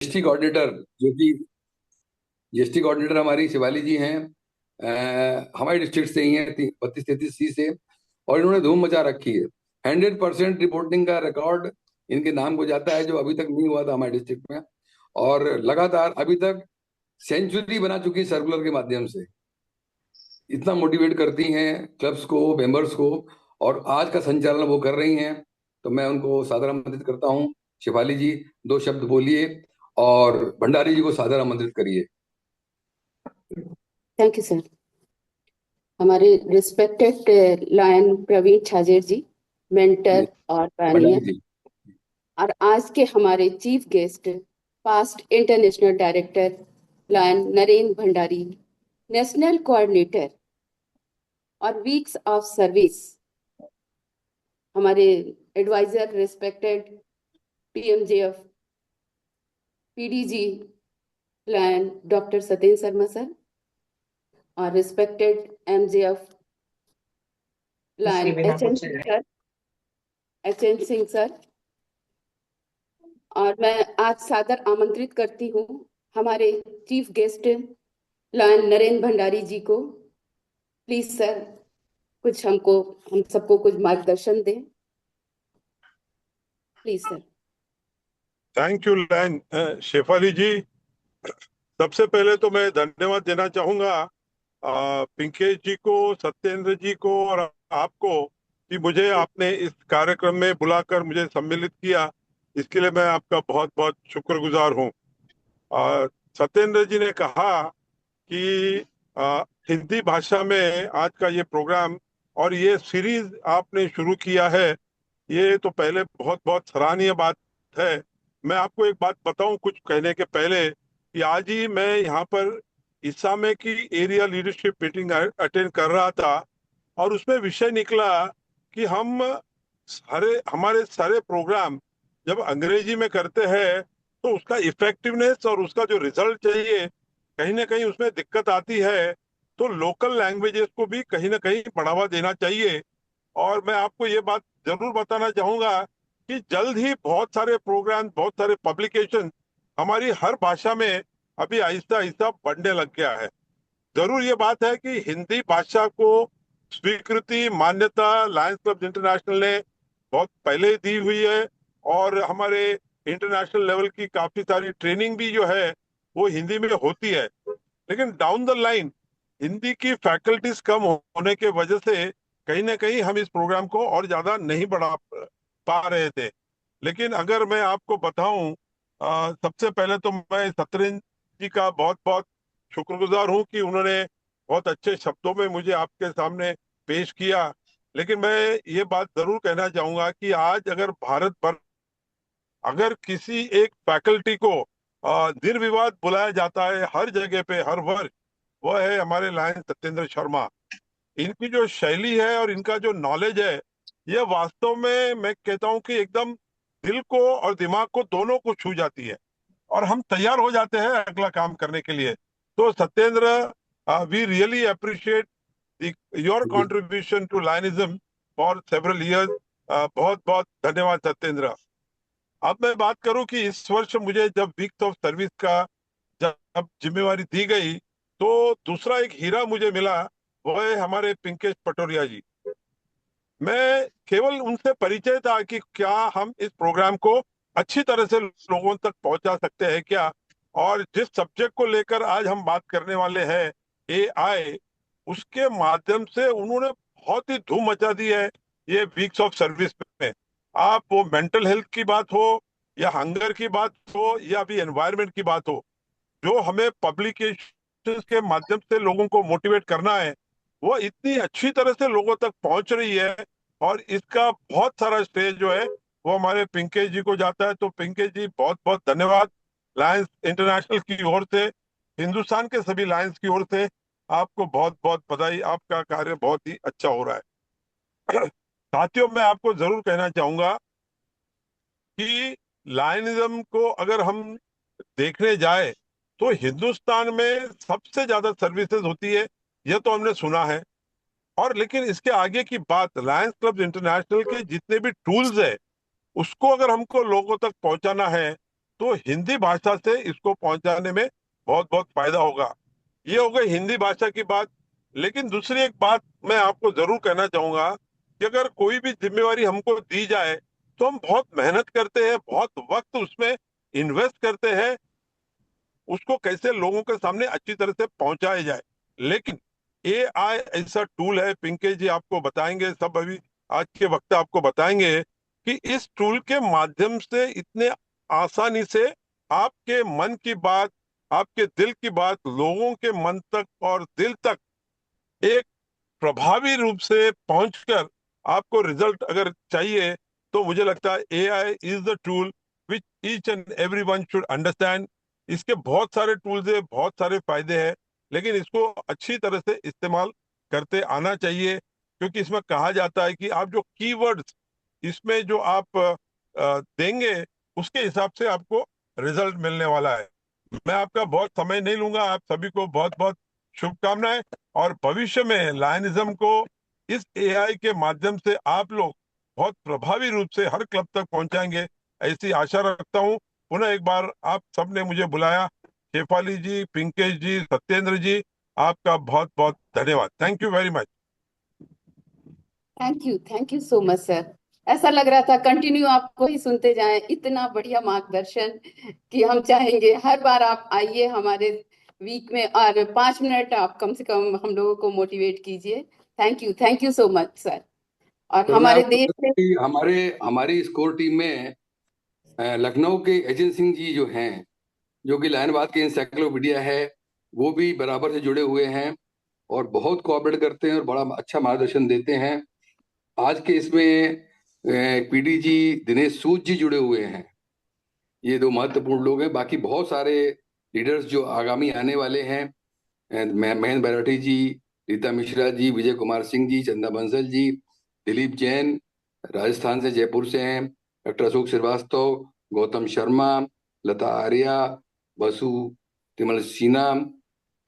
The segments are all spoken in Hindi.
जीएसटी कोऑर्डिनेटर जो कि जीएसटी कोऑर्डिनेटर हमारी शिवाली जी हैं। हमारे डिस्ट्रिक्ट से ही हैं, 32-33 सी से। और इन्होंने धूम मचा रखी है। 100% रिपोर्टिंग का रिकॉर्ड इनके नाम को जाता है, जो अभी तक नहीं हुआ था हमारे डिस्ट्रिक्ट में। और लगातार अभी तक सेंचुरी बना चुकी है सर्कुलर के माध्यम से। इतना मोटिवेट करती हैं क्लब्स को, मेंबर्स को। और आज का संचालन वो कर रही हैं, तो मैं उनको सादर आमंत्रित करता हूँ। शिवाली जी, दो शब्द बोलिए और भंडारी जी को सादर आमंत्रित करिए। Thank you sir. हमारे respected lion Praveen Chhajer ji, mentor और भंडारी पैनियर, जी। और आज के हमारे chief guest past international director lion Narendra Bhandari, national coordinator और वीक्स ऑफ सर्विस, हमारे advisor respected PMJF PDG lion doctor Satyendra Sharma sir, और respected MJF lion HN Singh sir. और मैं आज सादर आमंत्रित करती हूँ हमारे chief guest lion Narendra Bhandari ji को। प्लीज सर, कुछ हम सबको कुछ मार्गदर्शन दें, please sir. Thank you lion Shefali ji. सबसे पहले तो मैं धन्यवाद देना चाहूंगा पिंकेश जी को, सत्येंद्र जी को और आपको कि मुझे आपने इस कार्यक्रम में बुलाकर मुझे सम्मिलित किया। इसके लिए मैं आपका बहुत बहुत शुक्रगुजार हूँ। सत्येंद्र जी ने कहा कि हिंदी भाषा में आज का ये प्रोग्राम और ये सीरीज आपने शुरू किया है, ये तो पहले बहुत बहुत सराहनीय बात है। मैं आपको एक बात बताऊं कुछ कहने के पहले कि आज ही मैं यहाँ पर इसामे की एरिया लीडरशिप मीटिंग अटेंड कर रहा था और उसमें विषय निकला कि हमारे सारे प्रोग्राम जब अंग्रेजी में करते हैं तो उसका इफेक्टिवनेस और उसका जो रिजल्ट चाहिए कहीं ना कहीं उसमें दिक्कत आती है। तो लोकल लैंग्वेजेस को भी कहीं ना कहीं बढ़ावा देना चाहिए। और मैं आपको ये बात जरूर बताना चाहूंगा कि जल्द ही बहुत सारे प्रोग्राम, बहुत सारे पब्लिकेशन हमारी हर भाषा में अभी आहिस्ता आहिस्ता बढ़ने लग गया है। जरूर ये बात है कि हिंदी भाषा को स्वीकृति, मान्यता लायंस क्लब इंटरनेशनल ने बहुत पहले दी हुई है और हमारे इंटरनेशनल लेवल की काफी सारी ट्रेनिंग भी जो है वो हिंदी में होती है। लेकिन डाउन द लाइन हिंदी की फैकल्टीज कम होने के वजह से कहीं ना कहीं हम इस प्रोग्राम को और ज्यादा नहीं बढ़ा पा रहे थे। लेकिन अगर मैं आपको बताऊं, सबसे पहले तो मैं सत्येंद्र जी का बहुत बहुत शुक्रगुजार हूं कि उन्होंने बहुत अच्छे शब्दों में मुझे आपके सामने पेश किया। लेकिन मैं ये बात जरूर कहना चाहूंगा कि आज अगर भारत भर अगर किसी एक फैकल्टी को निर्विवाद बुलाया जाता है हर जगह पे हर वर्ष, वह है हमारे लायन सत्येंद्र शर्मा। इनकी जो शैली है और इनका जो नॉलेज है, यह वास्तव में मैं कहता हूं कि एकदम दिल को और दिमाग को दोनों को छू जाती है और हम तैयार हो जाते हैं अगला काम करने के लिए। तो Satyendra, we really appreciate your contribution to lionism for several years. बहुत बहुत धन्यवाद सत्येंद्र। अब मैं बात करूं कि इस वर्ष मुझे जब वीक्स ऑफ सर्विस का जब जिम्मेवारी दी गई तो दूसरा एक हीरा मुझे मिला, वो है हमारे पिंकेश पटोरिया जी। मैं केवल उनसे परिचय था कि क्या हम इस प्रोग्राम को अच्छी तरह से लोगों तक पहुंचा सकते हैं क्या। और जिस सब्जेक्ट को लेकर आज हम बात करने वाले हैं, एआई, उसके माध्यम से उन्होंने बहुत ही धूम मचा दी है ये वीक्स ऑफ सर्विस में। आप वो मेंटल हेल्थ की बात हो या हंगर की बात हो या भी एनवायरनमेंट की बात हो, जो हमें पब्लिकेशन के माध्यम से लोगों को मोटिवेट करना है, वो इतनी अच्छी तरह से लोगों तक पहुंच रही है। और इसका बहुत सारा स्टेज जो है वो हमारे पिंकेश जी को जाता है। तो पिंकेश जी, बहुत बहुत धन्यवाद। लायंस इंटरनेशनल की ओर से, हिंदुस्तान के सभी लायंस की ओर से आपको बहुत बहुत बधाई। आपका कार्य बहुत ही अच्छा हो रहा है। साथियों, मैं आपको जरूर कहना चाहूंगा कि लायनिज्म को अगर हम देखने जाए तो हिंदुस्तान में सबसे ज्यादा सर्विसेज होती है, यह तो हमने सुना है। और लेकिन इसके आगे की बात, लायंस क्लब इंटरनेशनल के जितने भी टूल्स है उसको अगर हमको लोगों तक पहुंचाना है तो हिंदी भाषा से इसको पहुंचाने में बहुत बहुत फायदा होगा। ये हो गई हिंदी भाषा की बात। लेकिन दूसरी एक बात मैं आपको जरूर कहना चाहूंगा कि अगर कोई भी जिम्मेवारी हमको दी जाए तो हम बहुत मेहनत करते हैं, बहुत वक्त उसमें इन्वेस्ट करते हैं, उसको कैसे लोगों के सामने अच्छी तरह से पहुंचाया जाए। लेकिन एआई ऐसा टूल है, पिंकेश जी आपको बताएंगे, सब अभी आज के वक्त आपको बताएंगे कि इस टूल के माध्यम से इतने आसानी से आपके मन की बात, आपके दिल की बात लोगों के मन तक और दिल तक एक प्रभावी रूप से पहुंचकर आपको रिजल्ट अगर चाहिए, तो मुझे लगता है AI is the tool which each and everyone should understand. इसके बहुत सारे टूल्स है, बहुत सारे फायदे हैं, लेकिन इसको अच्छी तरह से इस्तेमाल करते आना चाहिए। क्योंकि इसमें कहा जाता है कि आप जो कीवर्ड्स इसमें जो आप देंगे, उसके हिसाब से आपको रिजल्ट मिलने वाला है। मैं आपका बहुत समय नहीं लूंगा। आप सभी को बहुत बहुत शुभकामनाएं। और भविष्य में लायनिज्म को इस एआई के माध्यम से आप लोग बहुत प्रभावी रूप से हर क्लब तक पहुंचाएंगे, ऐसी आशा रखता हूं। पुनः एक बार आप सबने मुझे बुलाया, शेफाली जी, पिंकेश जी, सत्येंद्र जी, आपका बहुत बहुत धन्यवाद। Thank you very much. Thank you so much sir. ऐसा लग रहा था कंटिन्यू आपको ही सुनते जाएं, इतना बढ़िया मार्गदर्शन कि हम चाहेंगे हर बार आप आइए हमारे वीक में और 5 मिनट आप कम से कम हम लोगों को मोटिवेट कीजिए। Thank you so much sir. और सर मैं हमारे आपको देश बता में दूं कि हमारे हमारी स्कोर टीम में लखनऊ के अजय सिंह जी जो हैं, जो कि लायनबाद के इंसाइक्लोपीडिया है, वो भी बराबर से जुड़े हुए हैं और बहुत कोऑपरेट करते हैं और बड़ा अच्छा मार्गदर्शन देते हैं। आज के इसमें पीडी जी दिनेश सूद जी जुड़े हुए हैं। ये दो महत्वपूर्ण लोग हैं। बाकी बहुत सारे लीडर्स जो आगामी आने वाले हैं, महेंद्र बैराठी जी, रीता मिश्रा जी, विजय कुमार सिंह जी, चंदा बंसल जी, दिलीप जैन राजस्थान से, जयपुर से हैं, डॉक्टर अशोक श्रीवास्तव, गौतम शर्मा, लता आर्या, बसु तिमल सिन्हा,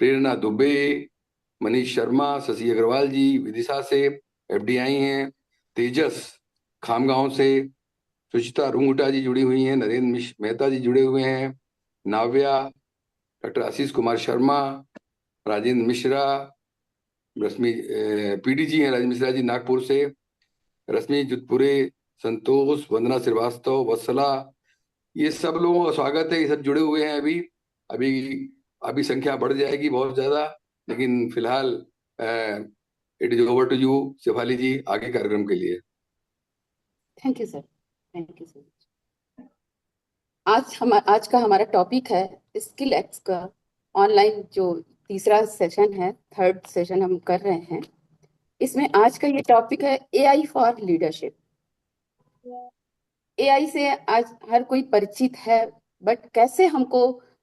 प्रेरणा दुबे, मनीष शर्मा, शशि अग्रवाल जी विदिशा से एफडीआई हैं, तेजस खामगांव से, सुचिता रुंगटा जी जुड़ी हुई हैं, नरेंद्र मेहता जी जुड़े हुए हैं, नाव्या, डॉक्टर आशीष कुमार शर्मा, राजेंद्र मिश्रा, रश्मि पीडी जी हैं, राजेंद्र मिश्रा जी नागपुर से, रश्मि जुतपुरे, संतोष, वंदना श्रीवास्तव, वत्सला, ये सब लोगों का स्वागत है। ये सब जुड़े हुए हैं। अभी अभी अभी संख्या बढ़ जाएगी बहुत ज्यादा, लेकिन फिलहाल it is over to you Shefali ji, आगे कार्यक्रम के लिए। Thank you sir. Thank you so much. आज का हमारा टॉपिक है स्किल एक्स का ऑनलाइन जो तीसरा सेशन है, थर्ड सेशन हम कर रहे हैं। इसमें आज का ये टॉपिक है एआई फॉर लीडरशिप। एआई से आज हर कोई परिचित है, बट कैसे हमको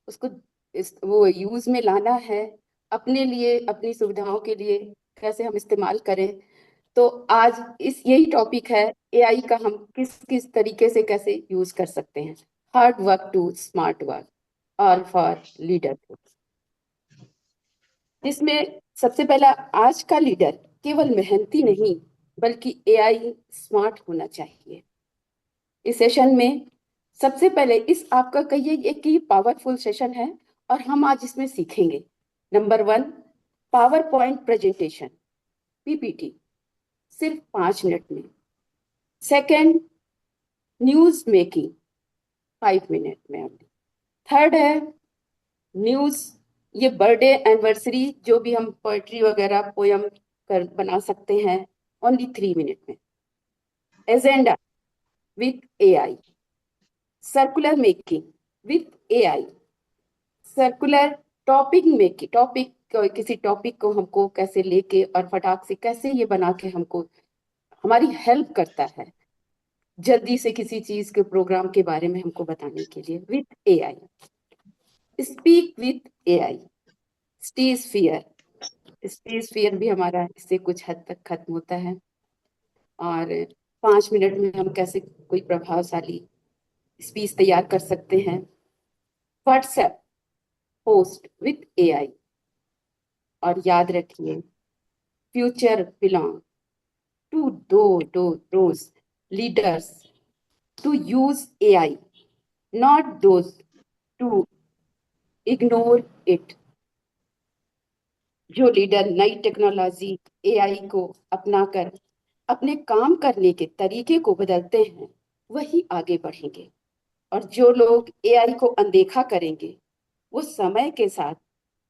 उसको वो यूज में लाना है अपने लिए, अपनी सुविधाओं के लिए कैसे हम इस्तेमाल करें। तो आज इस यही टॉपिक है, एआई का हम किस किस तरीके से कैसे यूज कर सकते हैं, hard work to smart work और फॉर लीडरशिप। जिसमें सबसे पहला, आज का लीडर केवल मेहनती नहीं बल्कि एआई स्मार्ट होना चाहिए। इस सेशन में सबसे पहले इस आपका कहिए एक कि पावरफुल सेशन है और हम आज इसमें सीखेंगे। Number 1, power point presentation, PPT, सिर्फ 5 मिनट में। सेकंड, न्यूज मेकिंग, 5 मिनट में। थर्ड है न्यूज, ये बर्थडे एनिवर्सरी जो भी हम पोएट्री वगैरह पोयम कर बना सकते हैं, ओनली 3 मिनट में। Agenda with AI, circular making with AI, circular topic making, किसी टॉपिक को हमको कैसे लेके और फटाक से कैसे ये बना के हमको हमारी हेल्प करता है जल्दी से किसी चीज के प्रोग्राम के बारे में हमको बताने के लिए, with AI. Speak with AI, stage fear, stage fear भी हमारा इससे कुछ हद तक खत्म होता है। और 5 मिनट में हम कैसे कोई प्रभावशाली स्पीच तैयार कर सकते हैं। WhatsApp post with AI. और याद रखिए, future belong to those leaders to use AI, not those ignore it. जो लीडर नई टेक्नोलॉजी एआई को अपनाकर अपने काम करने के तरीके को बदलते हैं वही आगे बढ़ेंगे, और जो लोग एआई को अनदेखा करेंगे वो समय के साथ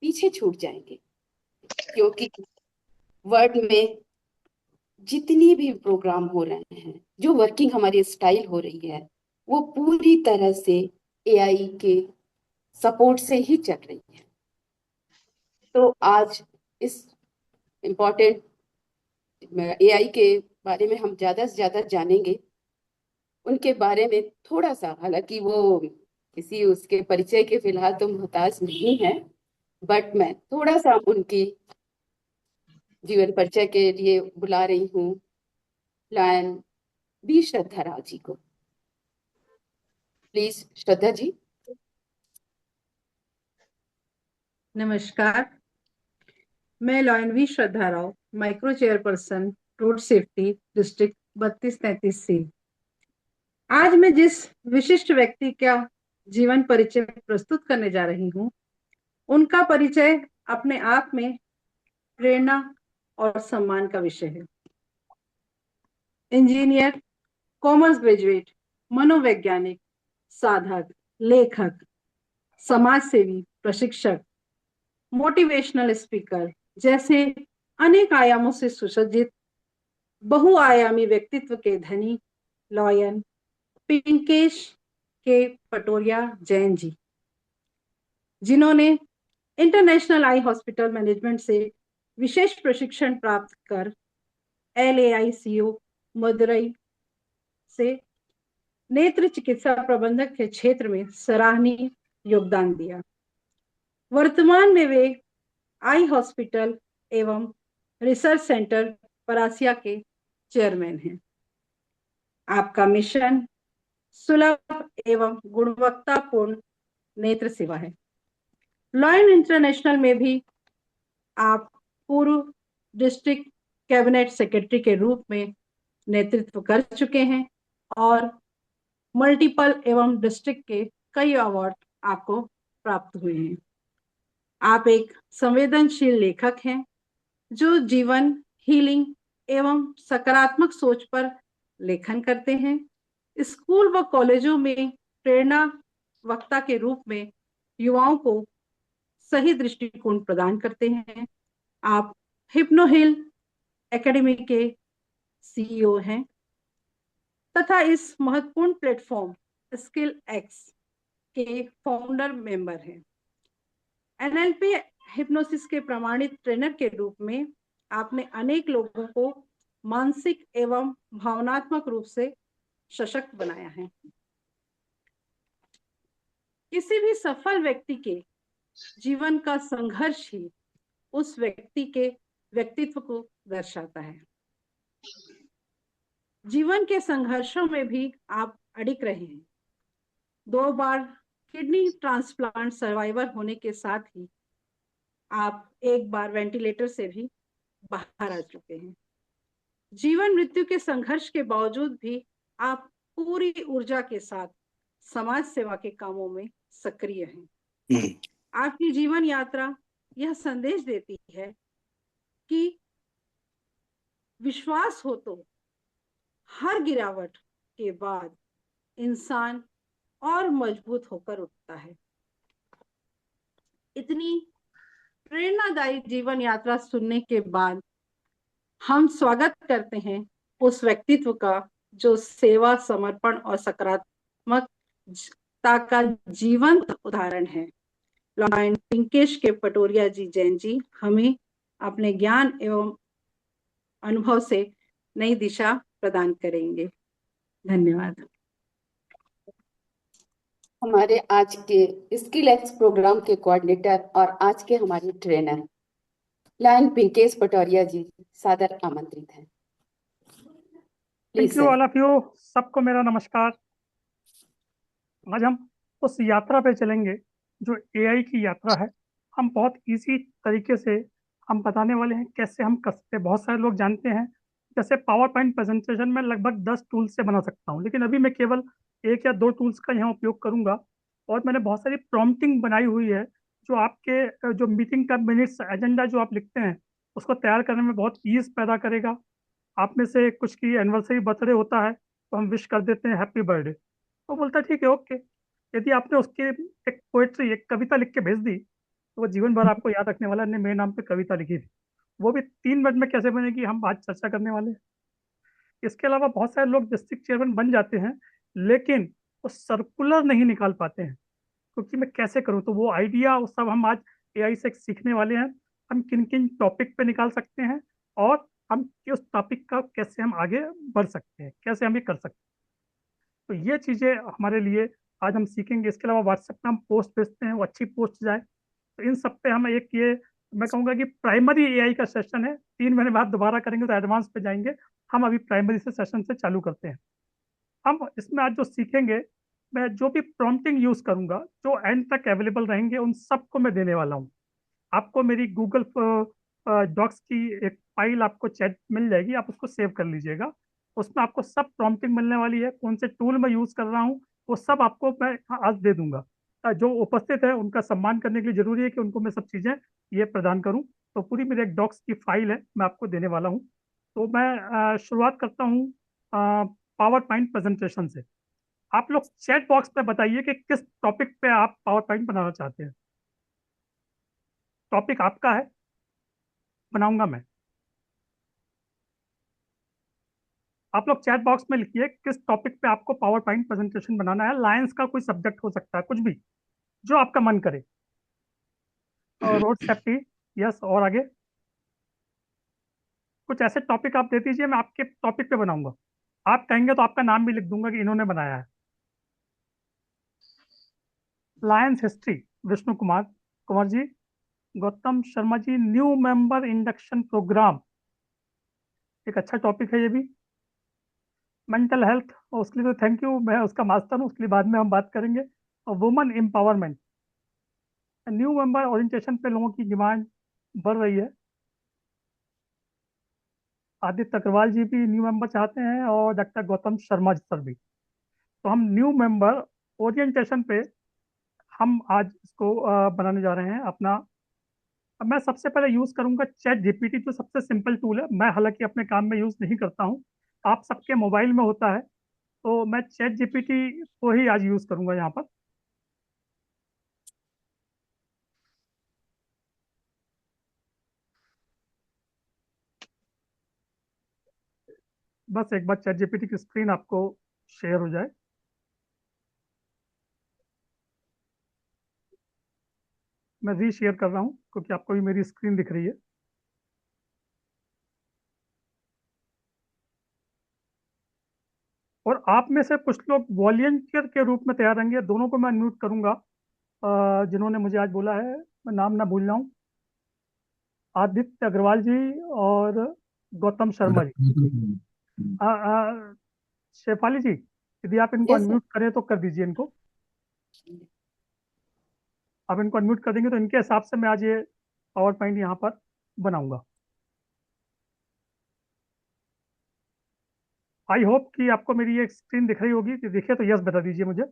पीछे छूट जाएंगे। क्योंकि वर्ल्ड में जितनी भी प्रोग्राम हो रहे हैं, जो वर्किंग हमारी स्टाइल हो रही है, वो पूरी तरह से एआई के सपोर्ट से ही चल रही है। तो आज इस इम्पोर्टेंट एआई के बारे में हम ज्यादा से ज्यादा जानेंगे, उनके बारे में थोड़ा सा, हालांकि वो किसी उसके परिचय के फिलहाल तो मोहताज नहीं है, बट मैं थोड़ा सा उनकी जीवन परिचय के लिए बुला रही हूँ लायन बी श्रद्धा राव जी को। प्लीज श्रद्धा जी। नमस्कार, मैं lion Shraddha Rao, micro chairperson, road safety district 3233 से। आज मैं जिस विशिष्ट व्यक्ति का जीवन परिचय प्रस्तुत करने जा रही हूँ, उनका परिचय अपने आप में प्रेरणा और सम्मान का विषय है। इंजीनियर, कॉमर्स ग्रेजुएट, मनोवैज्ञानिक, साधक, लेखक, समाज सेवी, प्रशिक्षक, मोटिवेशनल स्पीकर जैसे अनेक आयामों से सुसज्जित बहुआयामी व्यक्तित्व के धनी लॉयन पिंकेश के पटोरिया जैन जी, जिन्होंने इंटरनेशनल आई हॉस्पिटल मैनेजमेंट से विशेष प्रशिक्षण प्राप्त कर LAICO मदुरई से नेत्र चिकित्सा प्रबंधक के क्षेत्र में सराहनीय योगदान दिया। वर्तमान में वे आई हॉस्पिटल एवं रिसर्च सेंटर परासिया के चेयरमैन हैं। आपका मिशन सुलभ एवं गुणवत्तापूर्ण नेत्र सेवा है। लॉयन इंटरनेशनल में भी आप पूर्व डिस्ट्रिक्ट कैबिनेट सेक्रेटरी के रूप में नेतृत्व कर चुके हैं और मल्टीपल एवं डिस्ट्रिक्ट के कई अवार्ड आपको प्राप्त हुए हैं। आप एक संवेदनशील लेखक हैं जो जीवन, हीलिंग एवं सकारात्मक सोच पर लेखन करते हैं। स्कूल व कॉलेजों में प्रेरणा वक्ता के रूप में युवाओं को सही दृष्टिकोण प्रदान करते हैं। आप हिप्नोहिल एकेडमी के CEO हैं तथा इस महत्वपूर्ण प्लेटफॉर्म स्किल एक्स के फाउंडर मेंबर हैं। NLP हिप्नोसिस के प्रमाणित ट्रेनर के रूप में आपने अनेक लोगों को मानसिक एवं भावनात्मक रूप से सशक्त बनाया है। किसी भी सफल व्यक्ति के जीवन का संघर्ष ही उस व्यक्ति के व्यक्तित्व को दर्शाता है। जीवन के संघर्षों में भी आप अडिग रहे हैं। 2 बार किडनी ट्रांसप्लांट सर्वाइवर होने के साथ ही आप 1 बार वेंटिलेटर से भी बाहर आ चुके हैं। जीवन मृत्यु के संघर्ष के बावजूद भी आप पूरी ऊर्जा के साथ समाज सेवा के कामों में सक्रिय हैं। आपकी जीवन यात्रा यह संदेश देती है कि विश्वास हो तो हर गिरावट के बाद इंसान और मजबूत होकर उठता है। इतनी प्रेरणादायी जीवन यात्रा सुनने के बाद हम स्वागत करते हैं उस व्यक्तित्व का जो सेवा, समर्पण और सकारात्मकता का जीवंत उदाहरण है। लॉयन पिंकेश के पटोरिया जी जैन जी हमें अपने ज्ञान एवं अनुभव से नई दिशा प्रदान करेंगे। धन्यवाद। हमारे आज के स्किल एक्स प्रोग्राम के कोऑर्डिनेटर और आज के हमारे ट्रेनर लायन पिंकेश पटोरिया जी सादर आमंत्रित हैं। Thank you all of you. सबको मेरा नमस्कार। आज हम उस यात्रा पे चलेंगे जो AI की यात्रा है। हम बहुत इजी तरीके से हम बताने वाले हैं कैसे हम कर सकते हैं। बहुत सारे लोग जानते हैं जैसे पावर पॉइंट प्रेजेंटेशन में लगभग 10 टूल्स से बना सकता हूँ, लेकिन अभी मैं केवल 1 या 2 टूल्स का यहाँ उपयोग करूंगा। और मैंने बहुत सारी प्रॉम्प्टिंग बनाई हुई है जो आपके जो मीटिंग का मिनट्स एजेंडा जो आप लिखते हैं उसको तैयार करने में बहुत ईज पैदा करेगा। आप में से कुछ की एनिवर्सरी बर्थडे होता है तो हम विश कर देते हैं हैप्पी बर्थडे, तो बोलता है ठीक है ओके। यदि आपने उसकी एक पोएट्री, एक कविता लिख के भेज दी तो वो जीवन भर आपको याद रखने वाला ने मेरे नाम पे कविता लिखी थी, वो भी 3 मिनट में कैसे बनेगी हम आज चर्चा करने वाले हैं। इसके अलावा बहुत सारे लोग डिस्ट्रिक्ट चेयरमैन बन जाते हैं लेकिन वो सर्कुलर नहीं निकाल पाते हैं, क्योंकि मैं कैसे करूं, तो वो आइडिया वो सब हम आज एआई से सीखने वाले हैं। हम किन किन टॉपिक पे निकाल सकते हैं और हम उस टॉपिक का कैसे हम आगे बढ़ सकते हैं, कैसे हम ये कर सकते हैं, तो ये चीज़ें हमारे लिए आज हम सीखेंगे। इसके अलावा व्हाट्सएप पे हम पोस्ट भेजते हैं, वो अच्छी पोस्ट जाए, तो इन सब पे हम एक ये मैं कहूँगा कि प्राइमरी एआई का सेशन है, 3 महीने बाद दोबारा करेंगे तो एडवांस पे जाएंगे। हम अभी प्राइमरी से सेशन से चालू करते हैं। हम इसमें आज जो सीखेंगे, मैं जो भी प्रॉम्प्टिंग यूज करूंगा जो एंड तक अवेलेबल रहेंगे उन सबको मैं देने वाला हूँ। आपको मेरी गूगल डॉक्स की एक फाइल आपको चैट मिल जाएगी, आप उसको सेव कर लीजिएगा। उसमें आपको सब प्रॉम्प्टिंग मिलने वाली है, कौन से टूल मैं यूज कर रहा हूँ वो सब आपको मैं आज दे दूंगा। जो उपस्थित है उनका सम्मान करने के लिए जरूरी है कि उनको मैं सब चीज़ें ये प्रदान करूँ। तो पूरी मेरी एक डॉक्स की फाइल है, मैं आपको देने वाला हूँ। तो मैं शुरुआत करता हूँ पावर पॉइंट प्रेजेंटेशन से। आप लोग चैट बॉक्स में बताइए कि किस टॉपिक पे आप पावर पॉइंट बनाना चाहते हैं। टॉपिक आपका है, बनाऊंगा मैं। आप लोग चैट बॉक्स में लिखिए किस टॉपिक पे आपको पावर पॉइंट प्रेजेंटेशन बनाना है। लायंस का कोई सब्जेक्ट हो सकता है, कुछ भी जो आपका मन करे। और रोड सेफ्टी, यस। और आगे कुछ ऐसे टॉपिक आप दे दीजिए, मैं आपके टॉपिक पे बनाऊंगा। आप कहेंगे तो आपका नाम भी लिख दूंगा कि इन्होंने बनाया है। Lions history, Vishnu Kumar Kumar ji. Gautam Sharma ji, new member induction programme, एक अच्छा टॉपिक है ये भी। मेंटल हेल्थ, उसके लिए तो थैंक यू, मैं उसका मास्टर हूँ, उसके लिए बाद में हम बात करेंगे। और women empowerment, new member orientation पे लोगों की डिमांड बढ़ रही है। आदित्य अग्रवाल जी भी न्यू मेंबर चाहते हैं और डॉक्टर गौतम शर्मा जी सर भी। तो हम न्यू मेंबर ओरिएंटेशन पे हम आज इसको बनाने जा रहे हैं अपना। अब मैं सबसे पहले यूज करूंगा चैट जीपीटी, जो सबसे सिंपल टूल है। मैं हालांकि अपने काम में यूज नहीं करता हूँ, आप सबके मोबाइल में होता है, तो मैं चैट जीपीटी को ही आज यूज करूंगा यहाँ पर। बस एक बार चैट जीपीटी की स्क्रीन आपको शेयर हो जाए। मैं रीशेयर कर रहा हूँ क्योंकि आपको भी मेरी स्क्रीन दिख रही है। और आप में से कुछ लोग वॉलंटियर के रूप में तैयार रहेंगे, दोनों को मैं अनम्यूट करूंगा जिन्होंने मुझे आज बोला है, मैं नाम ना भूल जाऊं। आदित्य अग्रवाल जी और गौतम शर्मा जी। शेफाली जी, यदि आप इनको Yes, sir. अनम्यूट करें तो कर दीजिए इनको। आप इनको अनम्यूट कर देंगे तो इनके हिसाब से मैं आज ये पावर पॉइंट यहाँ पर बनाऊंगा। आई होप कि आपको मेरी ये स्क्रीन दिख रही होगी, कि दिखे तो यस बता दीजिए मुझे।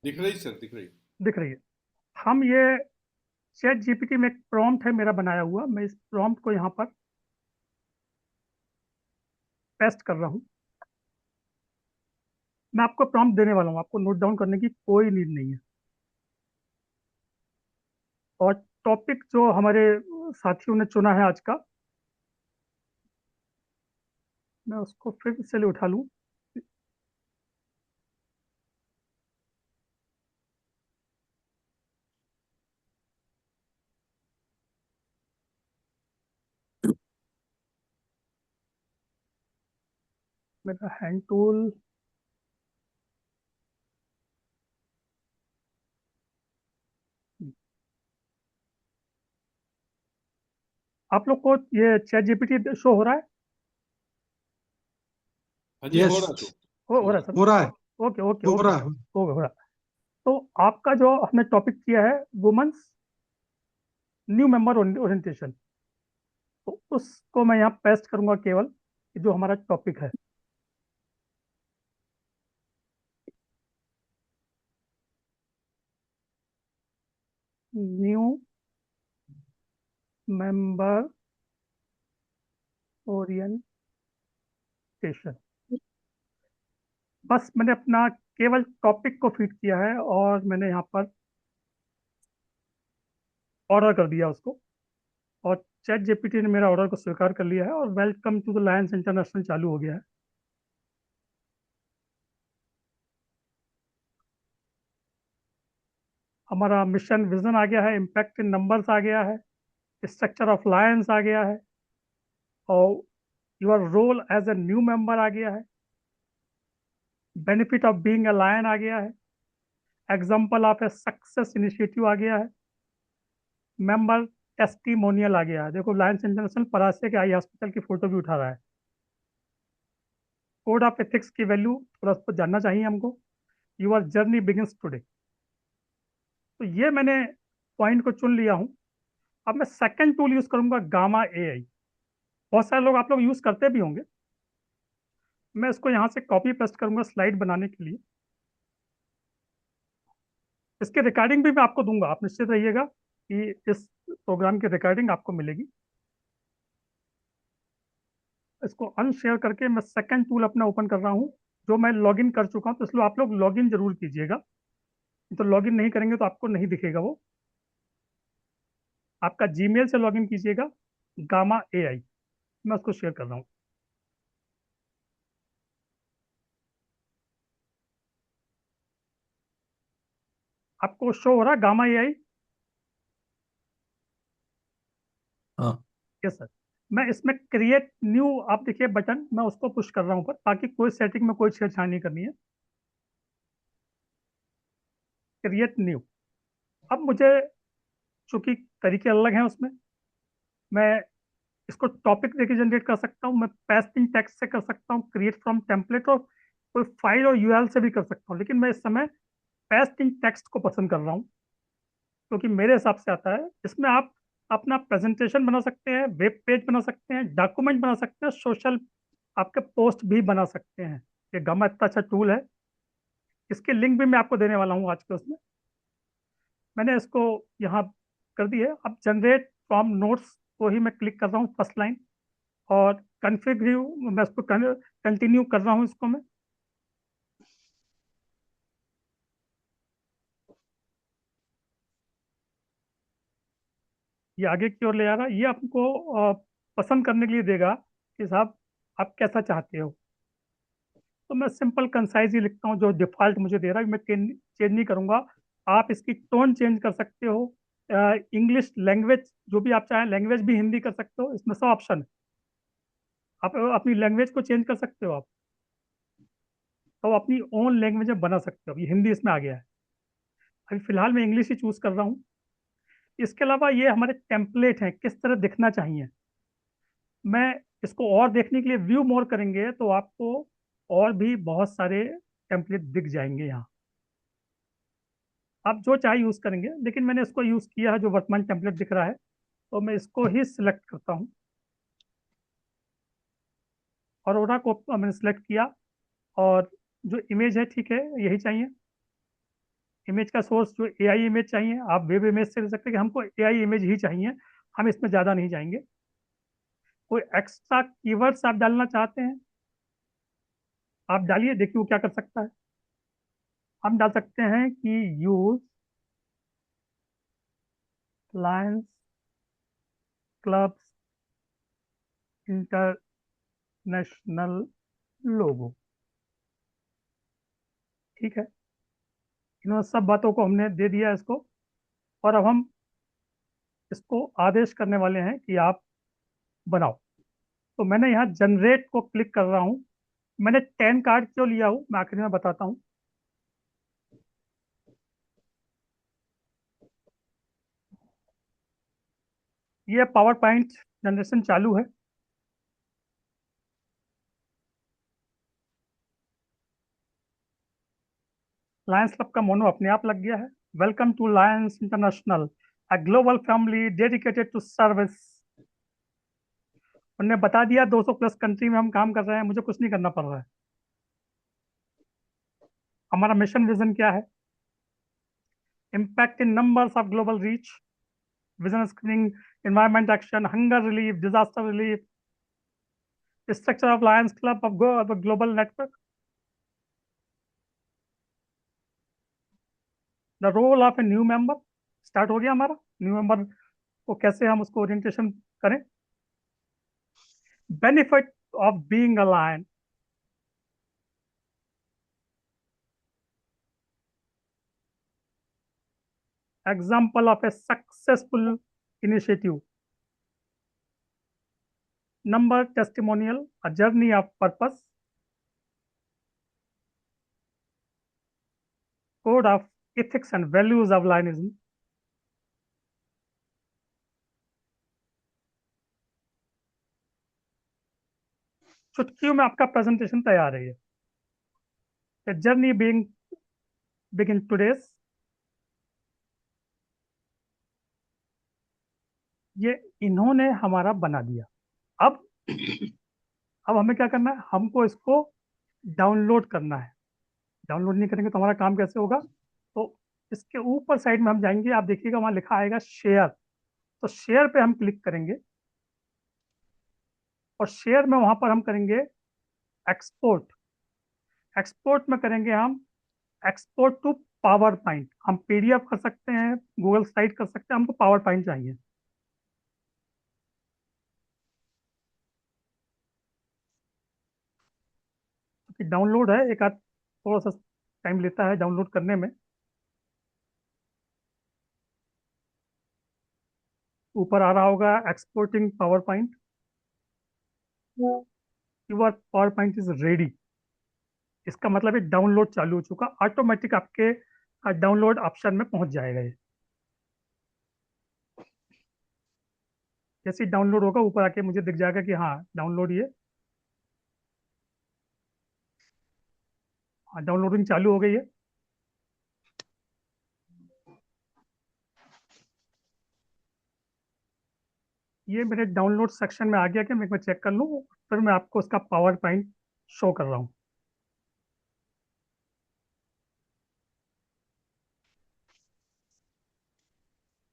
दिख रही सर, दिख रही। दिख रही है। हम ये चैट जीपीटी में एक प्रॉम्प्ट है मेरा बनाया हुआ, मैं इस प्रॉम्प्ट को यहाँ पर पेस्ट कर रहा हूँ। मैं आपको प्रॉम्प्ट देने वाला हूँ, आपको नोट डाउन करने की कोई नीड नहीं है। और टॉपिक जो हमारे साथियों ने चुना है आज का, मैं उसको फिर से उठा लूँ। मेरा हैंड टूल, आप लोग को ये चैट जीपीटी शो हो रहा है? हाँ जी, हो रहा है। हो रहा है सब? हो रहा है, ओके ओके हो ओके, रहा है। हो रहा है। तो आपका जो हमने टॉपिक किया है वुमेन्स न्यू मेंबर ओरिएंटेशन, तो उसको मैं यहाँ पेस्ट करूंगा केवल जो हमारा टॉपिक है। न्यू मेंबर ओरिएंटेशन, बस मैंने अपना केवल टॉपिक को फीड किया है और मैंने यहाँ पर ऑर्डर कर दिया उसको, और चैट जीपीटी ने मेरा ऑर्डर को स्वीकार कर लिया है और welcome to the lions international चालू हो गया है। हमारा मिशन विजन आ गया है, इम्पैक्ट इन नंबर्स आ गया है, स्ट्रक्चर ऑफ लायंस आ गया है, और your role as a new member आ गया है, benefit of being a lion आ गया है, example of a success initiative आ गया है, मेंबर टेस्टिमोनियल आ गया है। देखो लायंस इंटरनेशनल परासे के आई हॉस्पिटल की फोटो भी उठा रहा है। कोड ऑफ एथिक्स की वैल्यू थोड़ा सा जानना चाहिए हमको। Your journey begins today. तो ये मैंने पॉइंट को चुन लिया हूँ। अब मैं सेकंड टूल यूज करूंगा, गामा एआई। बहुत सारे लोग आप लोग यूज करते भी होंगे। मैं इसको यहाँ से कॉपी पेस्ट करूंगा स्लाइड बनाने के लिए। इसकी रिकॉर्डिंग भी मैं आपको दूंगा, आप निश्चित रहिएगा कि इस प्रोग्राम की रिकॉर्डिंग आपको मिलेगी। इसको अनशेयर करके मैं सेकंड टूल अपना ओपन कर रहा हूँ, जो मैं लॉगिन कर चुका हूँ। तो इसलिए आप लोग लॉगिन जरूर कीजिएगा, तो लॉगिन नहीं करेंगे तो आपको नहीं दिखेगा वो। आपका जीमेल से लॉगिन कीजिएगा, गामा एआई। मैं उसको शेयर कर रहा हूँ। आपको शो हो रहा है गामा एआई? हाँ। Yes sir. मैं इसमें क्रिएट न्यू, आप देखिए बटन, मैं उसको पुश कर रहा हूँ ऊपर, ताकि कोई सेटिंग में कोई छेड़छाड़ नहीं करनी है। Create new. अब मुझे, चूंकि तरीके अलग हैं उसमें, मैं इसको टॉपिक देके जनरेट कर सकता हूँ, मैं पेस्टिंग टेक्स्ट से कर सकता हूँ, क्रिएट फ्रॉम टेम्पलेट, और कोई फाइल और यूआरएल से भी कर सकता हूँ। लेकिन मैं इस समय पेस्टिंग टेक्स्ट को पसंद कर रहा हूँ, क्योंकि मेरे हिसाब से आता है। इसमें आप अपना प्रेजेंटेशन बना सकते हैं, वेब पेज बना सकते हैं, डॉक्यूमेंट बना सकते हैं, सोशल आपके पोस्ट भी बना सकते हैं। ये गामा इतना अच्छा टूल है। इसके लिंक भी मैं आपको देने वाला हूँ आज के उसमें। मैंने इसको यहाँ कर दी है। अब जनरेट फ्रॉम नोट्स को ही मैं क्लिक कर रहा हूँ फर्स्ट लाइन, और कन्फिग्यू, मैं इसको कंटिन्यू कर रहा हूँ इसको मैं। ये आगे की ओर ले आ रहा है। ये आपको पसंद करने के लिए देगा कि साहब आप कैसा चाहते हो। तो मैं सिंपल कंसाइज ही लिखता हूँ, जो डिफॉल्ट मुझे दे रहा है। मैं चेंज नहीं करूँगा। आप इसकी टोन चेंज कर सकते हो, इंग्लिश लैंग्वेज जो भी आप चाहें, लैंग्वेज भी हिंदी कर सकते हो, इसमें सब ऑप्शन है। आप अपनी लैंग्वेज को चेंज कर सकते हो आप, तो अपनी ओन लैंग्वेज में बना सकते हो। ये हिंदी इसमें आ गया है। अभी फिलहाल मैं इंग्लिश ही चूज कर रहा हूँ। इसके अलावा ये हमारे टेम्पलेट हैं, किस तरह दिखना चाहिए। मैं इसको और देखने के लिए व्यू मोर करेंगे तो आपको और भी बहुत सारे टेम्पलेट दिख जाएंगे यहाँ। आप जो चाहे यूज करेंगे, लेकिन मैंने इसको यूज किया है, जो वर्तमान टेम्पलेट दिख रहा है, तो मैं इसको ही सिलेक्ट करता हूँ। और ओरा को मैंने सिलेक्ट किया, और जो इमेज है ठीक है, यही चाहिए। इमेज का सोर्स जो एआई इमेज चाहिए, आप वेब इमेज से ले सकते हैं कि हमको एआई इमेज ही चाहिए, हम इसमें ज़्यादा नहीं जाएंगे। कोई एक्स्ट्रा कीवर्ड्स आप डालना चाहते हैं, आप डालिए, देखिए वो क्या कर सकता है। हम डाल सकते हैं कि यूज लायंस क्लब्स इंटरनेशनल लोगो। ठीक है, इन्होंने सब बातों को हमने दे दिया इसको, और अब हम इसको आदेश करने वाले हैं कि आप बनाओ। तो मैंने यहाँ जनरेट को क्लिक कर रहा हूँ। मैंने 10 कार्ड क्यों लिया हूँ, मैं आखिर में बताता हूँ। ये पावर पॉइंट जनरेशन चालू है। लायंस क्लब का मोनो अपने आप लग गया है। Welcome to lions international, a global family dedicated to service. उन्होंने बता दिया 200 प्लस कंट्री में हम काम कर रहे हैं, मुझे कुछ नहीं करना पड़ रहा है। हमारा मिशन विजन क्या है? Impact in numbers of global reach, vision screening, environment action, hunger relief, disaster relief, structure of lions club of global network, the role of a new member. Start हो गया हमारा न्यू मेंबर को कैसे हम उसको ओरिएंटेशन करें। Benefit of being a lion, example of a successful initiative, number testimonial, a journey of purpose, code of ethics and values of Lionism, चुटकियों में आपका प्रेजेंटेशन तैयार है। ये जर्नी बीइंग बिगिन टुडेस, ये इन्होंने हमारा बना दिया। अब अब हमें क्या करना है? हमको इसको डाउनलोड करना है। डाउनलोड नहीं करेंगे तो हमारा काम कैसे होगा? तो इसके ऊपर साइड में हम जाएंगे, आप देखिएगा वहां लिखा आएगा शेयर। तो शेयर पे हम क्लिक करेंगे और शेयर में वहां पर हम करेंगे एक्सपोर्ट। एक्सपोर्ट में करेंगे हम एक्सपोर्ट टू पावर पॉइंट। हम पीडीएफ कर सकते हैं, गूगल स्लाइड कर सकते हैं, हमको पावर पॉइंट चाहिए। डाउनलोड है, एक आध थोड़ा सा टाइम लेता है डाउनलोड करने में। ऊपर आ रहा होगा exporting power point, your power point is ready. इसका मतलब है डाउनलोड चालू हो चुका, ऑटोमेटिक आपके डाउनलोड ऑप्शन में पहुंच जाएगा ये। जैसे डाउनलोड होगा ऊपर आके मुझे दिख जाएगा कि हाँ डाउनलोड ये, हाँ डाउनलोडिंग चालू हो गई है। ये मेरे डाउनलोड सेक्शन में आ गया कि मैं चेक कर लूँ, फिर मैं आपको उसका पावर पॉइंट शो कर रहा हूँ।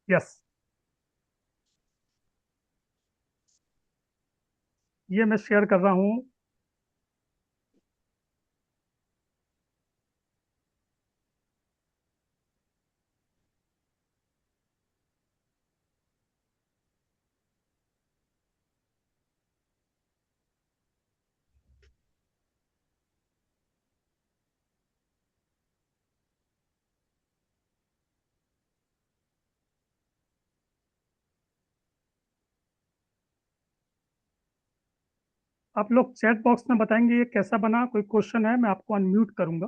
यस, ये मैं शेयर कर रहा हूँ। आप लोग चैट बॉक्स में बताएंगे ये कैसा बना। कोई क्वेश्चन है मैं आपको अनम्यूट करूंगा।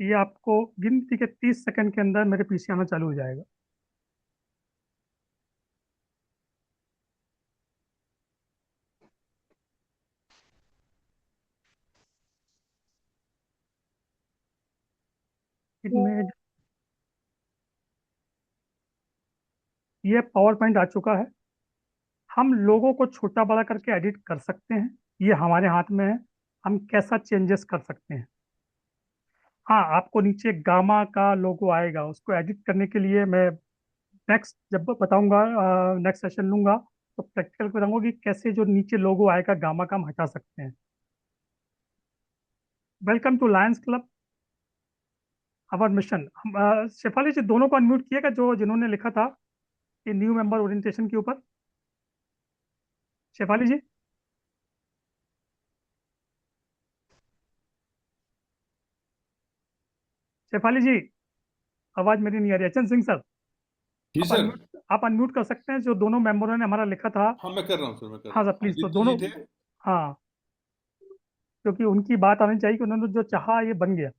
ये आपको गिनती के 30 सेकंड के अंदर मेरे पीछे आना चालू हो जाएगा। इनमें ये पावर पॉइंट आ चुका है। हम लोगों को छोटा बड़ा करके एडिट कर सकते हैं, ये हमारे हाथ में है। हम कैसा चेंजेस कर सकते हैं। हाँ, आपको नीचे गामा का लोगो आएगा, उसको एडिट करने के लिए मैं नेक्स्ट जब बताऊंगा, नेक्स्ट सेशन लूंगा तो प्रैक्टिकल बताऊंगा कि कैसे जो नीचे लोगो आएगा गामा का हम हटा सकते हैं। Welcome to lions club, our mission. Shefali ji दोनों को अनम्यूट किएगा जो जिन्होंने लिखा था ये न्यू मेंबर ओरिएंटेशन के ऊपर। शेफाली जी, शेफाली जी आवाज मेरी नहीं आ रही। अचन सिंह सर, जी सर। आप अनम्यूट कर सकते हैं जो दोनों मेंबरों ने हमारा लिखा था। हाँ मैं कर रहा हूँ सर, मैं कर हाँ रहा सर प्लीज, तो हूँ। दोनों, आदित्य जी थे। हाँ क्योंकि उनकी बात आनी चाहिए कि उन्होंने जो चाहा ये बन गया।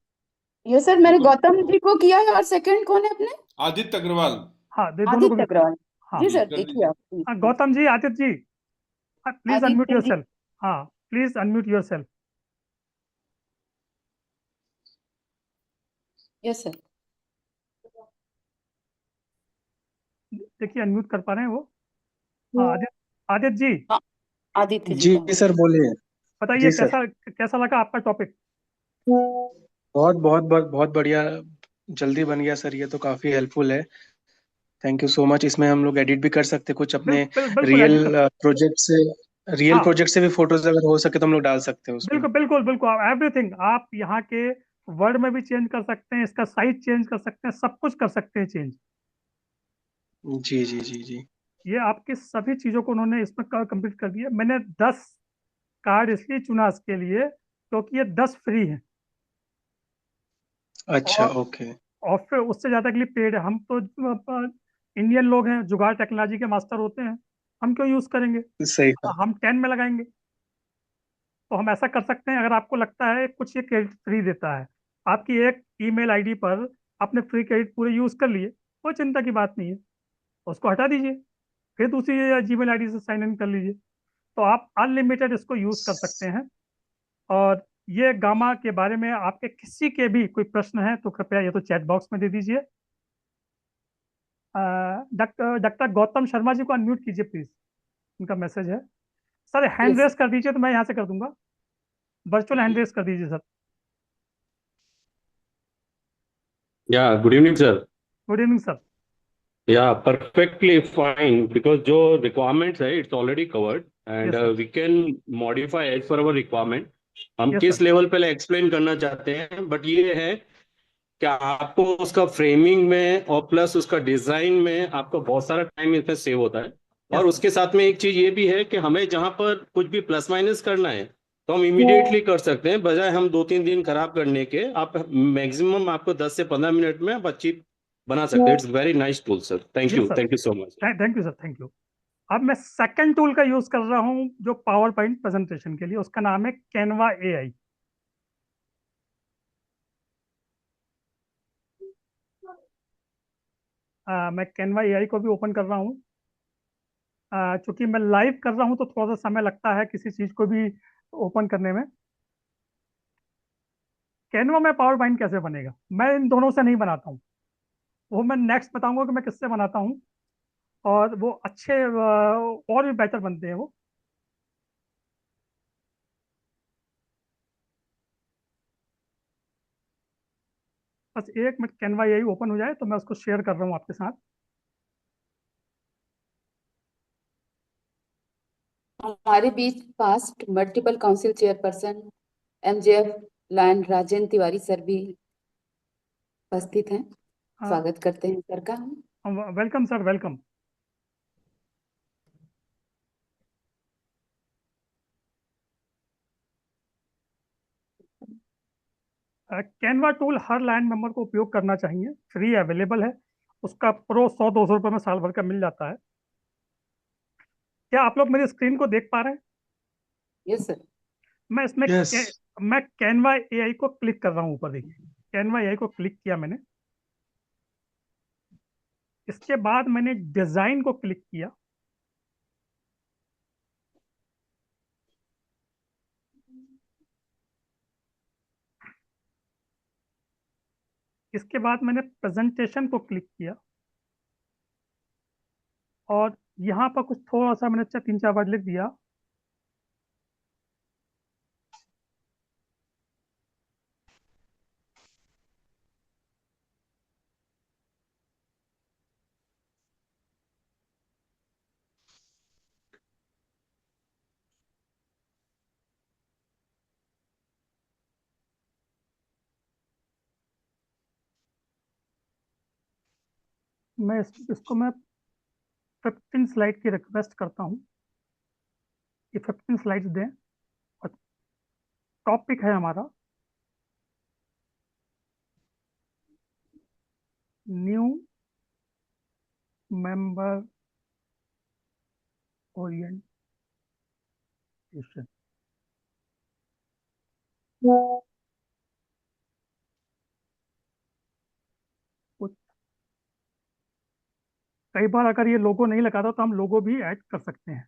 ये सर मैंने गौतम जी को किया है, और सेकंड कौन है अपने? आदित्य अग्रवाल। हाँ दे दोनों को आदित्य भी। अग्रवाल। हाँ जी जी सर कर देखिए दीजिए। आप please, हाँ please। Gautam ji, Aditya ji please unmute Aditya your ji. Self. हाँ please unmute yourself. Yes sir. देखिए अनम्यूट कर पा रहे हैं वो। हाँ आदित्य, आदित्य जी, हाँ, आदित्य जी जी का सर बोलिए। बताइए जी सर, कैसा कैसा लगा आपका टॉपिक? बहुत बहुत बहुत बहुत बढ़िया, जल्दी बन गया सर, ये तो काफी हेल्पफुल है। Thank you so much. इसमें हम लोग एडिट भी कर सकते हैं कुछ अपने बिल्कुल रियल एडिट कर। प्रोजेक्ट से, रियल हाँ, प्रोजेक्ट से भी फोटोज अगर हो सके तो हम लोग डाल सकते हैं उसमें। बिल्कुल एवरीथिंग आप यहाँ के वर्ड में भी चेंज कर सकते हैं, इसका साइज चेंज कर सकते हैं, सब कुछ कर सकते हैं चेंज। जी जी जी जी। ये आपकी सभी चीज़ों को उन्होंने इसमें कंप्लीट कर दिया। मैंने 10 कार्ड इसलिए चुना इसके लिए क्योंकि ये 10 फ्री हैं, अच्छा, और ओके। और फिर उससे ज़्यादा के लिए पेड है। हम तो इंडियन लोग हैं, जुगाड़ टेक्नोलॉजी के मास्टर होते हैं, हम क्यों यूज़ करेंगे? सही कहा। हम 10 में लगाएंगे। तो हम ऐसा कर सकते हैं, अगर आपको लगता है कुछ ये क्रेडिट फ्री देता है, आपकी एक ईमेल आईडी पर आपने फ्री क्रेडिट पूरे यूज़ कर लिए, कोई चिंता की बात नहीं है, उसको हटा दीजिए, फिर दूसरी जीमेल आईडी से साइन इन कर लीजिए। तो आप अनलिमिटेड इसको यूज़ कर सकते हैं। और ये गामा के बारे में आपके किसी के भी कोई प्रश्न है तो कृपया ये तो चैट बॉक्स में दे दीजिए। डॉक्टर डॉक्टर गौतम शर्मा जी को अनम्यूट कीजिए प्लीज, उनका मैसेज है। सर हैंड यस रेस कर दीजिए तो मैं यहाँ से कर दूंगा, वर्चुअल हैंड रेस कर दीजिए sir. Yeah, good evening, sir. Good evening sir. Yeah, perfectly fine because जो requirements है it's already covered and yes sir, we can modify as per our requirement. हम यस किस सर, लेवल पहले एक्सप्लेन करना चाहते हैं बट ये है कि आपको उसका फ्रेमिंग में और प्लस उसका डिजाइन में आपका बहुत सारा टाइम इसमें सेव होता है। यस और सर, उसके साथ में एक चीज ये भी है कि हमें जहां पर कुछ भी प्लस माइनस करना है तो हम इमीडिएटली कर सकते हैं, बजाय हम 2-3 दिन खराब करने के। आप मैक्सिमम आपको 10 से 15 मिनट में आप अच्छी बना सकते हैं। It's very nice tool sir, yes sir. Thank you so much. Thank you sir, thank you. अब मैं सेकंड टूल का यूज कर रहा हूँ जो पावर पॉइंट प्रेजेंटेशन के लिए, उसका नाम है कैनवा एआई। मैं कैनवा एआई को भी ओपन कर रहा हूँ। चूंकि मैं लाइव कर रहा हूँ तो थोड़ा सा समय लगता है किसी चीज को भी ओपन करने में। कैनवा में पावर पॉइंट कैसे बनेगा, मैं इन दोनों से नहीं बनाता हूँ, वो मैं नेक्स्ट बताऊंगा कि मैं किससे बनाता हूँ, और वो अच्छे और भी बेहतर बनते हैं वो। बस एक मिनट कैनवा एआई ओपन हो जाए तो मैं उसको शेयर कर रहा हूँ आपके साथ। हमारे बीच past multiple council chairperson MJF lion Rajendra Tiwari sir भी उपस्थित हैं। स्वागत करते हैं सर का हम। Welcome sir, welcome. Canva tool हर लैंड मेंबर को उपयोग करना चाहिए, फ्री अवेलेबल है। उसका प्रो 100-200 रुपये में साल भर का मिल जाता है। क्या आप लोग मेरी स्क्रीन को देख पा रहे हैं? Yes sir. मैं इसमें यस। मैं कैनवा एआई को क्लिक कर रहा हूँ, ऊपर देखिए, कैनवा एआई को क्लिक किया मैंने। इसके बाद मैंने डिजाइन को क्लिक किया। इसके बाद मैंने प्रेजेंटेशन को क्लिक किया, और यहाँ पर कुछ थोड़ा सा मैंने 3-4 वर्ड लिख दिया। इसको मैं 15 स्लाइड की रिक्वेस्ट करता हूँ कि 15 स्लाइड्स दें। और टॉपिक है हमारा न्यू मेंबर ओरिएंटेशन। कई बार अगर ये लोगो नहीं लगा था तो हम लोगो भी ऐड कर सकते हैं।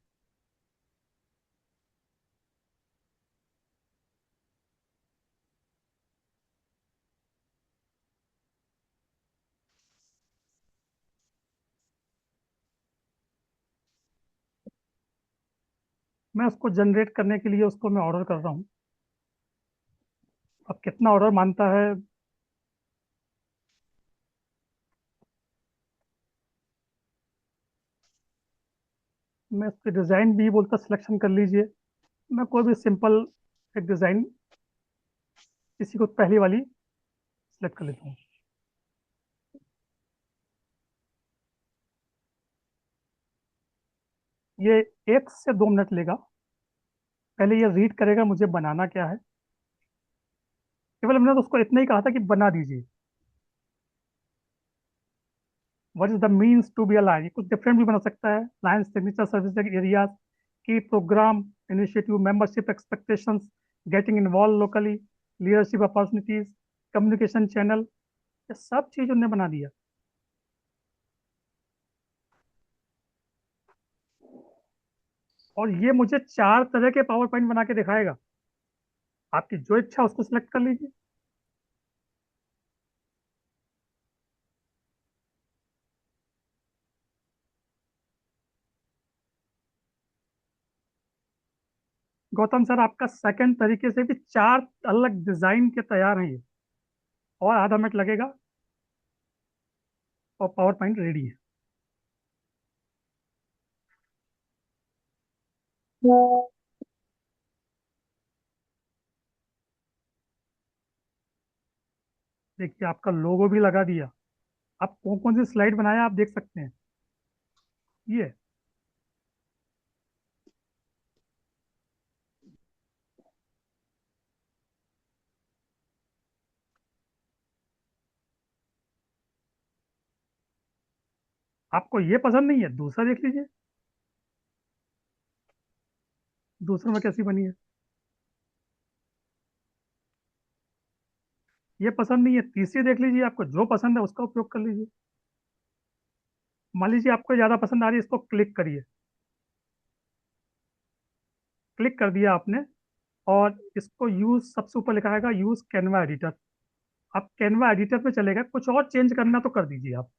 मैं उसको जनरेट करने के लिए उसको मैं ऑर्डर कर रहा हूँ। अब कितना ऑर्डर मानता है, मैं उसकी डिज़ाइन भी बोलता सिलेक्शन कर लीजिए। मैं कोई भी सिंपल एक डिज़ाइन किसी को पहली वाली सेलेक्ट कर लेता हूँ। ये 1 से 2 मिनट लेगा। पहले ये रीड करेगा मुझे बनाना क्या है। केवल हमने तो उसको इतना ही कहा था कि बना दीजिए। What is the means to be a lion, कुछ डिफरेंट भी बना सकता है। Lion signature service areas, key program initiative, membership expectations, getting involve locally, leadership opportunities, communication channel, ये सब चीज उन्होंने बना दिया। और ये मुझे 4 तरह के पावर पॉइंट बना के दिखाएगा। आपकी जो इच्छा उसको सिलेक्ट कर लीजिए। गौतम सर, आपका सेकंड तरीके से भी 4 अलग डिजाइन के तैयार हैं ये, और आधा मिनट लगेगा और पावर पॉइंट रेडी है। देखिए, आपका लोगो भी लगा दिया। आप कौन कौन सी स्लाइड बनाया आप देख सकते हैं। ये आपको ये पसंद नहीं है, दूसरा देख लीजिए। दूसरे में कैसी बनी है। ये पसंद नहीं है, तीसरी देख लीजिए। आपको जो पसंद है उसका उपयोग कर लीजिए। मान लीजिए आपको ज़्यादा पसंद आ रही है, इसको क्लिक करिए। क्लिक कर दिया आपने, और इसको यूज सबसे ऊपर लिखा आएगा यूज कैनवा एडिटर। आप कैनवा एडिटर पे चलेगा, कुछ और चेंज करना तो कर दीजिए आप।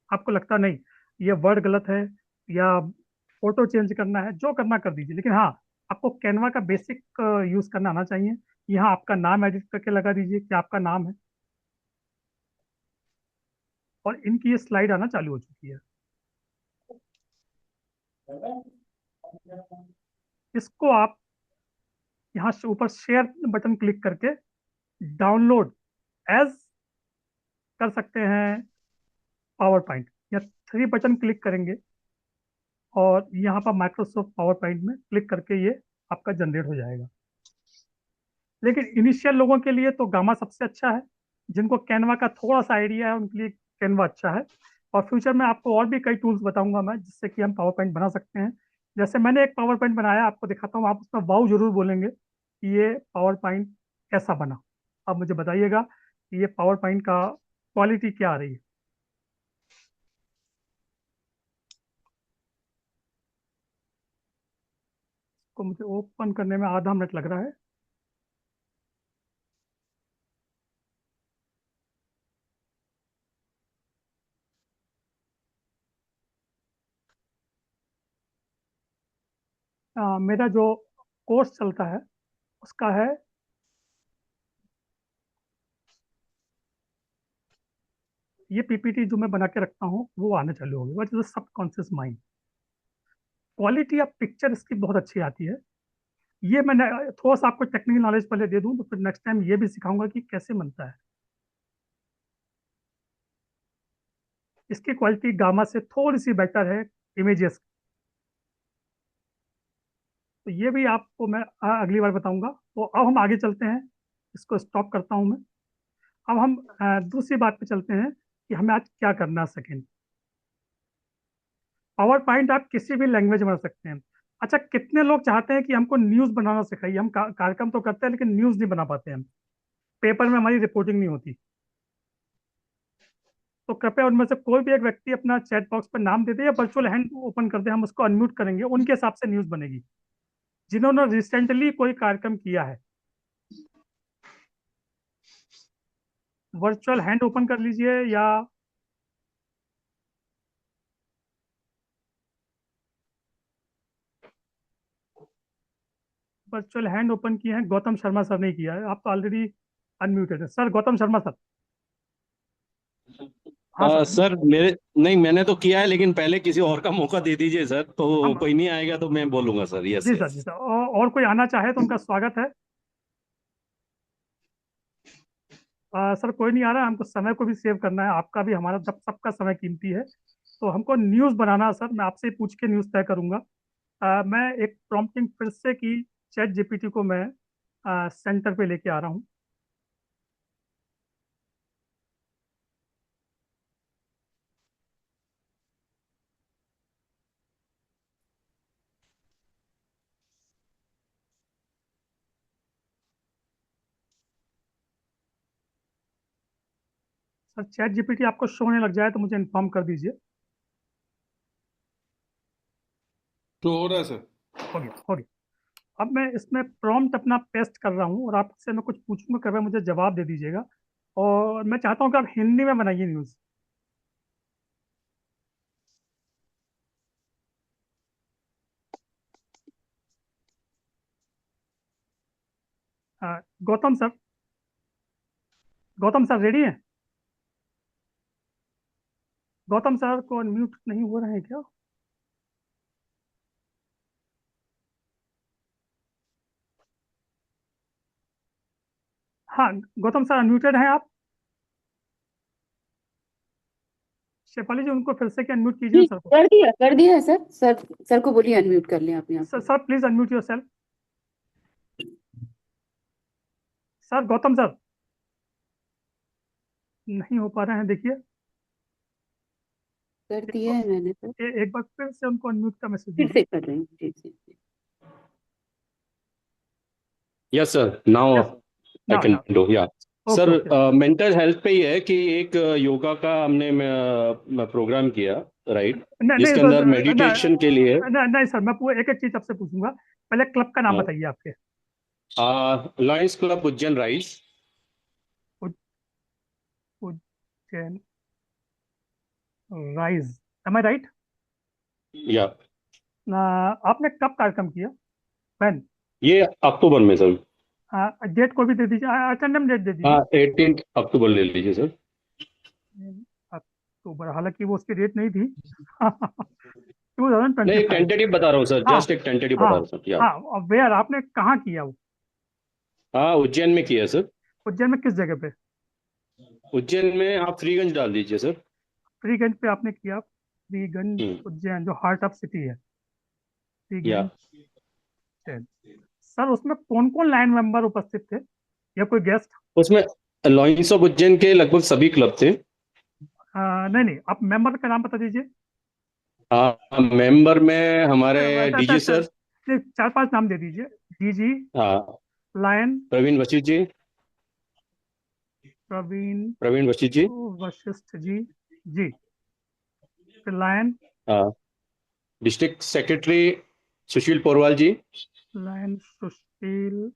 आपको लगता नहीं ये वर्ड गलत है या फोटो चेंज करना है, जो करना कर दीजिए। लेकिन हाँ, आपको कैनवा का बेसिक यूज करना आना चाहिए। यहाँ आपका नाम एडिट करके लगा दीजिए कि आपका नाम है, और इनकी ये स्लाइड आना चालू हो चुकी है। इसको आप यहाँ से ऊपर शेयर बटन क्लिक करके डाउनलोड एज कर सकते हैं पावर पॉइंट, या 3 बटन क्लिक करेंगे और यहाँ पर माइक्रोसॉफ्ट पावर पॉइंट में क्लिक करके ये आपका जनरेट हो जाएगा। लेकिन इनिशियल लोगों के लिए तो गामा सबसे अच्छा है। जिनको कैनवा का थोड़ा सा आइडिया है उनके लिए कैनवा अच्छा है। और फ्यूचर में आपको और भी कई टूल्स बताऊंगा मैं, जिससे कि हम पावर पॉइंट बना सकते हैं। जैसे मैंने एक पावर पॉइंट बनाया, आपको दिखाता हूँ। आप उसमें वाव जरूर बोलेंगे कि ये पावर पॉइंट कैसा बना। अब मुझे बताइएगा कि ये पावर पॉइंट का क्वालिटी क्या आ रही है। इसको मुझे ओपन करने में आधा मिनट लग रहा है। मेरा जो कोर्स चलता है उसका है, ये पीपीटी जो मैं बना के रखता हूँ वो आने चालू होगी। What is the subconscious mind. Quality of picture इसकी बहुत अच्छी आती है। ये मैंने थोड़ा सा आपको टेक्निकल नॉलेज पहले दे दूं, तो फिर नेक्स्ट टाइम ये भी सिखाऊंगा कि कैसे बनता है। इसकी क्वालिटी गामा से थोड़ी सी बेटर है इमेजेस। तो ये भी आपको मैं अगली बार बताऊंगा। तो अब हम आगे चलते हैं, इसको स्टॉप करता हूं मैं। अब हम दूसरी बात पे चलते हैं कि हमें आज क्या करना है। सेकेंड, पावर पॉइंट आप किसी भी लैंग्वेज में बना सकते हैं। अच्छा, कितने लोग चाहते हैं कि हमको न्यूज़ बनाना सिखाइए। हम कार्यक्रम तो करते हैं लेकिन न्यूज़ नहीं बना पाते हैं, पेपर में हमारी रिपोर्टिंग नहीं होती। तो कृपया उनमें से कोई भी एक व्यक्ति अपना चैट बॉक्स पर नाम दे दे या वर्चुअल हैंड ओपन कर दे, हम उसको अनम्यूट करेंगे, उनके हिसाब से न्यूज़ बनेगी जिन्होंने रिसेंटली कोई कार्यक्रम किया है। वर्चुअल हैंड ओपन कर लीजिए, या वर्चुअल हैंड ओपन किए हैं, गौतम शर्मा सर ने किया है, आप तो ऑलरेडी अनम्यूटेड है सर। गौतम शर्मा सर। हाँ सर। सर मेरे नहीं, मैंने तो किया है, लेकिन पहले किसी और का मौका दे दीजिए सर, तो हम कोई नहीं आएगा तो मैं बोलूंगा सर। यस जी सर, जी यस। सर, और कोई आना चाहे तो उनका स्वागत है। सर कोई नहीं आ रहा है, हमको समय को भी सेव करना है, आपका भी हमारा सबका समय कीमती है। तो हमको न्यूज़ बनाना है सर, मैं आपसे ही पूछ के न्यूज़ तय करूंगा। मैं एक प्रॉम्प्टिंग फिर से की, चैट जीपीटी को मैं सेंटर पे लेके आ रहा हूँ। सर चैट जीपीटी आपको शो होने लग जाए तो मुझे इन्फॉर्म कर दीजिए। तो हो रहा है सर। हो गया, हो गया। अब मैं इसमें प्रॉम्प्ट अपना पेस्ट कर रहा हूँ और आपसे मैं कुछ पूछूंगा, कृपया मुझे जवाब दे दीजिएगा। और मैं चाहता हूँ कि आप हिंदी में बनाइए news. Gautam sir, Gautam sir ready है? गौतम सर को अनम्यूट नहीं हो रहे हैं क्या? हाँ, गौतम सर अनम्यूटेड हैं आप? शेफाली जी, उनको फिर से क्या अनम्यूट कीजिए ना जी, सर को। कर दिया है सर। सर को बोलिए अनम्यूट कर लें आप यहाँ सर पे। Sir please unmute your self. Sir Gautam sir नहीं हो पा रहे हैं, देखिए। कर दिया है मैंने सर। एक बार फिर से उनको अनम्यूट का मैसेज फिर दीजिए। से कर रही हूँ जी जी। Yes sir, now yes. I ना कैन ना। Do. Yeah okay sir, okay. Mental health पे ही है कि एक योगा का हमने प्रोग्राम किया, राइट, नहीं नहीं जिसके अंदर मेडिटेशन के लिए नहीं नहीं सर, मैं पूरा एक एक चीज आपसे पूछूंगा। पहले क्लब का नाम बताइए आपके। Lions club Ujjain rise. उज- उज्जैन राइज, एम आई राइट? या आपने कब कार्यक्रम किया? when? ये अक्टूबर में सर। डेट को भी दे दीजिए, अटेंडम डेट दे दीजिए। हाँ, 18 अक्टूबर ले लीजिए सर। अक्टूबर, हालांकि वो उसकी डेट नहीं थी। नहीं, एक 2025। टेंटेटिव बता रहा हूँ सर, हाँ जस्ट एक टेंटेटिव हाँ बता रहा हूँ सर। या हाँ, वेयर आपने कहाँ किया वो? हाँ, उज्जैन में किया सर। उज्जैन में किस जगह पे? उज्जैन में आप फ्रीगंज डाल दीजिए सर। फ्रीगंज पे आपने किया? फ्रीगंज हम्म। उज्जैन, जो हार्ट ऑफ सिटी है। या फ्रीगंज उज्जैन। सर उसमें कौन कौन लाइन मेंबर उपस्थित थे, या कोई गेस्ट? उसमें लॉयंस ऑफ उज्जैन के लगभग सभी क्लब थे। नहीं नहीं, आप मेंबर का नाम बता दीजिए। मेंबर में हमारे डीजी सर। नहीं, 4-5 नाम दे दीजिए। डीजी, हाँ, लायन, प्रवीण वशिष्ठ जी। प्रवीण प्रवीण वशिष्ठ जी। वशिष्ठ जी। जी। फिर लायन। हाँ, डिस्ट्रिक्ट सेक्रेटरी सुशील पोरवाल जी। लायन सुशील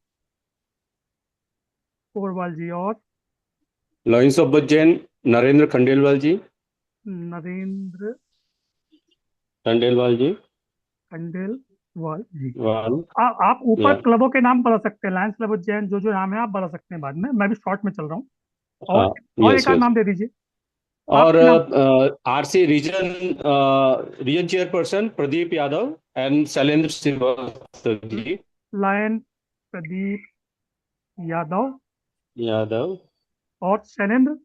पोरवाल जी। और लॉयंस ऑफ उज्जैन नरेंद्र खंडेलवाल जी। नरेंद्र खंडेलवाल जी। खंडेलवाल जी। वाल। आप ऊपर या क्लबों के नाम बता सकते हैं, लायंस क्लब उज्जैन, जो जो नाम है आप बता सकते हैं बाद में, मैं भी शॉर्ट में चल रहा हूँ। हाँ। और यस एक आध यस। नाम दे दीजिए और आपके नाम। RC region chairperson Pradeep Yadav and Shailendra Srivastava ji. Lion Pradeep Yadav Yadav. और शैलेंद्र।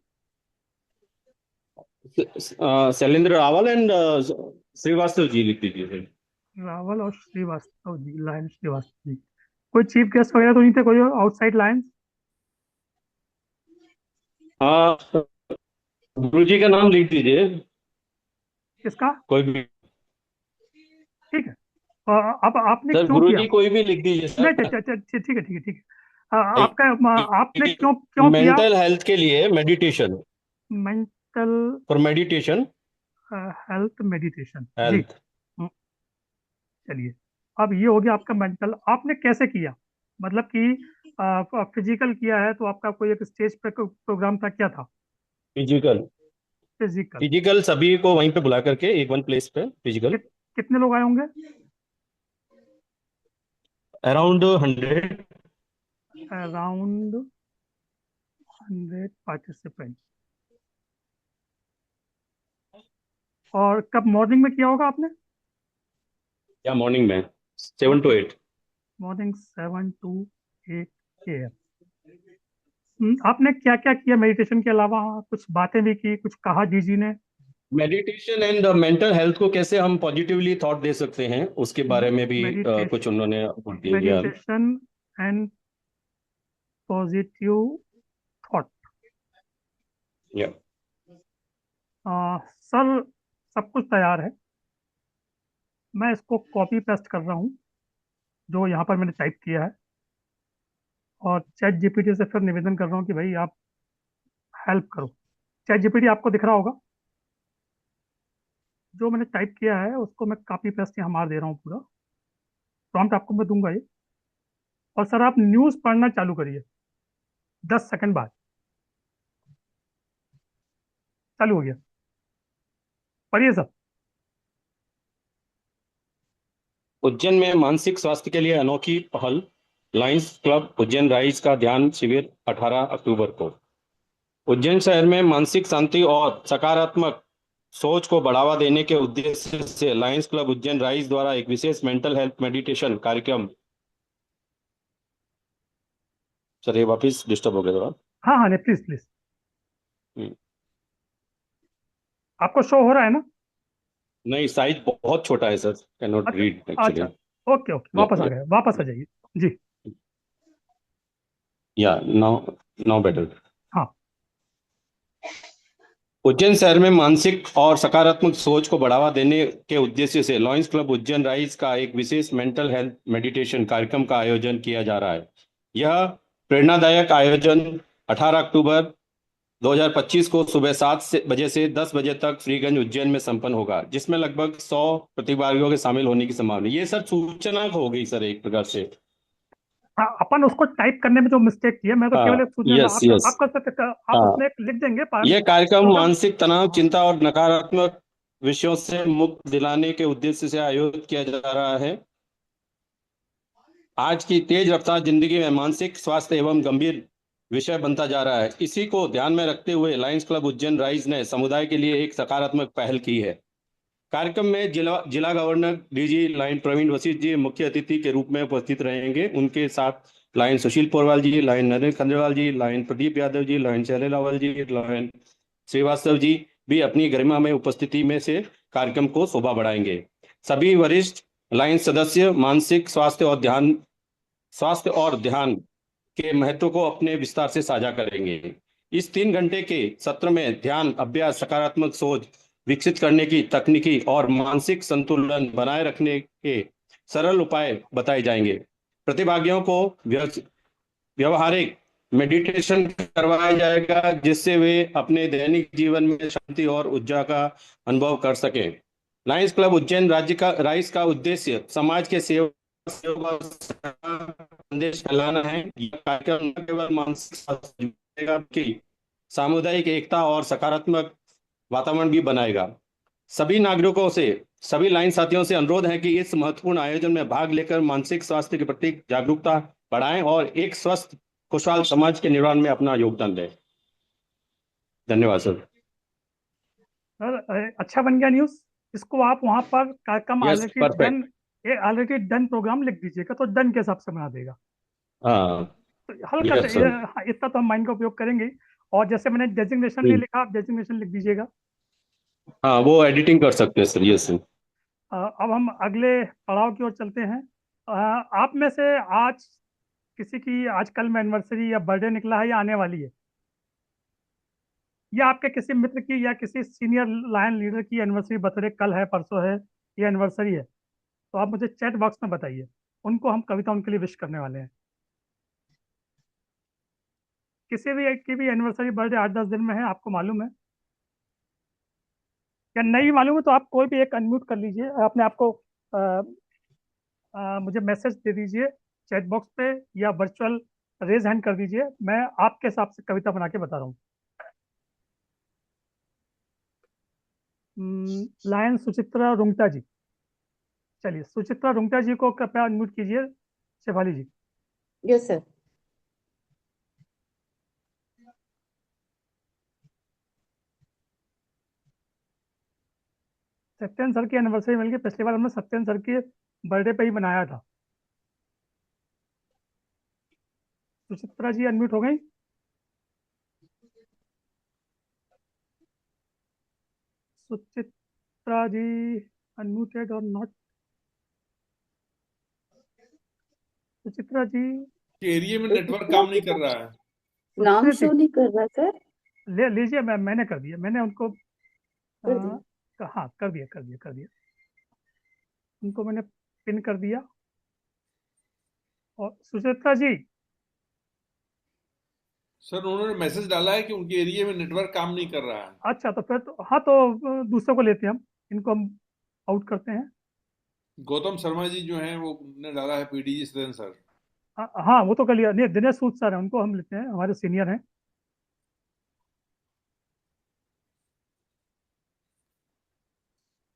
शैलेंद्र रावल एंड श्रीवास्तव जी लिख दीजिए सर। रावल और श्रीवास्तव जी, लायन श्रीवास्तव जी। कोई चीफ गेस्ट वगैरह तो नहीं थे, कोई आउटसाइड लायंस? हाँ, गुरु जी का नाम लिख दीजिए, किसका? कोई भी। ठीक है। अब आपने सर क्यों गुरु किया? जी कोई भी लिख दीजिए नहीं, सर। ठीक है, ठीक है, ठीक है, ठीक है। आपने क्यों क्यों किया? मेंटल हेल्थ के लिए meditation, mental for meditation health meditation जी। हेल्थ। हम्म, चलिए। अब ये हो गया आपका मेंटल, आपने कैसे किया? मतलब कि फिजिकल किया है तो आपका कोई एक स्टेज पे प्रोग्राम था, क्या था? फिजिकल। फिजिकल। फिजिकल सभी को वहीं पे बुला करके एक वन प्लेस पे फिजिकल। कितने लोग आए होंगे? अराउंड 100। Around 100 participant. और कब मॉर्निंग में किया होगा आपने? या मॉर्निंग में 7 to 8। Morning 7 to 8 AM। आपने क्या क्या किया मेडिटेशन के अलावा? कुछ बातें भी की, कुछ कहा जी जी ने? मेडिटेशन एंड मेंटल हेल्थ को कैसे हम पॉजिटिवली थॉट दे सकते हैं उसके बारे में भी कुछ उन्होंने दिया। Meditation and positive thought. या सर, सब कुछ तैयार है। मैं इसको कॉपी पेस्ट कर रहा हूँ जो यहाँ पर मैंने टाइप किया है, और चैट जीपीटी से फिर निवेदन कर रहा हूँ कि भाई आप हेल्प करो। चैट जीपीटी आपको दिख रहा होगा, जो मैंने टाइप किया है उसको मैं कॉपी पेस्ट यहाँ मार दे रहा हूँ पूरा। प्रॉम्प्ट आपको मैं दूंगा ये। और सर आप न्यूज़ पढ़ना चालू करिए, 10 सेकंड बाद। चालू हो गया, पढ़िए सर। उज्जैन में मानसिक स्वास्थ्य के लिए अनोखी पहल, लायंस क्लब उज्जैन राइज का ध्यान शिविर 18 अक्टूबर को। उज्जैन शहर में मानसिक शांति और सकारात्मक सोच को बढ़ावा देने के उद्देश्य से लायंस क्लब उज्जैन राइज द्वारा एक विशेष मेंटल हेल्थ मेडिटेशन कार्यक्रम। सर ये वापिस डिस्टर्ब हो गया थोड़ा। हाँ हाँ, नहीं प्लीज प्लीज। हम्म। आपको शो हो रहा है ना? नहीं, साइज बहुत छोटा है सर, कैन नॉट अच्छा रीड एक्चुअली। अच्छा, ओके ओके, वापस आ गए, वापस आ जाइए जी। या नाउ नाउ बेटर। हाँ। उज्जैन शहर में मानसिक और सकारात्मक सोच को बढ़ावा देने के उद्देश्य से लॉयंस क्लब उज्जैन राइज का एक विशेष मेंटल हेल्थ मेडिटेशन कार्यक्रम का आयोजन किया जा रहा है। यह प्रेरणादायक आयोजन 18 अक्टूबर 2025 को सुबह 7 बजे से 10 बजे तक फ्रीगंज उज्जैन में संपन्न होगा, जिसमें लगभग 100 प्रतिभागियों के शामिल होने की संभावना है। ये सर सूचना हो गई सर एक प्रकार से। हाँ, अपन उसको टाइप करने में जो मिस्टेक किया, मैं तो हाँ, केवल एक सूचना यस यस। आप कर सकते, आप हाँ, उसमें एक लिख देंगे यह कार्यक्रम प्रोग्राम। मानसिक तनाव, चिंता और नकारात्मक विषयों से मुक्त दिलाने के उद्देश्य से आयोजित किया जा रहा है। आज की तेज रफ्तार जिंदगी में मानसिक स्वास्थ्य एवं गंभीर विषय बनता जा रहा है। इसी को ध्यान में रखते हुए लायंस क्लब उज्जैन राइज ने समुदाय के लिए एक सकारात्मक पहल की है। कार्यक्रम में जिला जिला governor DG lion Praveen Vashishtha ji मुख्य अतिथि के रूप में उपस्थित रहेंगे। उनके साथ lion Sushil Porwal ji, lion Narendra Khandelwal ji, lion Pradeep Yadav ji, lion Shaile Rawal ji, lion Srivastava ji भी अपनी गरिमा में उपस्थिति में से कार्यक्रम को शोभा बढ़ाएंगे। सभी वरिष्ठ लाइन सदस्य मानसिक स्वास्थ्य और ध्यान के महत्व को अपने विस्तार से साझा करेंगे। इस 3 घंटे के सत्र में ध्यान अभ्यास, सकारात्मक सोच विकसित करने की तकनीकी और मानसिक संतुलन बनाए रखने के सरल उपाय बताए जाएंगे। प्रतिभागियों को व्यवहारिक मेडिटेशन करवाया जाएगा, जिससे वे अपने दैनिक जीवन में शांति और ऊर्जा का अनुभव कर सकें। लायंस क्लब उज्जैन राइस का उद्देश्य समाज के सेवा संदेश फैलाना है। यह कार्यक्रम न केवल मानसिक स्वास्थ्य देगा, बल्कि सामुदायिक एकता और सकारात्मक वातावरण भी बनाएगा। सभी नागरिकों से, सभी लाइन साथियों से अनुरोध है कि इस महत्वपूर्ण आयोजन में भाग लेकर मानसिक स्वास्थ्य के प्रति जागरूकता बढ़ाएं और एक स्वस्थ खुशहाल समाज के निर्माण में अपना योगदान दें। धन्यवाद सर। सर अच्छा बन गया न्यूज़। इसको आप वहां पर कार्यक्रम yes, perfect. Already done program लिख दीजिएगा, तो डन के हिसाब से बना देगा। हाँ, तो हल्का यस सा सर। हाँ, इतना तो हम माइंड का उपयोग करेंगे। और जैसे मैंने डेजिग्नेशन नहीं लिखा, आप डेजिग्नेशन लिख दीजिएगा। हाँ, वो एडिटिंग कर सकते हैं सर। Yes sir. अब हम अगले पड़ाव की ओर चलते हैं। आप में से आज किसी की आजकल में एनिवर्सरी या बर्थडे निकला है या आने वाली है, या आपके किसी मित्र की या किसी सीनियर लायन लीडर की एनिवर्सरी, बर्थडे कल है, परसों है, या एनिवर्सरी है, तो आप मुझे चैट बॉक्स में बताइए। उनको हम कविता उनके लिए विश करने वाले हैं। किसी भी एक की भी एनिवर्सरी, बर्थडे 8-10 दिन में है, आपको मालूम है या नहीं मालूम है, तो आप कोई भी एक अनम्यूट कर लीजिए अपने आप को। मुझे मैसेज दे दीजिए चैट बॉक्स पे, या वर्चुअल रेज हैंड कर दीजिए। मैं आपके हिसाब से कविता बना के बता रहा हूँ। लायन सुचित्रा रुंगटा जी। चलिए, सुचित्रा रुंगटा जी को कृपया अनम्यूट कीजिए। Shefali ji. Yes sir. Satyendra sir की एनिवर्सरी मिल गई, पिछली बार हमने सत्येंद्र सर के बर्थडे पे ही बनाया था। सुचित्रा जी अनम्यूट हो गई। सुचित्रा जी अनम्यूटेड और नॉट। सुचित्रा जी एरिया में नेटवर्क काम नहीं कर रहा है। नाम सुचित्रा शो नहीं कर रहा सर। ले लीजिए, मैंने कर दिया, मैंने उनको कर दिया। हाँ कर दिया कर दिया कर दिया, उनको मैंने पिन कर दिया। और सुचित्रा जी सर उन्होंने मैसेज डाला है कि उनके एरिया में नेटवर्क काम नहीं कर रहा है। अच्छा, तो फिर तो हाँ, तो दूसरे को लेते हैं हम, इनको हम आउट करते हैं। गौतम शर्मा जी जो हैं वो ने डाला है पीडीजी सदन सर। हाँ वो तो कर लिया। नहीं, दिनेश सूद सर हैं, उनको हम लेते हैं, हमारे सीनियर हैं।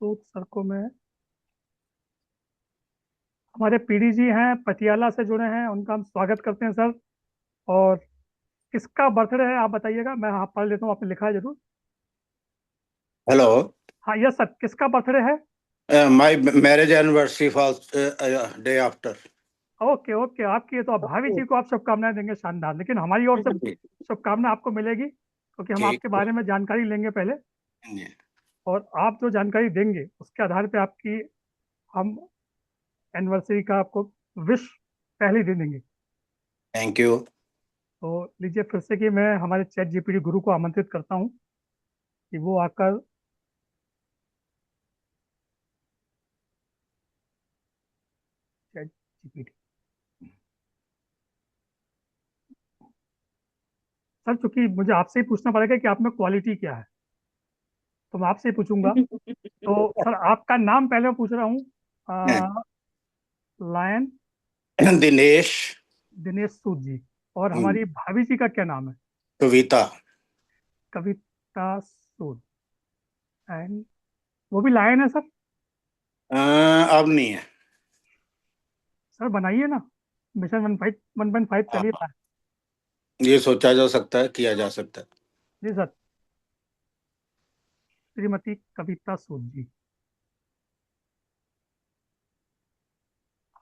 सूद सर को मैं, हमारे पीडीजी हैं, पटियाला से जुड़े हैं, उनका हम स्वागत करते हैं सर। और किसका बर्थडे है आप बताइएगा, मैं हाँ पढ़ लेता हूँ, आपने लिखा है जरूर। Hello, हाँ यस सर, किसका बर्थडे है? my marriage anniversary falls day after. Okay okay, आपकी तो, भाभी जी को आप शुभकामनाएं देंगे, शानदार। लेकिन हमारी ओर से शुभकामनाएं आपको मिलेगी, क्योंकि हम ठीक आपके बारे में जानकारी लेंगे पहले, है। और आप जो जानकारी देंगे उसके आधार पे आपकी हम एनिवर्सरी का आपको विश पहले ही दे देंगे। Thank you. तो लीजिए फिर से कि मैं हमारे चैट जीपीटी गुरु को आमंत्रित करता हूँ कि वो आकर चैट जीपीटी सर, चूंकि मुझे आपसे ही पूछना पड़ेगा कि आप में क्वालिटी क्या है, तो मैं आपसे ही पूछूंगा। तो सर आपका नाम पहले मैं पूछ रहा हूँ, लायन दिनेश दिनेश सूद जी। और हमारी भाभी जी का क्या नाम है? कविता। कविता सूद। एंड वो भी लायन है सर? अब नहीं है। सर बनाइए ना, मिशन 1.5 चलिए रहा है। ये सोचा जा सकता है, किया जा सकता है। जी सर। श्रीमती कविता सूद जी,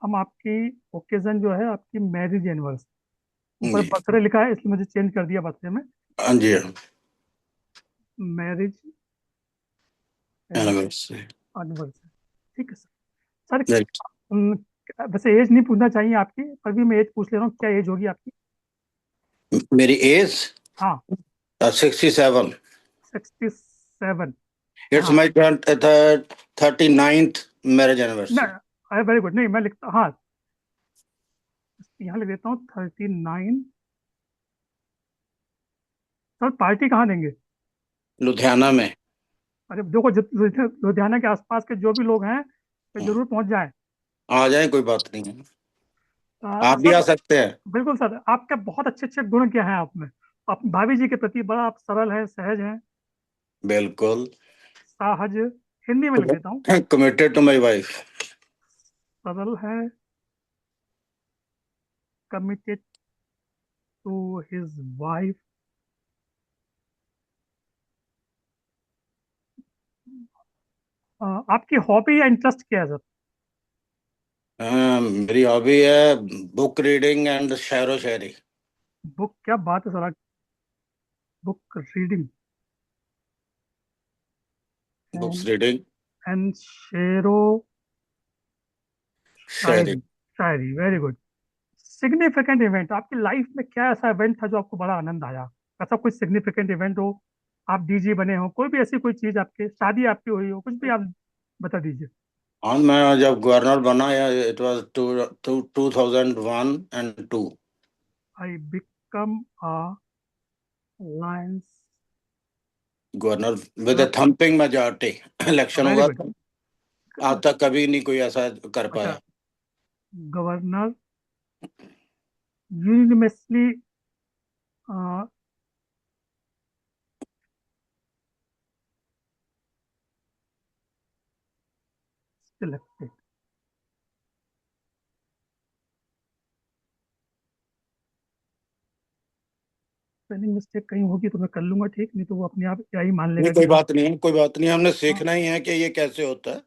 हम आपकी ओकेजन जो है आपकी मैरिज एनिवर्सरी, ऊपर जी बर्थडे लिखा है इसलिए मुझे चेंज कर दिया बर्थडे में, हाँ जी, हाँ। Marriage Anniversary। एनिवर्सरी। ठीक है सर। Sir Right। वैसे एज नहीं पूछना चाहिए आपकी, पर भी मैं एज पूछ ले रहा हूँ, क्या एज होगी आपकी? मेरी एज हाँ 67। 67। इट्स हाँ माई 39th मैरिज एनिवर्सरी। ना, वेरी गुड। नहीं मैं लिखता, हाँ यहाँ लिख देता हूँ 39। सर पार्टी कहाँ देंगे? लुधियाना में। अरे देखो, लुधियाना के आसपास के जो भी लोग हैं वे जरूर पहुंच जाएं। आ जाए, कोई बात नहीं है। आप भी सर आ सकते हैं। बिल्कुल सर, आपके बहुत अच्छे अच्छे गुण क्या हैं आप में? आप भाभी जी के प्रति बड़ा आप सरल हैं, सहज हैं, बिल्कुल। साहज, हिंदी में लिख देता हूँ, कमिटेड टू माई वाइफ। सरल है, कमिटेड टू हिज वाइफ। आपकी हॉबी या इंटरेस्ट क्या है सर? मेरी हॉबी है बुक रीडिंग एंड शेर व शायरी। बुक, क्या बात है sir, book reading books and reading, शेरो शेयरिंग। शायरी। शायरी, वेरी गुड। सिग्निफिकेंट इवेंट आपकी लाइफ में, क्या ऐसा इवेंट था जो आपको बड़ा आनंद आया? ऐसा कोई सिग्निफिकेंट इवेंट हो, आप डीजी बने हो, कोई भी ऐसी कोई चीज, आपके शादी आपकी हुई हो, कुछ भी आप बता दीजिए। हाँ, मैं जब गवर्नर बना, it was 2001 and 2। I become a Lions. Governor with A thumping majority. Election very हुआ गुड। था, आज तक कभी नहीं कोई ऐसा कर अच्छा, पाया। Governor universally selected. Spelling mistake कहीं होगी तो मैं कर लूंगा ठीक, नहीं तो वो अपने आप AI मान नहीं लेगा कोई कि बात नहीं है, कोई बात नहीं है, हमने सीखना ही है कि ये कैसे होता है।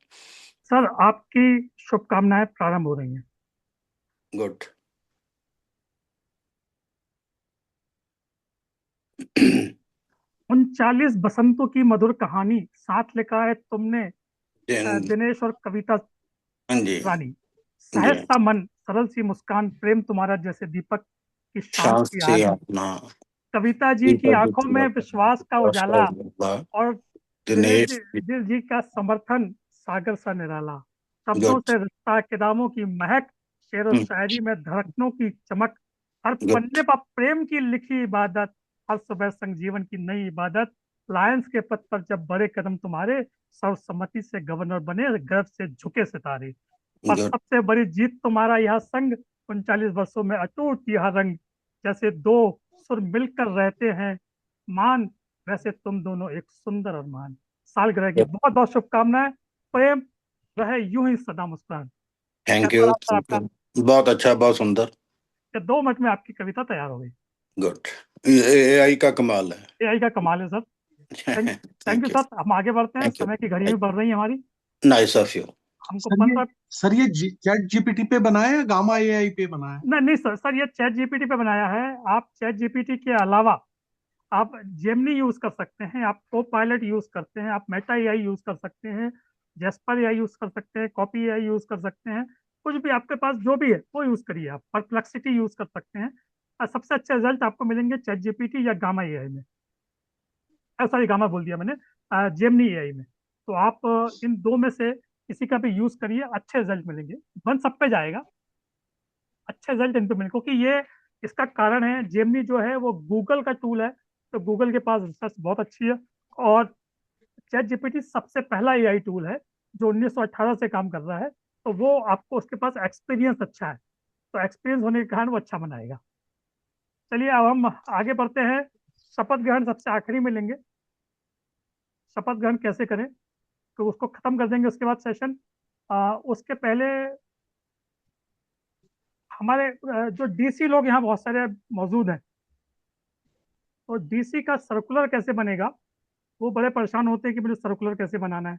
सर आपकी शुभकामनाएं प्रारंभ हो रही हैं। गुड। 39 बसंतों की मधुर कहानी साथ लिखा है तुमने दिनेश और कविता हाँ जी। रानी। जी सहज सा मन, सरल सी मुस्कान, प्रेम तुम्हारा जैसे दीपक की शांत शांत सी से आरज़ू। अपना कविता जी की आंखों में विश्वास का उजाला और दिनेश दिनेश। दिल जी का समर्थन सागर सा निराला। शब्दों गुड से रिश्ता किताबों की महक, शेर और शायरी में धड़कनों की चमक, हर गुड। पन्ने पर प्रेम की लिखी इबादत, हर सुबह संजीवन की नई इबादत। लायंस के पथ पर जब बड़े कदम तुम्हारे, सर्वसम्मति से गवर्नर बने गर्व से झुके सितारे। पर गुड। सबसे बड़ी जीत तुम्हारा यह संग, 39 वर्षों में अटूट यह रंग। जैसे दो सुर मिलकर रहते हैं मान, वैसे तुम दोनों एक सुंदर और मान। सालगिरह की बहुत बहुत शुभकामनाएं। प्रेम रहे यूं ही सदा मुस्कुरान। थैंक कैसा यू, रहा सर आपका? बहुत अच्छा, बहुत सुंदर। 2 मिनट में आपकी कविता तैयार हो गई। गुड। AI का कमाल है। AI का कमाल है sir. Thank you thank you. Sir. हम आगे बढ़ते हैं, थैंक समय की घड़ी यू। भी बढ़ रही है हमारी। Nice of you. हमको सर ये 15। सर ये चैट जीपीटी पे बनाया या गामा AI पे बनाया? नहीं नहीं सर, ये चैट जीपीटी पे बनाया है। आप चैट जीपीटी के अलावा आप जेमिनी यूज कर सकते हैं, आप को पायलट यूज करते हैं, आप मेटा AI यूज कर सकते हैं, जेस्पर AI यूज कर सकते हैं, कॉपी AI यूज कर सकते हैं। कुछ भी आपके पास जो भी है वो यूज करिए। आप परप्लेक्सिटी यूज कर सकते हैं और सबसे अच्छे रिजल्ट आपको मिलेंगे चैट जीपीटी या गामा AI में। सॉरी, गामा बोल दिया मैंने, जेमिनी AI में। तो आप इन दो में से किसी का भी यूज करिए, अच्छे रिजल्ट मिलेंगे। बन सब पे जाएगा, अच्छे रिजल्ट इन पे मिलेंगे, क्योंकि ये इसका कारण है जेमिनी जो है वो गूगल का टूल है, तो गूगल के पास रिसर्च बहुत अच्छी है। और चैट जीपीटी सबसे पहला AI टूल है जो 1918 से काम कर रहा है, तो वो आपको उसके पास एक्सपीरियंस अच्छा है, तो एक्सपीरियंस होने के कारण वो अच्छा बनाएगा। चलिए अब हम आगे बढ़ते हैं। शपथ ग्रहण सबसे आखिरी में लेंगे। शपथ ग्रहण कैसे करें तो उसको खत्म कर देंगे उसके बाद सेशन। उसके पहले हमारे जो DC लोग यहाँ बहुत सारे मौजूद हैं, तो DC का सर्कुलर कैसे बनेगा, वो बड़े परेशान होते हैं कि मुझे सर्कुलर कैसे बनाना है।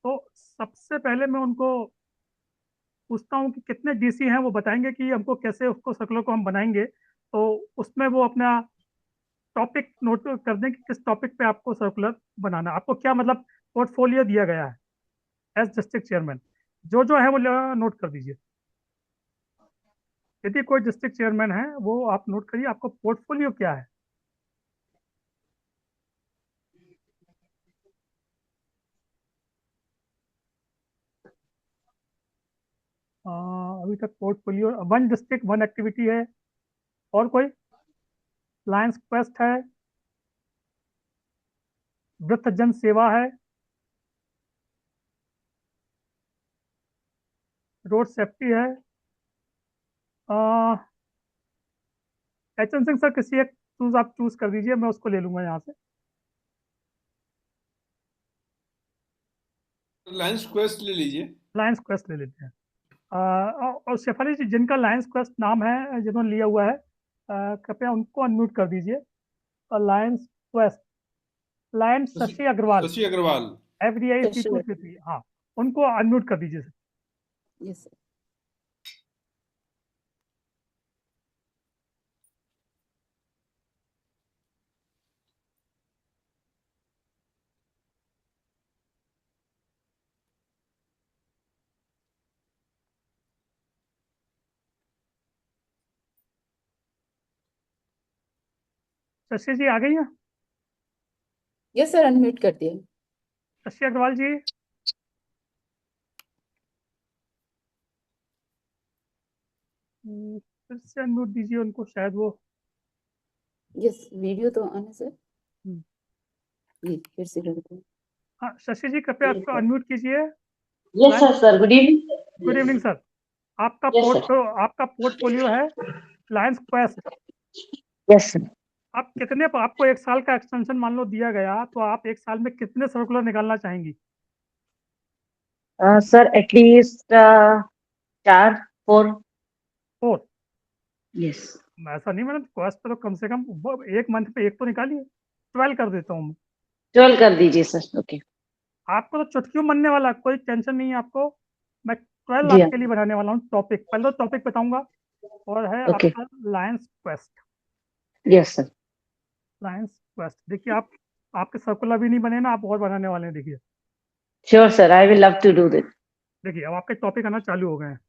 तो सबसे पहले मैं उनको पूछता हूँ कि कितने DC हैं, वो बताएंगे कि हमको कैसे उसको सर्कुलर को हम बनाएंगे। तो उसमें वो अपना टॉपिक नोट कर दें कि किस टॉपिक पे आपको सर्कुलर बनाना है। आपको क्या मतलब पोर्टफोलियो दिया गया है एज डिस्ट्रिक्ट चेयरमैन, जो है वो नोट कर दीजिए। यदि कोई डिस्ट्रिक्ट चेयरमैन है वो आप नोट करिए, आपको पोर्टफोलियो क्या है। अभी तक पोर्टफोलियो 1 डिस्ट्रिक्ट 1 एक्टिविटी है। और कोई? लायंस क्वेस्ट है, वृत्त जन सेवा है, रोड सेफ्टी है। HN सिंह सर, किसी एक चूज आप चूज कर दीजिए, मैं उसको ले लूंगा यहाँ से। लायंस क्वेस्ट ले लीजिए। लायंस क्वेस्ट ले लेते हैं। और शेफाली जी, जिनका लायंस क्वेस्ट नाम है, जिन्होंने लिया हुआ है, कृपया उनको अनम्यूट कर दीजिए। Lions quest, lion Shashi Agarwal, Shashi Agarwal, FDIC233, हाँ, उनको अनम्यूट कर दीजिए। Yes sir. शशि जी आ गई हैं? यस सर, अनम्यूट कर दिया। शशि अग्रवाल जी, फिर से अनम्यूट दीजिए उनको, शायद वो। यस, वीडियो तो ऑन है सर। हम्म। ये फिर से कर दो। हाँ शशि जी, कृपया आपको अनम्यूट कीजिए। Yes sir, good evening. Good evening sir. आपका पोर्टफोलियो है लायंस क्वेस्ट। Yes sir. आप कितने, आपको 1 साल का एक्सटेंशन मान लो दिया गया, तो आप 1 साल में कितने सर्कुलर निकालना चाहेंगी? Sir at least 4 4। फोर। यस। ऐसा नहीं, मैंने क्वेस्ट तो कम से कम एक मंथ पे एक तो निकालिए। 12 कर देता हूँ। 12 कर दीजिए सर। ओके आपको तो चुटकियों बनने वाला, कोई टेंशन नहीं है आपको। मैं 12 जी हाँ। आपके लिए बनाने वाला हूँ। टॉपिक पहले तो टॉपिक बताऊंगा, और है ओके आपका Lions quest. Yes sir. Lions quest देखिए, आप आपके सर्कुलर भी नहीं बने ना, आप और बनाने वाले हैं। देखिए sure sir, I will love to do this. देखिए अब आपके टॉपिक आना चालू हो गए हैं।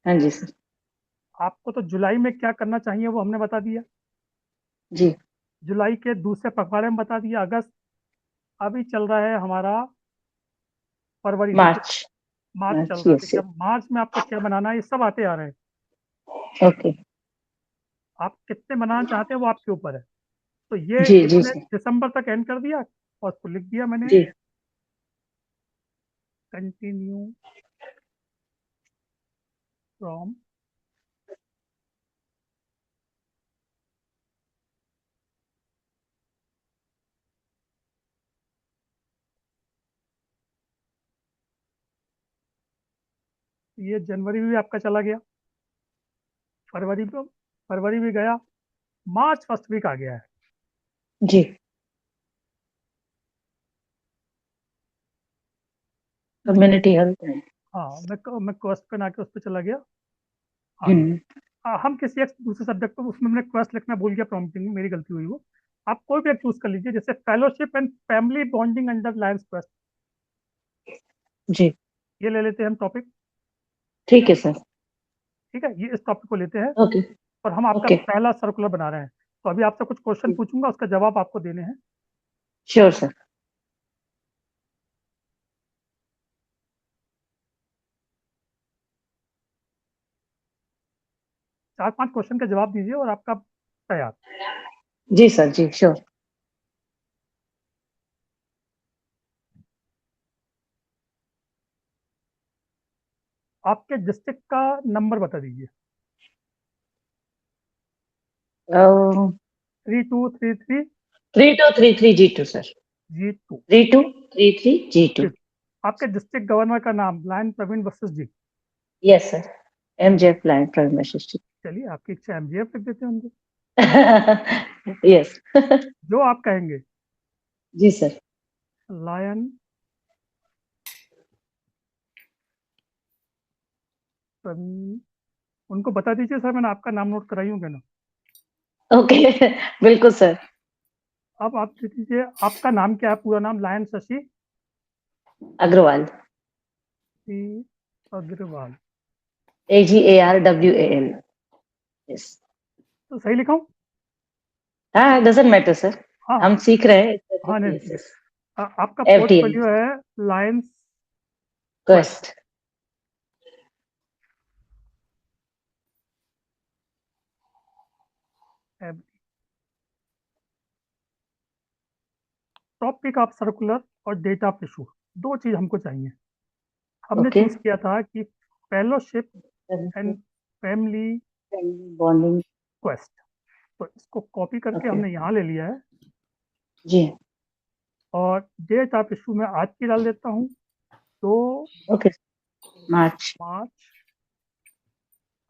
हाँ जी सर। आपको तो जुलाई में क्या करना चाहिए वो हमने बता दिया। जी जुलाई के दूसरे पखवाड़े में बता दिया। अगस्त अभी चल रहा है हमारा फरवरी, देखिए मार्च। मार्च चल मार्च रहा है। यस देखिए अब मार्च में आपको क्या बनाना है, ये सब आते आ रहे हैं। ओके आप कितने बनाना चाहते हैं वो आपके ऊपर है। तो ये जी जी इन्होंने सर। दिसंबर तक एंड कर दिया, और उसको लिख दिया मैंने जी कंटिन्यू फ्रॉम ये जनवरी भी आपका चला गया, फरवरी भी गया, मार्च फर्स्ट वीक आ गया है। जी कम्युनिटी हेल्थ। हाँ मैं क्वेस्ट पे ना के उस पर चला गया। हाँ हम किसी एक दूसरे सब्जेक्ट पे, उसमें मैंने क्वेस्ट लिखना भूल गया, प्रॉम्प्टिंग में मेरी गलती हुई वो। आप कोई भी एक चूज कर लीजिए, जैसे fellowship and family bonding under lions quest, जी ये ले लेते हैं हम टॉपिक। ठीक है सर। ठीक है, ये इस टॉपिक को लेते हैं, ओके और हम आपका ओके पहला सर्कुलर बना रहे हैं। तो अभी आपसे कुछ क्वेश्चन पूछूंगा, उसका जवाब आपको देने हैं। Sure sir. 4-5 क्वेश्चन का जवाब दीजिए और आपका तैयार। जी सर जी श्योर। आपके डिस्ट्रिक्ट का नंबर बता दीजिए। 3233 3233 G2 सर। G2। 3233 G2। आपके डिस्ट्रिक्ट गवर्नर का नाम lion Praveen Vashishtha ji. Yes sir. MJF lion prime minister. चलिए आपकी इच्छा MGF लिख देते हैं उनको, यस जो आप कहेंगे। जी सर। लायन प्रवीण, उनको बता दीजिए सर मैंने आपका नाम नोट कराई हूँ क्या ना। ओके बिल्कुल सर। अब आप दे दीजिए, आपका नाम क्या है, पूरा नाम lion Shashi Agarwal. Agarwal. AGARWAL। Yes. तो सही लिखा हूँ? हाँ डजंट मैटर सर, हाँ हम सीख रहे हैं। हाँ नहीं, Yes, yes. आपका FTL पोर्टफोलियो है Lions quest. Topic of circular और डेट ऑफ इशू, दो चीज हमको चाहिए। हमने ओके चूज किया था कि fellowship and family bonding quest, तो इसको कॉपी करके ओके हमने यहाँ ले लिया है, जी और डेट ऑफ इशू में आज की डाल देता हूँ 2 ओके मार्च मार्च।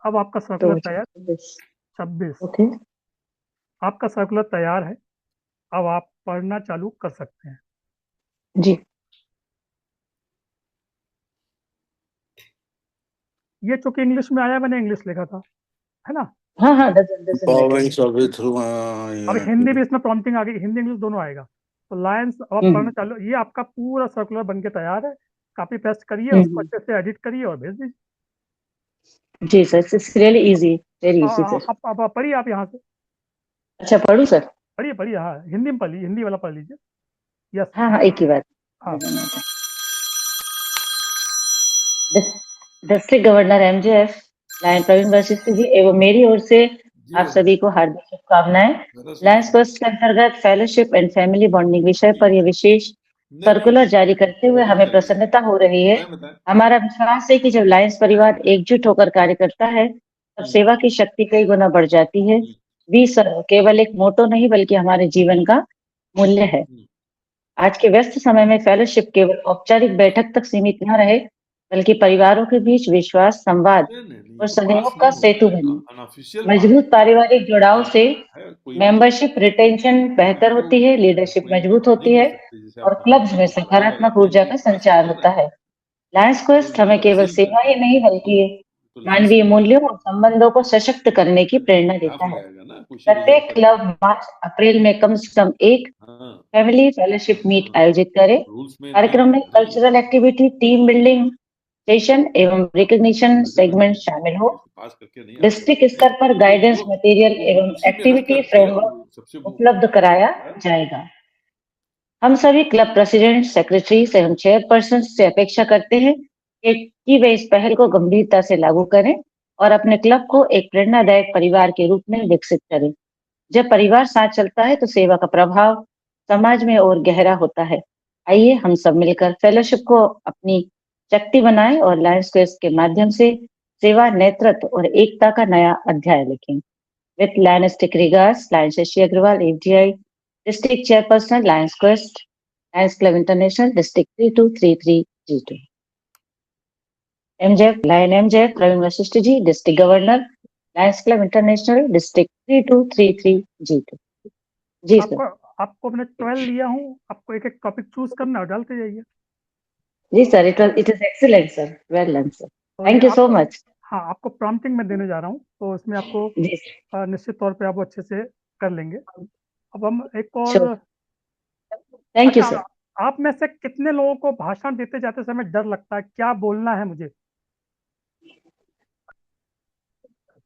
अब आपका सर्कुलर तैयार 26। ओके आपका सर्कुलर तैयार है, अब आप पढ़ना चालू कर सकते हैं। जी ये चूंकि इंग्लिश में आया, मैंने इंग्लिश लिखा था, है ना। हाँ हाँ doesn't Bowing matter। survey through अब हिंदी भी इसमें प्रॉम्प्टिंग आ गई, हिंदी इंग्लिश दोनों आएगा। तो लायंस, अब आप पढ़ना चालू, ये आपका पूरा सर्कुलर बन के तैयार है। कॉपी पेस्ट करिए, उसको अच्छे से एडिट करिए और भेज दीजिए। जी sir, it's really easy, very easy sir. अब पढ़िए आप यहाँ से, अच्छा पढ़ूं सर? पढ़िए पढ़िए, हाँ हिंदी में पढ़िए, हिंदी वाला पढ़ लीजिए। यस हाँ हाँ एक ही बात। हाँ। District governor MJF lion Praveen Vashishtha ji एवं मेरी ओर से आप सभी को हार्दिक शुभकामनाएं। लायंस क्वेस्ट के अंतर्गत फेलोशिप एंड फैमिली बॉन्डिंग विषय पर यह विशेष सर्कुलर जारी करते हुए हमें प्रसन्नता हो रही है। हमारा विश्वास है कि जब लायंस परिवार एकजुट होकर कार्य करता है तब सेवा की शक्ति कई गुना बढ़ जाती है। वी सर्व केवल एक मोटो नहीं बल्कि हमारे जीवन का मूल्य है। आज के व्यस्त समय में फेलोशिप केवल औपचारिक बैठक तक सीमित न रहे बल्कि परिवारों के बीच विश्वास, संवाद और सहयोग का सेतु बने। अनऑफिशियल मजबूत पारिवारिक जुड़ाव से मेंबरशिप रिटेंशन बेहतर होती है, लीडरशिप मजबूत होती है और क्लब्स में सकारात्मक ऊर्जा का संचार होता है। लायंस क्वेस्ट हमें केवल सेवा ही नहीं बल्कि मानवीय मूल्यों और संबंधों को सशक्त करने की प्रेरणा देता है। प्रत्येक क्लब मार्च अप्रैल में कम से कम एक फैमिली फेलोशिप मीट आयोजित करे। कार्यक्रम में cultural activity, team building session एवं रिकॉग्निशन सेगमेंट शामिल हो। डिस्ट्रिक्ट स्तर पर गाइडेंस मटेरियल एवं एक्टिविटी फ्रेमवर्क उपलब्ध कराया जाएगा। हम सभी क्लब प्रेसिडेंट, सेक्रेटरी एवं चेयरपर्सन से अपेक्षा करते हैं कि वे इस पहल को गंभीरता से लागू करें और अपने क्लब को एक प्रेरणादायक परिवार के रूप में विकसित करें। जब परिवार साथ चलता है तो सेवा का प्रभाव समाज में और गहरा होता है। आइए हम सब मिलकर फेलोशिप को अपनी शक्ति बनाएं और लायंस क्वेस्ट के माध्यम से सेवा, नेतृत्व और एकता का नया अध्याय लिखें। With lionistic regards, lions Shashi Agarwal, FDI district chairperson, lions quest, lions club international, district 3233 G2। MJF, lion MJF Praveen Vashishtha ji, district governor, lions club international, district 3233 G2। जी सर। आपको मैंने 12 लिया हूँ, आपको एक एक टॉपिक चूज करना है, डालते जाइए। जी sir, it is excellent sir, well done sir, thank you so much. हाँ, आपको प्रॉम्प्टिंग में देने जा रहा हूँ, तो इसमें आपको निश्चित तौर पे आप अच्छे से कर लेंगे। अब हम एक और, थैंक यू सर। आप में से कितने लोगों को भाषण देते जाते समय डर लगता है, क्या बोलना है मुझे?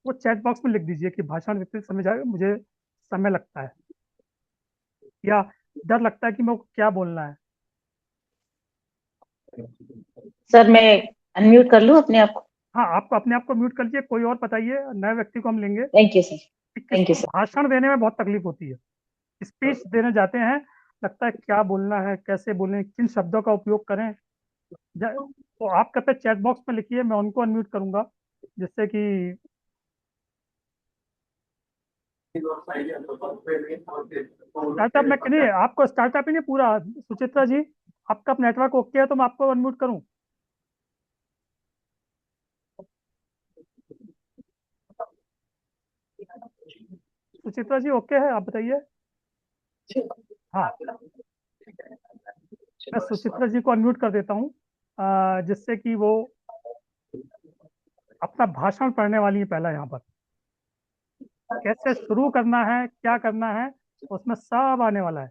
वो चैट बॉक्स में लिख दीजिए कि भाषण देते समय मुझे समय लगता है या डर लगता है कि मेरे को क्या बोलना है। सर मैं अनम्यूट कर लूं अपने आप को? हाँ, आपको अपने आप को म्यूट कर लीजिए। कोई और बताइए, नए व्यक्ति को हम लेंगे। Thank you sir. Thank you sir. भाषण देने में बहुत तकलीफ होती है, स्पीच देने जाते हैं, लगता है क्या बोलना है, कैसे बोलें, किन शब्दों का उपयोग करें। तो आप कहते चैट बॉक्स में लिखिए, मैं उनको अनम्यूट करूंगा, जिससे कि स्टार्टअप में नहीं, आपको स्टार्टअप ही नहीं पूरा। सुचित्रा जी, आपका नेटवर्क ओके है तो मैं आपको अनम्यूट करूं? सुचित्रा जी ओके है, आप बताइए। हाँ, मैं सुचित्रा जी को अनम्यूट कर देता हूँ, जिससे कि वो अपना भाषण पढ़ने वाली है। पहला यहाँ पर कैसे शुरू करना है, क्या करना है, उसमें सब आने वाला है।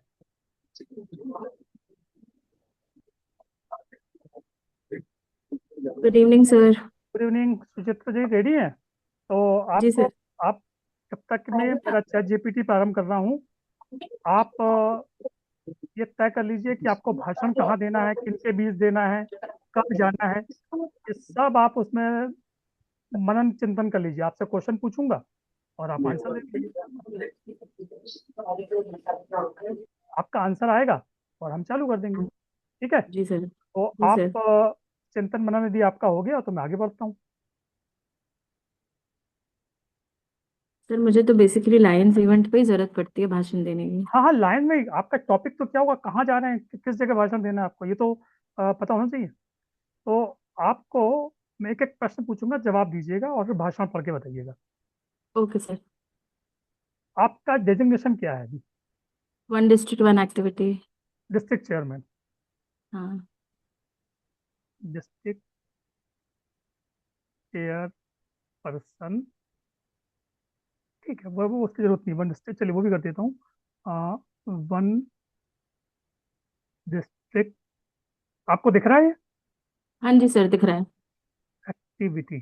Good evening sir. Good evening. Suchitra ji ready हैं? तो आप जब तक मैं मेरा चैट जीपीटी प्रारंभ कर रहा हूँ, आप ये तय कर लीजिए कि आपको भाषण कहाँ देना है, किन के बीच देना है, कब जाना है। ये सब आप उसमें मनन चिंतन कर लीजिए। आपसे क्वेश्चन पूछूंगा और आप आंसर दे दीजिए। आपका आंसर आएगा और हम चालू कर देंगे, ठीक है? जी सर। तो आप चिंतन मनन यदि आपका हो गया तो मैं आगे बढ़ता हूँ। सर मुझे तो बेसिकली लायंस इवेंट पे ही जरूरत पड़ती है भाषण देने की। हाँ, लायन में आपका टॉपिक तो क्या होगा, कहाँ जा रहे हैं, किस जगह भाषण देना है आपको, ये तो पता होना चाहिए। तो आपको मैं एक एक प्रश्न पूछूंगा, जवाब दीजिएगा और फिर भाषण पढ़ के बताइएगा। Okay sir. आपका डेजिग्नेशन क्या है अभी? 1 डिस्ट्रिक्ट 1 एक्टिविटी। District chairman. हाँ। डिस्ट्रिक्ट चेयरपर्सन, ठीक है, वो उसकी जरूरत नहीं। 1 डिस्ट्रिक्ट, चलिए वो भी कर देता हूँ। 1 डिस्ट्रिक्ट, आपको दिख रहा है? हाँ जी सर, दिख रहा है। एक्टिविटी,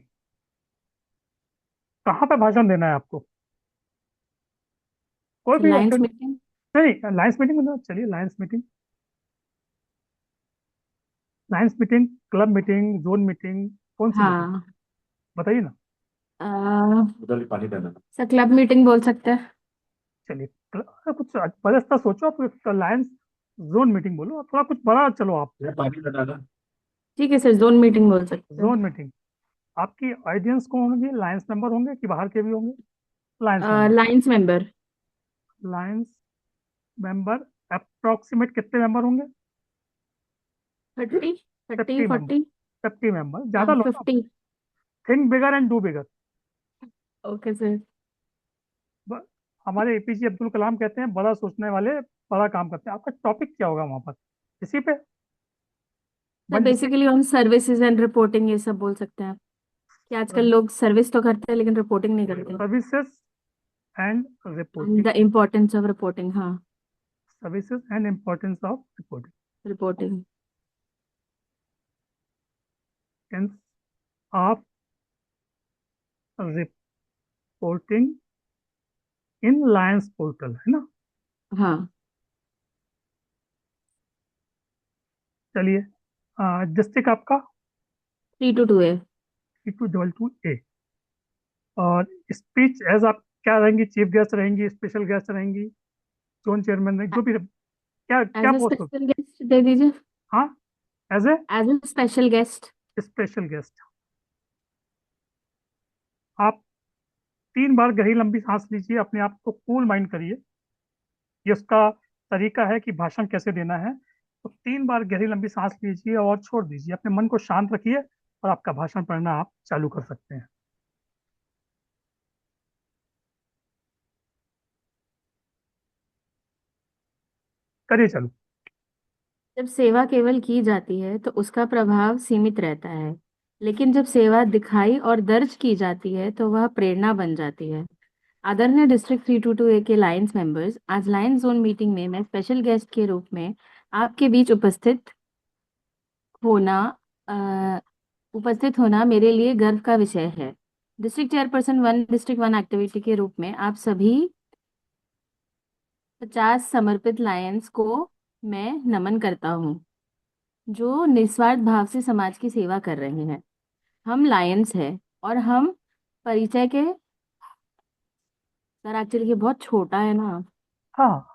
कहाँ पे भाषण देना है आपको? कोई भी लायंस मीटिंग। नहीं, लायंस मीटिंग में चलिए, Lions meeting, Lions meeting, club meeting, zone meeting, कौन सी मीटिंग बताइए ना। सर क्लब मीटिंग बोल सकते हैं। चलिए, कुछ बड़ा सोचो आप। लायंस जोन मीटिंग बोलो, थोड़ा कुछ बड़ा चलो आप। ठीक है सर, जोन मीटिंग बोल सकते हैं। Zone meeting. आपकी ऑडियंस कौन होंगे? लायंस मेंबर होंगे कि बाहर के भी होंगे? Lions member. Lions member approximate कितने मेंबर होंगे? 30 40 50 मेंबर, ज्यादा लोग। 50। Think bigger and do bigger. Okay sir. हमारे एपीजे अब्दुल कलाम कहते हैं बड़ा सोचने वाले बड़ा काम करते हैं। आपका टॉपिक क्या होगा वहां पर इसी पे? सर बेसिकली हम सर्विसेज एंड रिपोर्टिंग ये सब बोल सकते हैं कि आजकल लोग सर्विस तो करते हैं लेकिन रिपोर्टिंग नहीं करते। Services and reporting. The importance of reporting. हाँ, services and importance of reporting. Reporting. Of reporting in lions portal, है ना? हाँ चलिए, डिस्ट्रिक्ट आपका 322A। 3222A। और स्पीच एज आप क्या रहेंगी? चीफ गेस्ट रहेंगी, स्पेशल गेस्ट रहेंगी, जोन चेयरमैन रहेंगी, जो भी क्या क्या as a post? Special guest दे दीजिए। हाँ, as a special guest. Special guest. आप 3 बार गहरी लंबी सांस लीजिए, अपने आप को कूल माइंड करिए। ये उसका तरीका है कि भाषण कैसे देना है। तो 3 बार गहरी लंबी सांस लीजिए और छोड़ दीजिए, अपने मन को शांत रखिए और आपका भाषण पढ़ना आप चालू कर सकते हैं। करिए चालू। जब सेवा केवल की जाती है तो उसका प्रभाव सीमित रहता है, लेकिन जब सेवा दिखाई और दर्ज की जाती है तो वह प्रेरणा बन जाती है। आदरणीय डिस्ट्रिक्ट 322A के लायंस मेंबर्स, आज लायंस जोन मीटिंग में मैं स्पेशल गेस्ट के रूप में आपके बीच होना अ, उपस्थित होना मेरे लिए गर्व का विषय है। District chairperson one district one activity के रूप में आप सभी 50 समर्पित लायंस को मैं नमन करता हूँ, जो निस्वार्थ भाव से समाज की सेवा कर रहे हैं। हम लायंस हैं और हम परिचय के, सर एक्चुअली ये बहुत छोटा है ना। हाँ,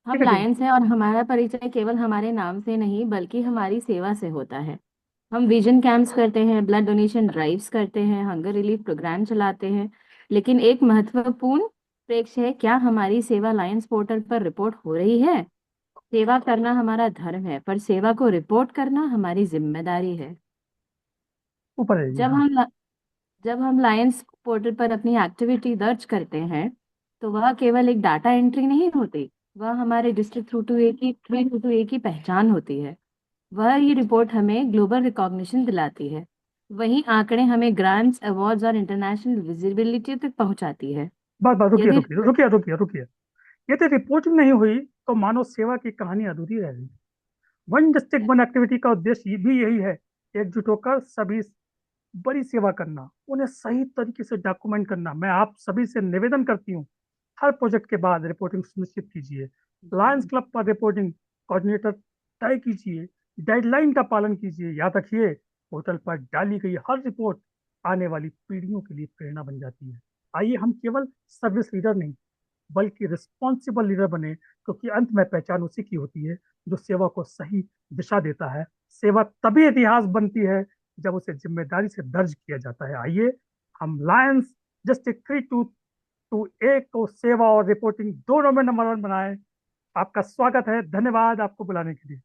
हम ठीक है, ठीक लायंस हैं और हमारा परिचय केवल हमारे नाम से नहीं बल्कि हमारी सेवा से होता है। हम विजन कैंप्स करते हैं, ब्लड डोनेशन ड्राइव्स करते हैं, हंगर रिलीफ प्रोग्राम चलाते हैं, लेकिन एक महत्वपूर्ण प्रेक्ष्य है, क्या हमारी सेवा लायंस पोर्टल पर रिपोर्ट हो रही है? सेवा करना हमारा धर्म है, पर सेवा को रिपोर्ट करना हमारी जिम्मेदारी है। ऊपर है जी। जब हाँ, जब हम लायंस पोर्टल पर अपनी एक्टिविटी दर्ज करते हैं तो वह केवल एक डाटा एंट्री नहीं होती, वह हमारे डिस्ट्रिक्ट 322A की पहचान होती है। वह ये रिपोर्ट हमें ग्लोबल रिकॉग्निशन दिलाती है। वही आंकड़े हमें ग्रांट्स, अवार्ड्स और इंटरनेशनल विजिबिलिटी तक पहुंचाती है। बस बस, रुकिए यदि रुकिए रुकिए रुकिए रुकिए। ये तो रिपोर्टिंग नहीं हुई तो मानव सेवा की कहानी अधूरी रह गई। वन डिस्ट्रिक्ट वन एक्टिविटी का उद्देश्य भी यही है, एकजुट होकर सभी बड़ी सेवा करना, उन्हें सही तरीके से डॉक्यूमेंट करना। मैं आप सभी से निवेदन करती हूँ, हर प्रोजेक्ट के बाद रिपोर्टिंग सुनिश्चित कीजिए। लायंस क्लब पर रिपोर्टिंग कोऑर्डिनेटर तय कीजिए, डेडलाइन का पालन कीजिए। याद रखिए, पोर्टल पर डाली गई हर रिपोर्ट आने वाली पीढ़ियों के लिए प्रेरणा बन जाती है। आइए हम केवल सर्विस लीडर नहीं बल्कि रिस्पॉन्सिबल लीडर बने, क्योंकि अंत में पहचान उसी की होती है जो सेवा को सही दिशा देता है। सेवा तभी इतिहास बनती है जब उसे जिम्मेदारी से दर्ज किया जाता है। आइए हम लायंस डिस्ट्रिक्ट 322A को सेवा और रिपोर्टिंग दोनों में नंबर 1 बनाए। आपका स्वागत है, धन्यवाद आपको बुलाने के लिए।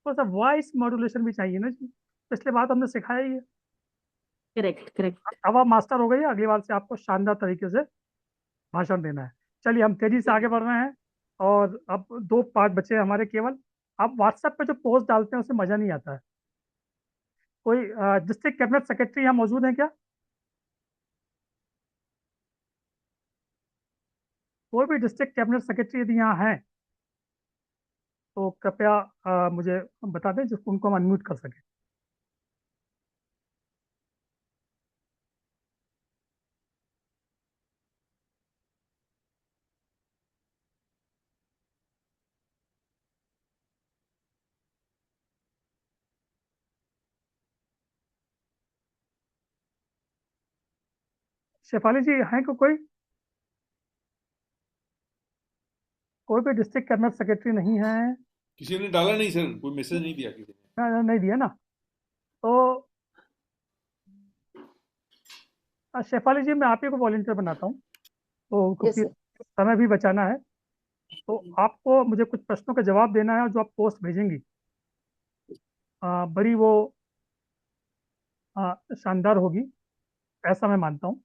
तो सर वॉइस मॉड्यूलेशन भी चाहिए ना जी, पिछले बार तो हमने सिखाया ही है। Correct correct. अब आप मास्टर हो गए, अगली बार से आपको शानदार तरीके से भाषण देना है। चलिए हम तेजी से आगे बढ़ रहे हैं और अब 2 पार्ट बचे हैं हमारे केवल। आप व्हाट्सएप पे जो पोस्ट डालते हैं उससे मजा नहीं आता है। कोई डिस्ट्रिक्ट कैबिनेट सेक्रेटरी यहाँ मौजूद है क्या? कोई भी डिस्ट्रिक्ट कैबिनेट सेक्रेटरी यदि यहाँ है तो कृपया मुझे बता दें, जिसको उनको हम अनम्यूट कर सकें। शेफाली जी हैं को कोई? कोई भी डिस्ट्रिक्ट कैबिनेट सेक्रेटरी नहीं है? किसी ने डाला नहीं सर, कोई मैसेज नहीं दिया किसी ने। नहीं दिया ना? तो शेफाली जी मैं आप ही को वॉलंटियर बनाता हूँ, तो यस क्योंकि सर। समय भी बचाना है। तो आपको मुझे कुछ प्रश्नों का जवाब देना है और जो आप पोस्ट भेजेंगी बड़ी वो शानदार होगी, ऐसा मैं मानता हूँ।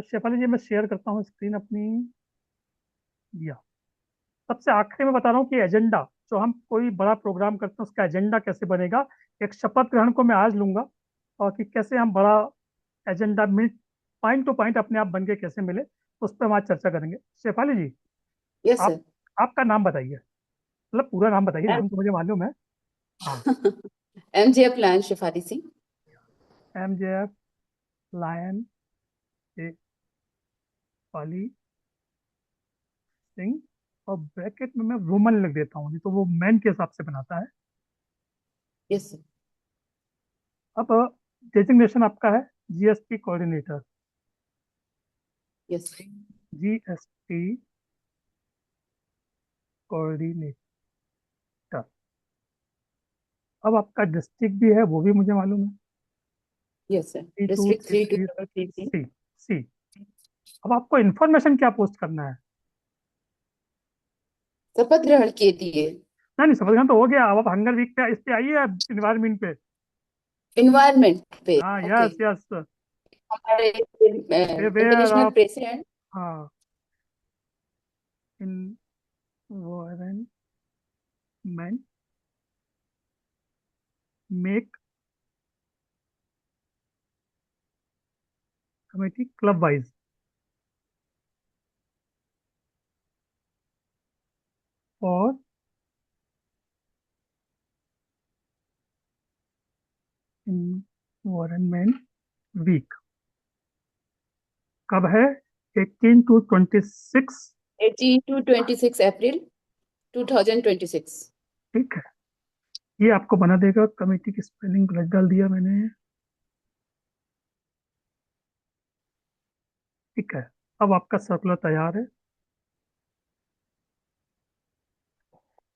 शेफाली जी, मैं शेयर करता हूँ स्क्रीन अपनी। दिया। सबसे आखिरी में बता रहा हूँ कि एजेंडा, जो हम कोई बड़ा प्रोग्राम करते हैं उसका एजेंडा कैसे बनेगा, एक शपथ ग्रहण को मैं आज लूंगा, और कि कैसे हम बड़ा agenda minute point two point अपने आप बन के कैसे मिले, उस पर हम आज चर्चा करेंगे। शेफाली जी, यस आप सर। आपका नाम बताइए, मतलब पूरा नाम बताइए, नाम तो मुझे मालूम है। हाँ। MJF lion Shefali Singh. MJF lion Shefali Singh, और ब्रैकेट में मैं वुमन लिख देता हूँ, नहीं तो वो मैन के हिसाब से बनाता है। Yes sir. अब डेजिग्नेशन आपका है GST coordinator. Yes GST coordinator. अब आपका डिस्ट्रिक्ट भी है, वो भी मुझे मालूम है। Yes sir. डिस्ट्रिक्ट 3233 सी सी। अब आपको इन्फॉर्मेशन क्या पोस्ट करना है? शपथ ग्रहण के लिए। नहीं, समझ तो हो गया। अब आप हंगर वीक पे इस पे आइए, इन्वायरमेंट पे। इन्वायरमेंट पे। हाँ, ओके। Yes yes. हमारे वेयर इंटरनेशनल ऑफ, प्रेसिडेंट। हाँ, environment make committee club wise. और इन्वायरमेंट वीक कब है? 18 to 26। 18 to 26 अप्रैल 2026। ठीक है, ये आपको बना देगा। कमेटी की स्पेलिंग गलत डाल दिया मैंने। ठीक है, अब आपका सर्कुलर तैयार है।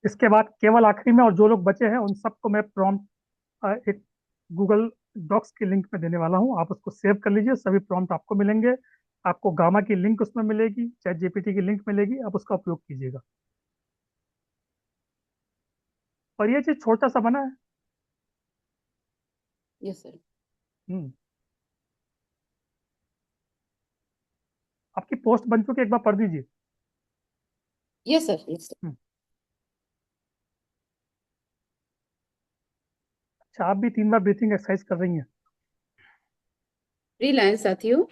इसके बाद केवल आखिरी में, और जो लोग बचे हैं उन सबको मैं प्रॉम्प्ट एक गूगल डॉक्स की लिंक में देने वाला हूं, आप उसको सेव कर लीजिए। सभी प्रॉम्प्ट आपको मिलेंगे, आपको गामा की लिंक उसमें मिलेगी, चैट जीपीटी की लिंक मिलेगी, आप उसका उपयोग कीजिएगा। और ये चीज छोटा सा बना है। Yes sir. हम्म आपकी पोस्ट बन चुकी है, एक बार पढ़ दीजिए। Yes sir. Yes sir. अच्छा, आप भी 3 बार ब्रीथिंग एक्सरसाइज कर रही हैं। प्री लायन साथियों,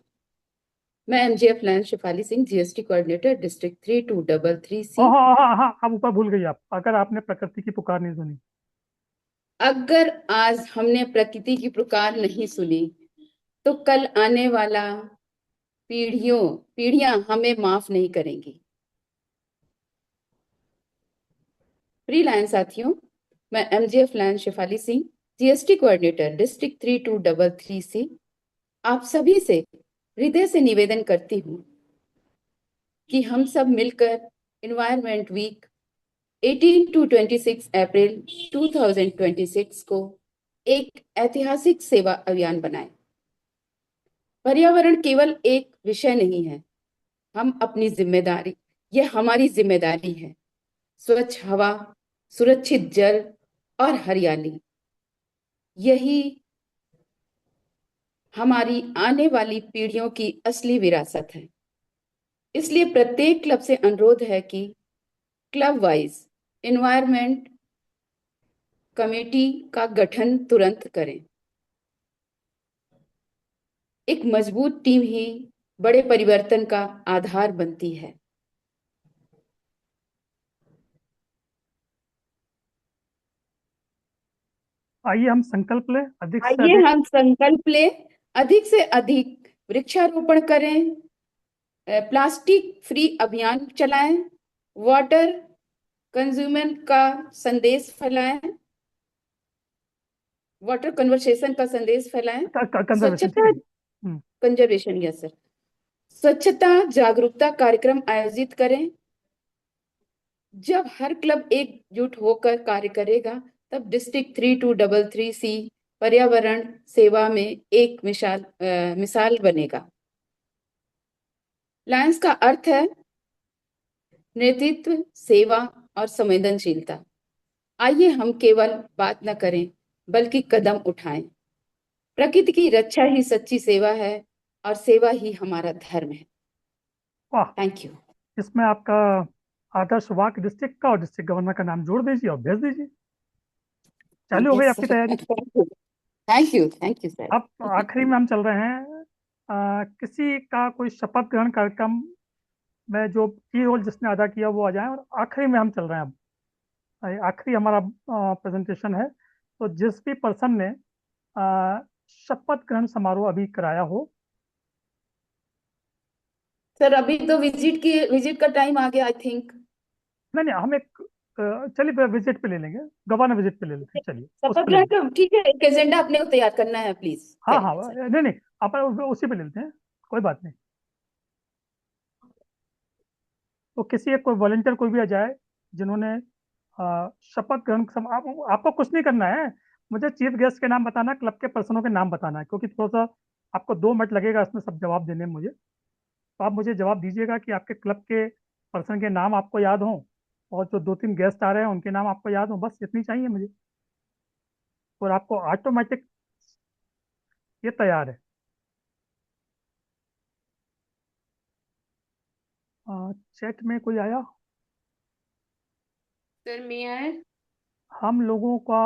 मैं MJF lion Shefali Singh, GST coordinator, district 3233C। हाँ हाँ हाँ, आप ऊपर भूल गई। आप, अगर आपने प्रकृति की पुकार नहीं सुनी। अगर आज हमने प्रकृति की पुकार नहीं सुनी तो कल आने वाला पीढ़ियां हमें माफ नहीं करेंगी। प्री लायन साथियों, मैं MJF lion Shefali Singh, GST coordinator, district 3233C, आप सभी से हृदय से निवेदन करती हूँ कि हम सब मिलकर इन्वायरमेंट वीक 18 to 26 अप्रैल 2026 को एक ऐतिहासिक सेवा अभियान बनाएं। पर्यावरण केवल एक विषय नहीं है, हम अपनी जिम्मेदारी, यह हमारी जिम्मेदारी है। स्वच्छ हवा, सुरक्षित जल और हरियाली, यही हमारी आने वाली पीढ़ियों की असली विरासत है। इसलिए प्रत्येक क्लब से अनुरोध है कि क्लब वाइज एनवायरनमेंट कमेटी का गठन तुरंत करें। एक मजबूत टीम ही बड़े परिवर्तन का आधार बनती है। आइए हम संकल्प लें, अधिक से आइए अधिक हम संकल्प लें, अधिक से अधिक वृक्षारोपण करें, प्लास्टिक फ्री अभियान चलाएं, वाटर कंज्यूमेंट का संदेश फैलाएं, वाटर कन्वर्सेशन का संदेश फैलाएं, कंजर्वेशन। स्वच्छता कंजर्वेशन, यस सर, स्वच्छता जागरूकता कार्यक्रम आयोजित करें। जब हर क्लब एकजुट होकर कार्य करेगा तब डिस्ट्रिक्ट 3233C पर्यावरण सेवा में एक मिसाल बनेगा। लायंस का अर्थ है नेतृत्व, सेवा और संवेदनशीलता। आइए हम केवल बात न करें बल्कि कदम उठाएं। प्रकृति की रक्षा ही सच्ची सेवा है और सेवा ही हमारा धर्म है। वाह, थैंक यू। इसमें आपका आदर्श वाक्य डिस्ट्रिक्ट का और डिस्ट्रिक्ट गवर्नर का नाम जोड़ दीजिए और भेज दीजिए। चालू हो गई आपकी तैयारी। Thank you sir. अब आखिरी में हम चल रहे हैं। किसी का कोई शपथ ग्रहण कार्यक्रम में जो की रोल जिसने अदा किया वो आ जाए, और आखिरी में हम चल रहे हैं। अब आखिरी हमारा प्रेजेंटेशन है, तो जिस भी पर्सन ने शपथ ग्रहण समारोह अभी कराया हो। सर अभी तो विजिट का टाइम आ गया आई थिंक। नहीं, हम एक चलिए विजिट पे ले लेंगे, गवर्नर विजिट पे ले लेते हैं। चलिए उस शपथ पे ले ग्रहण का ठीक है, एक एजेंडा अपने को तैयार करना है प्लीज। हाँ हाँ, नहीं अपन उसी पे ले लेते हैं, कोई बात नहीं। तो किसी एक कोई वॉलंटियर कोई भी आ जाए जिन्होंने शपथ ग्रहण आपको कुछ नहीं करना है, मुझे चीफ गेस्ट के नाम बताना, क्लब के पर्सनों के नाम बताना है, क्योंकि थोड़ा सा आपको 2 मिनट लगेगा इसमें सब जवाब देने में मुझे। तो आप मुझे जवाब दीजिएगा कि आपके क्लब के पर्सन के नाम आपको याद हों, और जो 2-3 गेस्ट आ रहे हैं उनके नाम आपको याद हों, बस इतनी चाहिए मुझे, और आपको ऑटोमेटिक ये तैयार है। चैट में कोई आया? सर मैं आए। हम लोगों का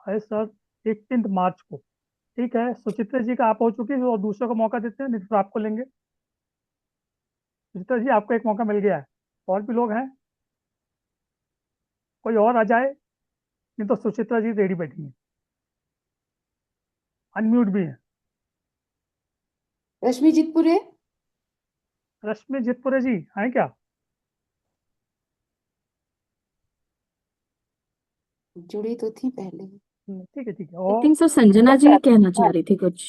है सर 18 मार्च को। ठीक है, सुचित्रा जी का आप हो चुकी है, और दूसरों को मौका देते हैं, नहीं तो आपको लेंगे। सुचित्रा जी आपको एक मौका मिल गया है, और भी लोग हैं, कोई और आ जाए, नहीं तो सुचित्रा जी रेडी बैठी हैं, अनम्यूट भी है। रश्मि जितपुरे। रश्मि जितपुरे जी हैं क्या? जुड़ी तो थी पहले। ठीक है ठीक है। आई और थिंक सर संजना जी कहना चाह रही थी कुछ।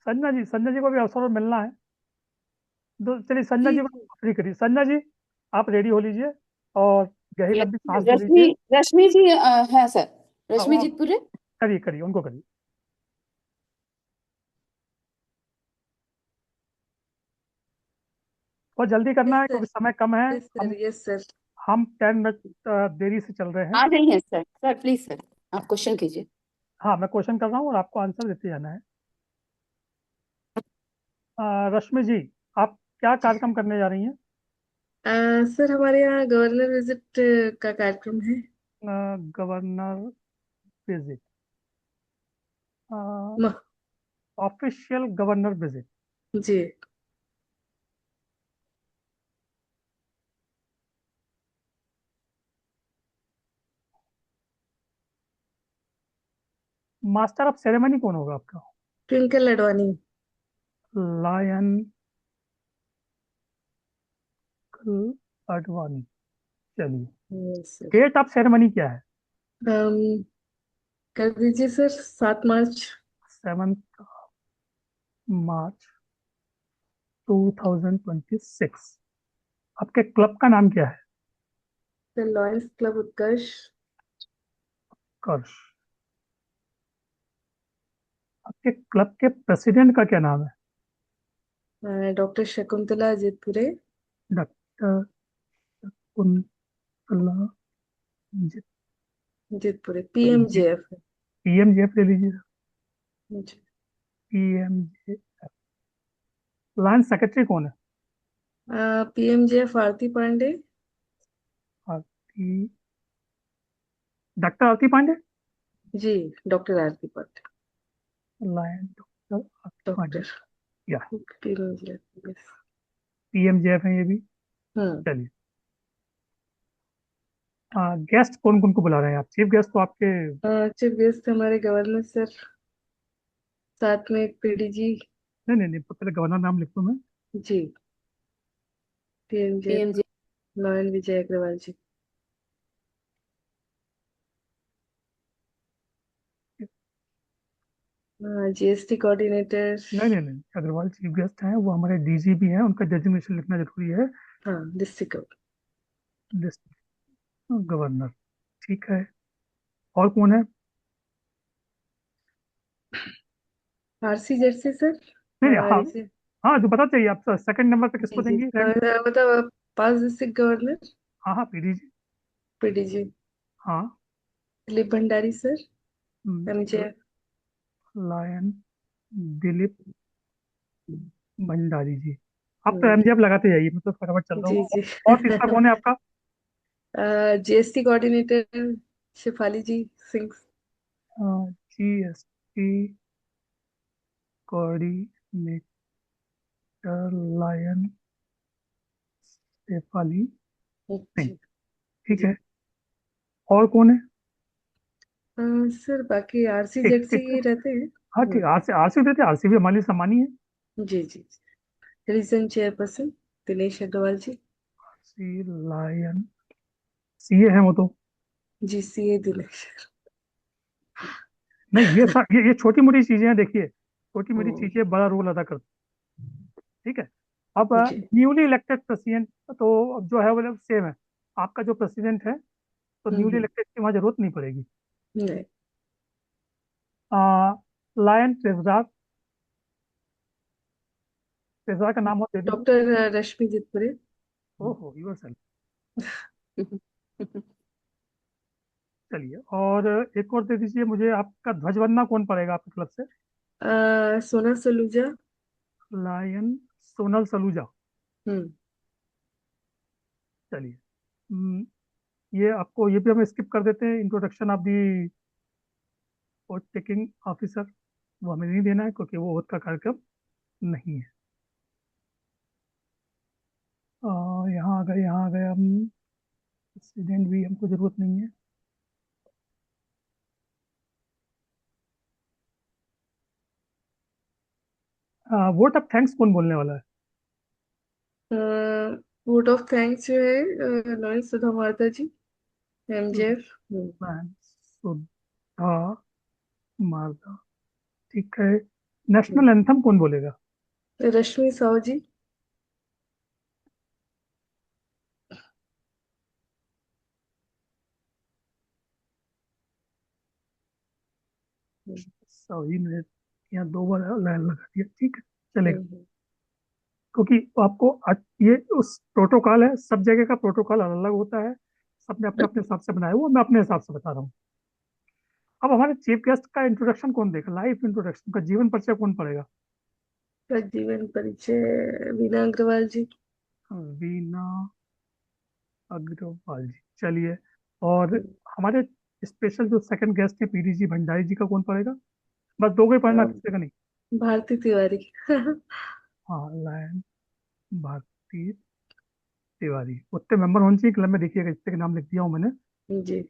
संजना जी को भी अवसर मिलना है। चलिए संजना जी को फ्री करिए। संजना जी आप रेडी हो लीजिए और गहरी लंबी सांस ले लीजिए। रश्मि जी है सर, रश्मि हाँ, जितपुरे। करिए करिए, उनको करिए। बहुत जल्दी करना है क्योंकि समय कम है। Yes sir. हम 10 मिनट देरी से चल रहे हैं। आ रही है सर। सर प्लीज सर आप क्वेश्चन कीजिए। हाँ, मैं क्वेश्चन कर रहा हूँ और आपको आंसर देते जाना है। रश्मि जी आप क्या कार्यक्रम करने जा रही हैं? सर हमारे यहाँ गवर्नर विजिट का कार्यक्रम है। गवर्नर विजिट, म- ऑफिशियल गवर्नर विजिट। जी। मास्टर ऑफ सेरेमनी कौन होगा आपका? ट्विंकल अडवाणी। लायन अडवाणी। चलिए, yes sir. Date of ceremony क्या है? कर दीजिए सर 7 मार्च। 7 मार्च 2026। आपके क्लब का नाम क्या है? Sir lions club Utkarsh. कर्ष। आपके क्लब के प्रेसिडेंट का क्या नाम है? Doctor Shakuntala Jitpure. Doctor Kuntala Jitpure PMJF। PMJF ले लीजिए। जी। PMJF। लायंस सेक्रेटरी कौन है? PMJF आरती पांडे। आरती, डॉक्टर आरती पांडे। जी डॉक्टर आरती पांडे। लायन डॉक्टर आरती पांडे। डॉक्टर या PMJF। PMJF है ये भी। हाँ। चलिए, गेस्ट कौन कौन को बुला रहे हैं आप? चीफ गेस्ट तो आपके चीफ गेस्ट हमारे गवर्नर सर, साथ में एक PDG। नहीं, पहले गवर्नर नाम लिख दूं मैं। जी। PMJF नॉयन विजय अग्रवाल जी। GST coordinator. नहीं, अग्रवाल चीफ गेस्ट हैं, वो हमारे DG भी हैं, उनका डेजिग्नेशन लिखना जरूरी है। हाँ डिस्ट्रिक्ट गवर्नर, ठीक है। और कौन है? RC Jersey sir. नहीं, हाँ इसे हाँ, जो पता चाहिए आप सेकंड नंबर पे किसको जी देंगी? मतलब आप 5 डिस्ट्रिक्ट गवर्नर। हाँ हाँ, PDG। पीडीजी हाँ Dilip Bhandari sir, MJF lion Dilip Bhandari ji. आप तो एमजीएफ लगाते जाइए, मैं तो फटाफट चल रहा जी हूँ। जी। और तीसरा कौन है आपका? GST coordinator Shefali ji Singh. GST coordinator lion Shefali Singh, ठीक है। और कौन है? सर बाकी आरसी एक जेडसी एक रहते हैं। हाँ ठीक है, आरसी देते, आरसी भी हमारे लिए सम्मानी है। जी जी। रीजन चेयरपर्सन दिनेश अग्रवाल जी। सी लायन सीए है वो तो। जी सीए दिनेश। नहीं ये छोटी मोटी चीजें हैं, देखिए छोटी मोटी चीजें बड़ा रोल अदा करती हैं, ठीक है। अब जी न्यूली इलेक्टेड प्रेसिडेंट तो अब जो है वो सेम है, आपका जो प्रेसिडेंट है तो न्यूली इलेक्टेड की वहाँ जरूरत नहीं पड़ेगी। नहीं। लायन ट्रेजरार, ट्रेजरार का नाम हो दे दीजिए। डॉक्टर रश्मि जितपुरे। ओहो यूर सेल्फ। चलिए, और एक और दे दीजिए मुझे, आपका ध्वजवंदना कौन पड़ेगा आपकी तरफ से? सोना सलूजा। लायन सोनल सलूजा। हम्म। चलिए, ये आपको ये भी हम स्किप कर देते हैं, introduction of the vote taking officer, वो हमें नहीं देना है क्योंकि वो वोट का कार्यक्रम नहीं है। यहाँ आ गए, यहाँ आ गए हम, प्रेसिडेंट भी हमको जरूरत नहीं है। वोट ऑफ थैंक्स कौन बोलने वाला है? वोट ऑफ थैंक्स जो है लॉरेंस सुधा मार्ता जी, एमजेएफ। सुधा मार्ता, ठीक है। नेशनल एंथम कौन बोलेगा? रश्मि साहू जी। सही में यहाँ 2 बार लाइन लगा दिया, ठीक है चलेगा। क्योंकि आपको ये उस प्रोटोकॉल है, सब जगह का प्रोटोकॉल अलग अलग होता है, सबने अपने अपने हिसाब से बनाया हुआ, मैं अपने हिसाब से बता रहा हूँ। अब हमारे चीफ गेस्ट का इंट्रोडक्शन कौन देगा? लाइफ इंट्रोडक्शन का जीवन परिचय कौन पड़ेगा? जीवन परिचय वीना अग्रवाल जी। वीना अग्रवाल जी, चलिए। और हमारे स्पेशल जो सेकंड गेस्ट है पीडीजी भंडारी जी का कौन पड़ेगा? बस 2 को ही पढ़ना, किसी का नहीं। भारती तिवारी। हाँ लायन भारती तिवारी, उतने मेंबर होने चाहिए क्लब में, देखिएगा इतने के नाम लिख दिया हूँ मैंने, जी।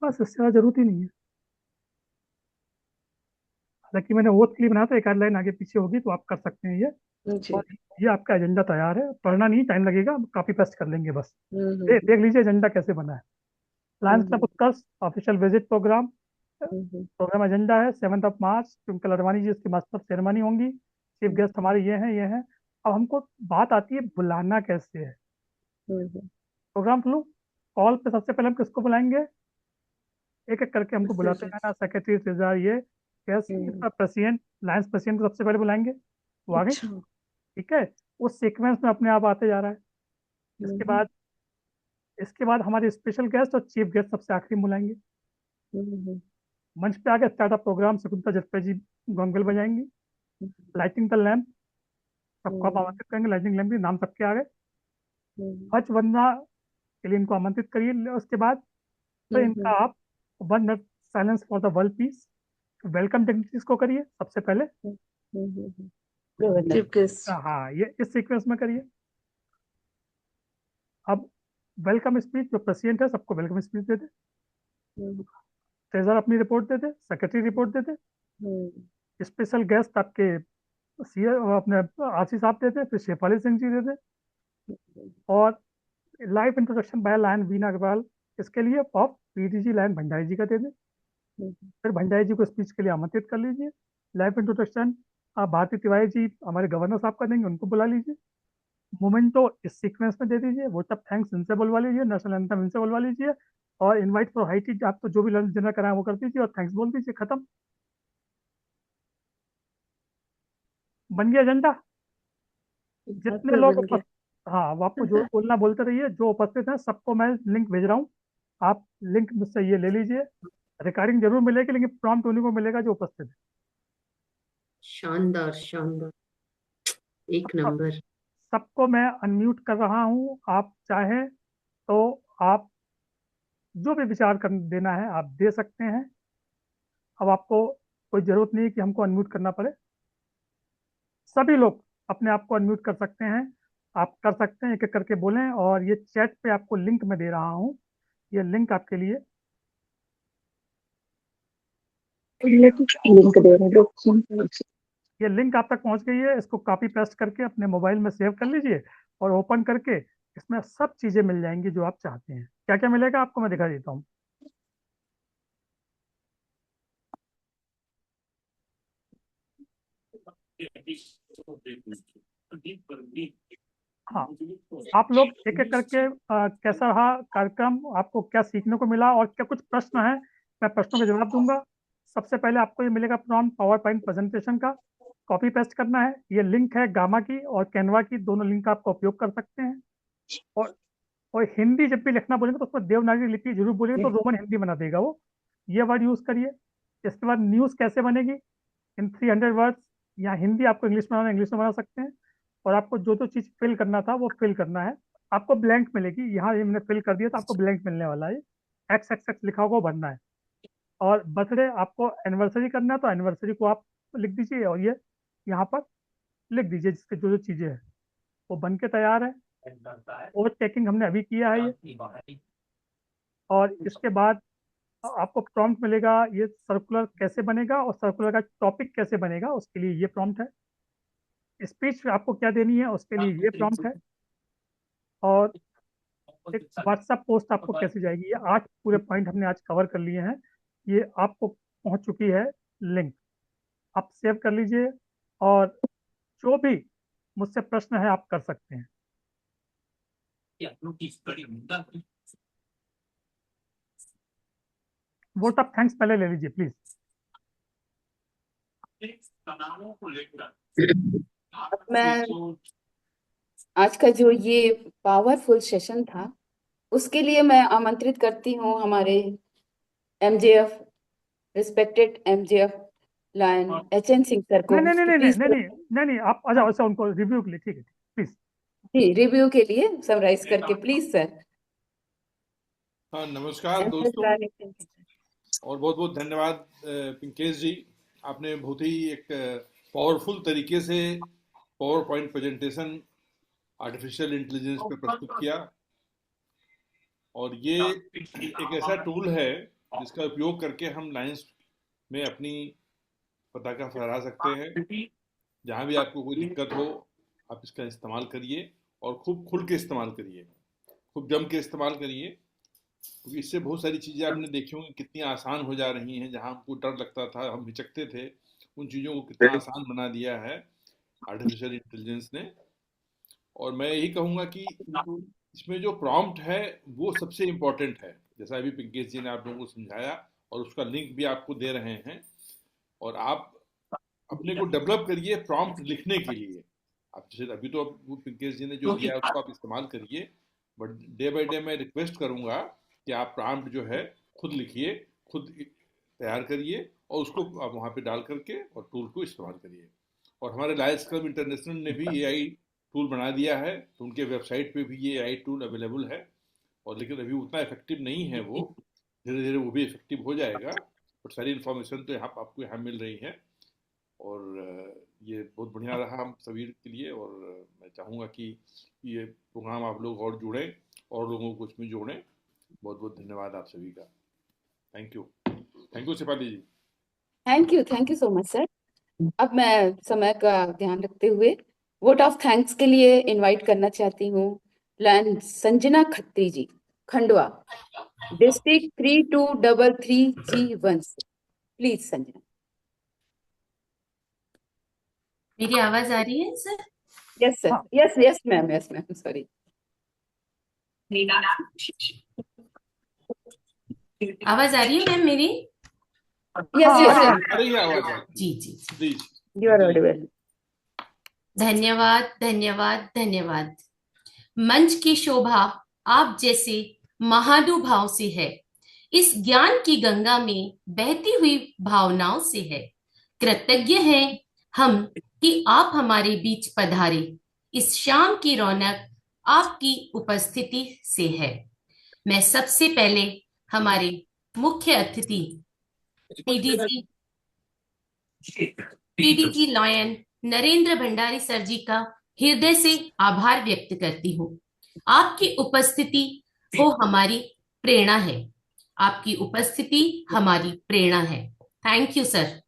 बस इससे ज़्यादा जरूरत ही नहीं है। हालांकि मैंने ओथ के लिए बनाया था, एक आध लाइन आगे पीछे होगी तो आप कर सकते हैं ये। जी। और ये आपका एजेंडा तैयार है, पढ़ना नहीं, टाइम लगेगा, कॉपी पेस्ट कर लेंगे बस। देख लीजिए एजेंडा कैसे बना है। Lions club Utkarsh official visit program, program agenda है 7 मार्च, ट्विंकल अडवाणी जी उसकी मास्टर ऑफ सेरेमनी होंगी, चीफ गेस्ट हमारे ये हैं, ये हैं। अब हमको बात आती है बुलाना कैसे है। प्रोग्राम फ्लो, कॉल पे सबसे पहले हम किसको बुलाएंगे? एक एक करके हमको बुलाते हैं ना, सेक्रेटरी ट्रेजरर, ये गेस्ट, इसका प्रेसिडेंट, लायंस प्रेसिडेंट को सबसे पहले बुलाएंगे, वो आ गए, ठीक है। उस सीक्वेंस में अपने आप आते जा रहा है। इसके बाद हमारे स्पेशल गेस्ट और चीफ गेस्ट सबसे आखिरी में बुलाएंगे। मंच पे आके स्टार्टअप प्रोग्राम शकुंतला जसपा जी गोंगल बजाएंगी, लाइटिंग द लैम्प, सबको आप आमंत्रित करेंगे, लाइटिंग लैम्प के नाम सबके आ गए। ध्वज वंदना के लिए इनको आमंत्रित करिए। उसके बाद तो इनका आप 1 minute silence for the world peace, welcome dignities को करिए सबसे पहले। हाँ ये इस सीक्वेंस में करिए। अब वेलकम स्पीच, जो प्रेसिडेंट है सबको वेलकम स्पीच दे दे, ट्रेजर अपनी रिपोर्ट दे दे, सेक्रेटरी रिपोर्ट दे दे, स्पेशल गेस्ट आपके सी अपने आरसी साहब दे दे, फिर शेफाली सिंह जी दे दे, और live introduction by lion Veena Agarwal इसके लिए of PDG lion Bhandari ji का दे दे। फिर भंडारी जी को स्पीच के लिए आमंत्रित कर लीजिए। लाइव इंट्रोडक्शन आप भारती तिवारी जी हमारे गवर्नर साहब का देंगे, उनको बुला लीजिए। मोमेंटो इस सीक्वेंस में दे दीजिए, वोट ऑफ थैंक्स इनसे बुलवा लीजिए, नेशनल एंथम इनसे बुलवा लीजिए, और इनवाइट फॉर हाईटी आप तो जो भी लंच डिनर कराएं वो कर दीजिए, और थैंक्स बोल दीजिए, खत्म, बन गया एजेंडा। जितने लोग हाँ, वो आपको जो बोलना बोलते रहिए। जो उपस्थित है सबको मैं लिंक भेज रहा हूँ, आप लिंक मुझसे ये ले लीजिए। रिकॉर्डिंग जरूर मिलेगी, लेकिन प्रॉम्प्ट उन्हीं को मिलेगा जो उपस्थित है। शानदार शानदार, एक नंबर। सबको मैं अनम्यूट कर रहा हूँ, आप चाहें तो आप जो भी विचार कर देना है आप दे सकते हैं। अब आपको कोई जरूरत नहीं है कि हमको अनम्यूट करना पड़े, सभी लोग अपने आप को अनम्यूट कर सकते हैं। आप कर सकते हैं, एक एक करके बोलें। और ये चैट पे आपको लिंक मैं दे रहा हूँ, ये लिंक आपके लिए लिंक दे रहे हैं। ये लिंक आप तक पहुंच गई है। इसको कॉपी पेस्ट करके अपने मोबाइल में सेव कर लीजिए और ओपन करके इसमें सब चीजें मिल जाएंगी जो आप चाहते हैं। क्या क्या मिलेगा आपको मैं दिखा देता हूँ। हाँ, आप लोग एक एक करके कैसा रहा कार्यक्रम, आपको क्या सीखने को मिला और क्या कुछ प्रश्न है, मैं प्रश्नों के जवाब दूंगा। सबसे पहले आपको ये मिलेगा प्रॉम्प्ट पावर पॉइंट प्रेजेंटेशन का, कॉपी पेस्ट करना है। ये लिंक है गामा की और कैनवा की, दोनों लिंक का आपका उपयोग कर सकते हैं। और हिंदी जब भी लिखना बोलेंगे तो उसमें देवनागरी लिपि जरूर बोलेंगे, तो रोमन हिंदी बना देगा वो, ये वर्ड यूज करिए। इसके बाद न्यूज़ कैसे बनेगी इन 300 वर्ड्स, या हिंदी आपको इंग्लिश में बनाना इंग्लिश में बना सकते हैं। और आपको जो जो चीज़ फिल करना था वो फिल करना है। आपको ब्लैंक मिलेगी, यहाँ ये मैंने फिल कर दिया तो आपको ब्लैंक मिलने वाला है। एक्स एक्स एक्स लिखा होगा वो भरना है। और बर्थडे आपको एनिवर्सरी करना है तो एनिवर्सरी को आप लिख दीजिए और ये यहाँ पर लिख दीजिए, जिसके जो जो चीज़ें हैं वो बन के तैयार है। और चेकिंग हमने अभी किया है ये। और इसके बाद आपको प्रॉम्प्ट मिलेगा, ये सर्कुलर कैसे बनेगा और सर्कुलर का टॉपिक कैसे बनेगा, उसके लिए ये प्रॉम्प्ट है। स्पीच आपको क्या देनी है उसके लिए ये प्रॉम्प्ट है। और एक व्हाट्सएप पोस्ट आपको कैसे जाएगी, ये 8 पूरे पॉइंट हमने आज कवर कर लिए हैं। ये आपको पहुंच चुकी है लिंक, आप सेव कर लीजिए। और जो भी मुझसे प्रश्न है आप कर सकते हैं। वोट ऑफ थैंक्स पहले ले लीजिए प्लीज। मैं आज का जो ये पावरफुल सेशन था उसके लिए मैं आमंत्रित करती हूँ हमारे MJF, respected MJF lion HN Singh sir को। नहीं नहीं नहीं नहीं नहीं नहीं नहीं, आप आ जाओ ऐसा उनको रिव्यू के लिए, ठीक है प्लीज। जी, रिव्यू के लिए समराइज करके प्लीज सर। हाँ, नमस्कार दोस्तों और बहुत बहुत धन्यवाद पिंकेश जी, आपने बहुत ही एक पावरफुल तरीके से power point presentation artificial intelligence पे प्रस्तुत किया। और ये एक ऐसा टूल है जिसका उपयोग करके हम लाइंस में अपनी पताका फहरा सकते हैं। जहाँ भी आपको कोई दिक्कत हो आप इसका इस्तेमाल करिए और खूब खुल के इस्तेमाल करिए, खूब जम के इस्तेमाल करिए, क्योंकि इससे बहुत सारी चीज़ें आपने देखी होंगी कितनी आसान हो जा रही हैं। जहाँ हमको डर लगता था, हम हिचकते थे, उन चीज़ों को कितना आसान बना दिया है आर्टिफिशियल इंटेलिजेंस ने। और मैं यही कहूँगा कि इसमें जो प्रॉम्प्ट है वो सबसे इम्पोर्टेंट है, जैसा अभी पिंकेश जी ने आप लोगों को समझाया, और उसका लिंक भी आपको दे रहे हैं। और आप अपने को डेवलप करिए प्रॉम्प्ट लिखने के लिए। आप जैसे अभी तो वो पिंकेश जी ने जो दिया उसको आप इस्तेमाल करिए, बट डे बाय डे मैं रिक्वेस्ट करूंगा कि आप प्रॉम्प्ट जो है खुद लिखिए, खुद तैयार करिए और उसको आप वहाँ पे डाल करके और टूल को इस्तेमाल करिए। और हमारे लायंस क्लब इंटरनेशनल ने भी AI टूल बना दिया है, तो उनके वेबसाइट पे भी ये AI टूल अवेलेबल है। और लेकिन अभी उतना इफेक्टिव नहीं है वो, धीरे धीरे वो भी इफेक्टिव हो जाएगा। और सारी इन्फॉर्मेशन तो यहाँ आपको यहाँ मिल रही है। और ये बहुत बढ़िया रहा हम सभी के लिए। और मैं चाहूँगा कि ये प्रोग्राम आप लोग और जुड़ें और लोगों को इसमें जोड़ें। बहुत बहुत धन्यवाद आप सभी का। Thank you Shefali ji. Thank you so much sir. अब मैं समय का ध्यान रखते हुए वोट ऑफ थैंक्स के लिए इनवाइट करना चाहती हूँ lion Sanjana Khatri ji, Khandwa, district 3233G1 से। प्लीज संजना। मेरी आवाज आ रही है sir? Yes sir, yes ma'am sorry. आवाज आ रही है मैम मेरी? यस जी यू आर ऑडिबल। धन्यवाद धन्यवाद धन्यवाद। मंच की शोभा आप जैसे महानुभाव से है, इस ज्ञान की गंगा में बहती हुई भावनाओं से है। कृतज्ञ हैं हम कि आप हमारे बीच पधारे, इस शाम की रौनक आपकी उपस्थिति से है। मैं सबसे पहले हमारे मुख्य अतिथि PDG lion Narendra Bhandari sir ji का हृदय से आभार व्यक्त करती हूँ। आपकी उपस्थिति हो हमारी प्रेरणा है, आपकी उपस्थिति हमारी प्रेरणा है। Thank you sir.